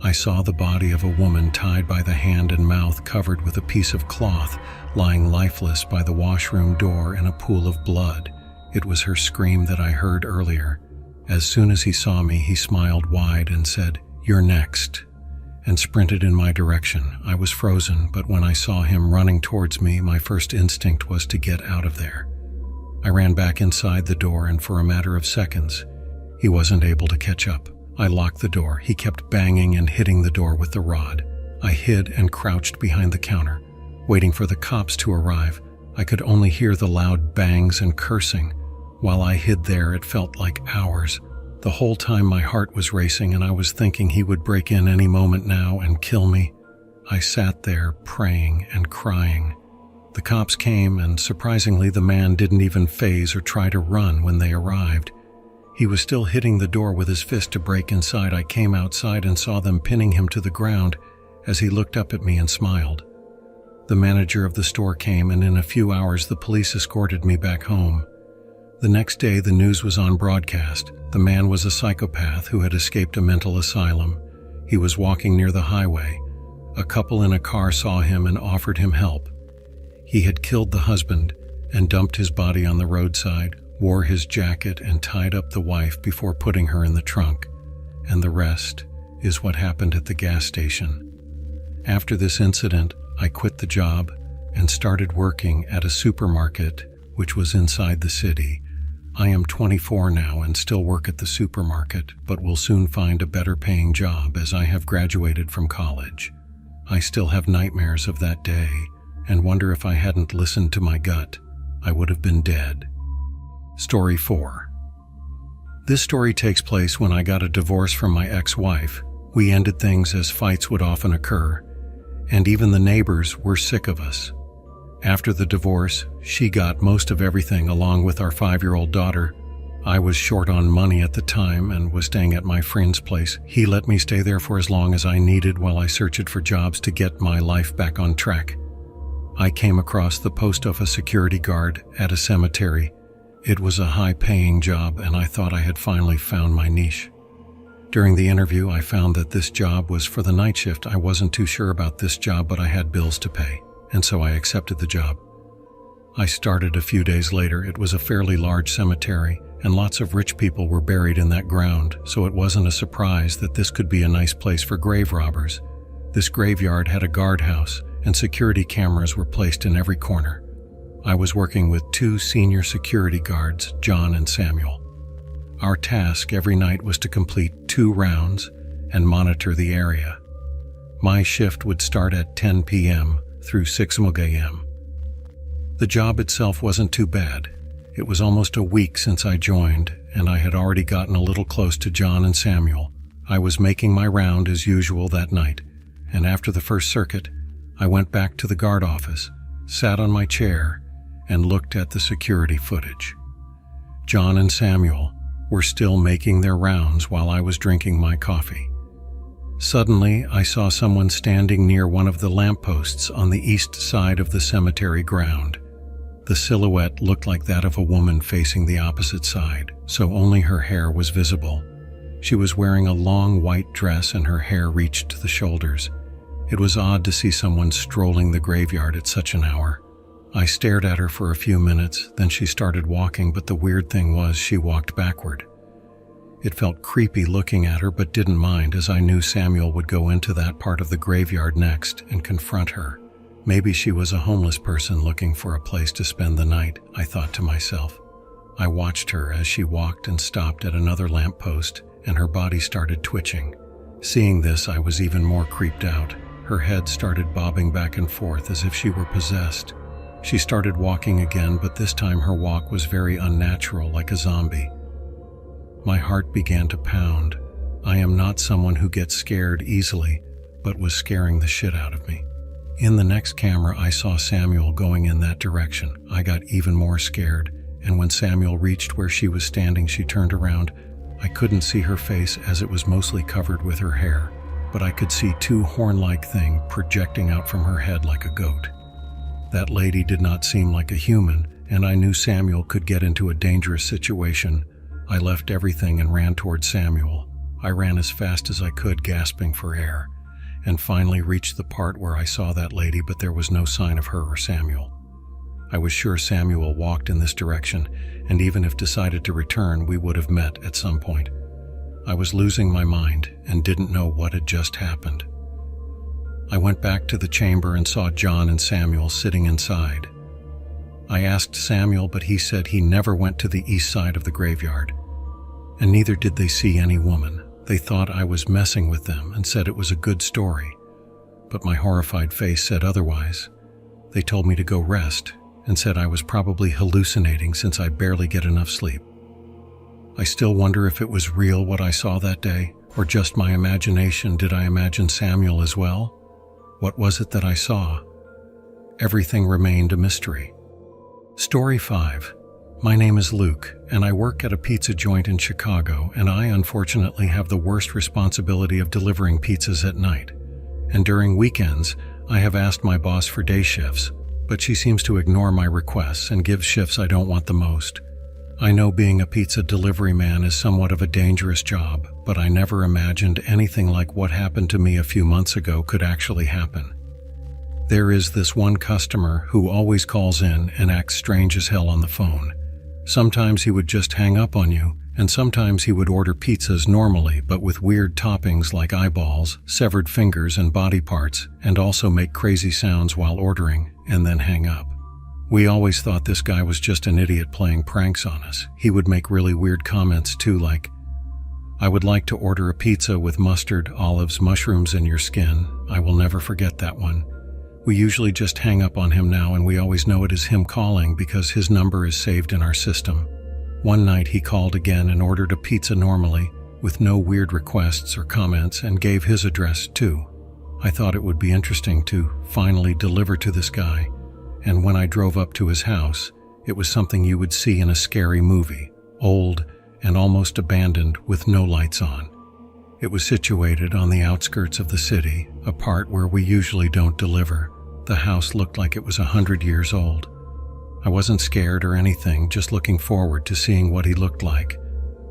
Speaker 2: I saw the body of a woman tied by the hand and mouth, covered with a piece of cloth, lying lifeless by the washroom door in a pool of blood. It was her scream that I heard earlier. As soon as he saw me, he smiled wide and said, "You're next." and sprinted in my direction. I was frozen, but when I saw him running towards me, my first instinct was to get out of there. I ran back inside the door, and for a matter of seconds, he wasn't able to catch up. I locked the door. He kept banging and hitting the door with the rod. I hid and crouched behind the counter, waiting for the cops to arrive. I could only hear the loud bangs and cursing. While I hid there, it felt like hours. The whole time my heart was racing, and I was thinking he would break in any moment now and kill me. I sat there praying and crying. The cops came, and surprisingly, the man didn't even faze or try to run when they arrived. He was still hitting the door with his fist to break inside. I came outside and saw them pinning him to the ground as he looked up at me and smiled. The manager of the store came, and in a few hours the police escorted me back home. The next day the news was on broadcast. The man was a psychopath who had escaped a mental asylum. He was walking near the highway. A couple in a car saw him and offered him help. He had killed the husband and dumped his body on the roadside, wore his jacket and tied up the wife before putting her in the trunk. And the rest is what happened at the gas station. After this incident, I quit the job and started working at a supermarket which was inside the city. I am 24 now and still work at the supermarket, but will soon find a better paying job as I have graduated from college. I still have nightmares of that day and wonder if I hadn't listened to my gut, I would have been dead. Story 4. This story takes place when I got a divorce from my ex-wife. We ended things as fights would often occur, and even the neighbors were sick of us. After the divorce, she got most of everything along with our 5-year-old daughter. I was short on money at the time and was staying at my friend's place. He let me stay there for as long as I needed while I searched for jobs to get my life back on track. I came across the post office security guard at a cemetery. It was a high-paying job, and I thought I had finally found my niche. During the interview, I found that this job was for the night shift. I wasn't too sure about this job, but I had bills to pay, and so I accepted the job. I started a few days later. It was a fairly large cemetery, and lots of rich people were buried in that ground, so it wasn't a surprise that this could be a nice place for grave robbers. This graveyard had a guardhouse, and security cameras were placed in every corner. I was working with 2 senior security guards, John and Samuel. Our task every night was to complete 2 rounds and monitor the area. My shift would start at 10 p.m. through 6 a.m. The job itself wasn't too bad. It was almost a week since I joined, and I had already gotten a little close to John and Samuel. I was making my round as usual that night, and after the first circuit, I went back to the guard office, sat on my chair, and looked at the security footage. John and Samuel were still making their rounds while I was drinking my coffee. Suddenly, I saw someone standing near one of the lampposts on the east side of the cemetery ground. The silhouette looked like that of a woman facing the opposite side, so only her hair was visible. She was wearing a long white dress and her hair reached to the shoulders. It was odd to see someone strolling the graveyard at such an hour. I stared at her for a few minutes, then she started walking, but the weird thing was she walked backward. It felt creepy looking at her, but didn't mind, as I knew Samuel would go into that part of the graveyard next and confront her. Maybe she was a homeless person looking for a place to spend the night, I thought to myself. I watched her as she walked and stopped at another lamppost, and her body started twitching. Seeing this, I was even more creeped out. Her head started bobbing back and forth as if she were possessed. She started walking again, but this time her walk was very unnatural, like a zombie. My heart began to pound. I am not someone who gets scared easily, but was scaring the shit out of me. In the next camera, I saw Samuel going in that direction. I got even more scared, and when Samuel reached where she was standing, she turned around. I couldn't see her face as it was mostly covered with her hair, but I could see 2 horn-like things projecting out from her head like a goat. That lady did not seem like a human, and I knew Samuel could get into a dangerous situation. I left everything and ran toward Samuel. I ran as fast as I could, gasping for air, and finally reached the part where I saw that lady, but there was no sign of her or Samuel. I was sure Samuel walked in this direction, and even if decided to return, we would have met at some point. I was losing my mind and didn't know what had just happened. I went back to the chamber and saw John and Samuel sitting inside. I asked Samuel, but he said he never went to the east side of the graveyard, and neither did they see any woman. They thought I was messing with them and said it was a good story, but my horrified face said otherwise. They told me to go rest and said I was probably hallucinating since I barely get enough sleep. I still wonder if it was real what I saw that day, or just my imagination. Did I imagine Samuel as well? What was it that I saw? Everything remained a mystery. Story 5. My name is Luke, and I work at a pizza joint in Chicago, and I unfortunately have the worst responsibility of delivering pizzas at night. And during weekends, I have asked my boss for day shifts, but she seems to ignore my requests and gives shifts I don't want the most. I know being a pizza delivery man is somewhat of a dangerous job, but I never imagined anything like what happened to me a few months ago could actually happen. There is this one customer who always calls in and acts strange as hell on the phone. Sometimes he would just hang up on you, and sometimes he would order pizzas normally but with weird toppings like eyeballs, severed fingers, and body parts, and also make crazy sounds while ordering, and then hang up. We always thought this guy was just an idiot playing pranks on us. He would make really weird comments too, like, "I would like to order a pizza with mustard, olives, mushrooms, and your skin." I will never forget that one. We usually just hang up on him now, and we always know it is him calling because his number is saved in our system. One night he called again and ordered a pizza normally, with no weird requests or comments, and gave his address too. I thought it would be interesting to finally deliver to this guy, and when I drove up to his house, it was something you would see in a scary movie, old and almost abandoned with no lights on. It was situated on the outskirts of the city, a part where we usually don't deliver. The house looked like it was 100 years old. I wasn't scared or anything, just looking forward to seeing what he looked like.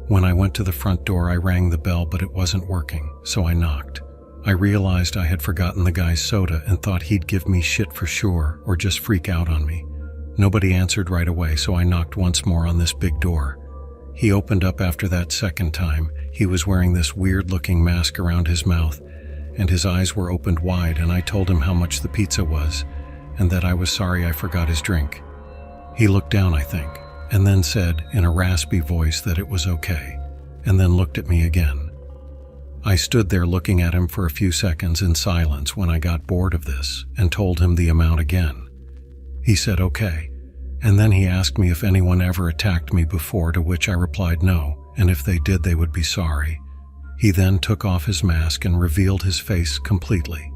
Speaker 2: When I went to the front door, I rang the bell, but it wasn't working, so I knocked. I realized I had forgotten the guy's soda and thought he'd give me shit for sure or just freak out on me. Nobody answered right away, so I knocked once more on this big door. He opened up after that second time. He was wearing this weird-looking mask around his mouth, and his eyes were opened wide, and I told him how much the pizza was, and that I was sorry I forgot his drink. He looked down, I think, and then said in a raspy voice that it was okay, and then looked at me again. I stood there looking at him for a few seconds in silence when I got bored of this and told him the amount again. He said okay, and then he asked me if anyone ever attacked me before, to which I replied no, and if they did, they would be sorry. He then took off his mask and revealed his face completely.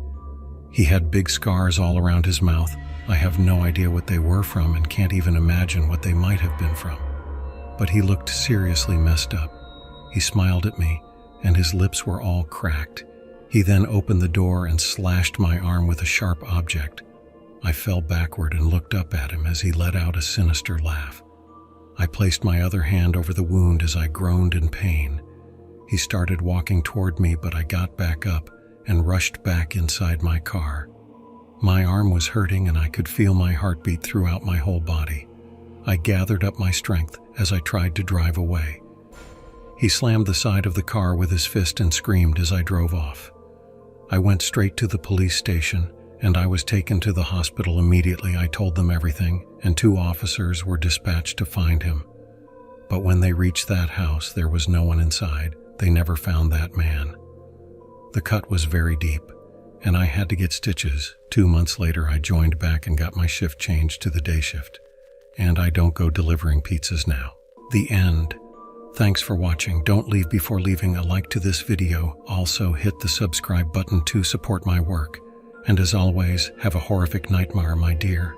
Speaker 2: He had big scars all around his mouth. I have no idea what they were from and can't even imagine what they might have been from. But he looked seriously messed up. He smiled at me, and his lips were all cracked. He then opened the door and slashed my arm with a sharp object. I fell backward and looked up at him as he let out a sinister laugh. I placed my other hand over the wound as I groaned in pain. He started walking toward me, but I got back up and rushed back inside my car. My arm was hurting and I could feel my heartbeat throughout my whole body. I gathered up my strength as I tried to drive away. He slammed the side of the car with his fist and screamed as I drove off. I went straight to the police station, and I was taken to the hospital immediately. I told them everything, and 2 officers were dispatched to find him. But when they reached that house, there was no one inside. They never found that man. The cut was very deep, and I had to get stitches. 2 months later, I joined back and got my shift changed to the day shift. And I don't go delivering pizzas now. The end. Thanks for watching. Don't leave before leaving a like to this video. Also hit the subscribe button to support my work. And as always, have a horrific nightmare, my dear.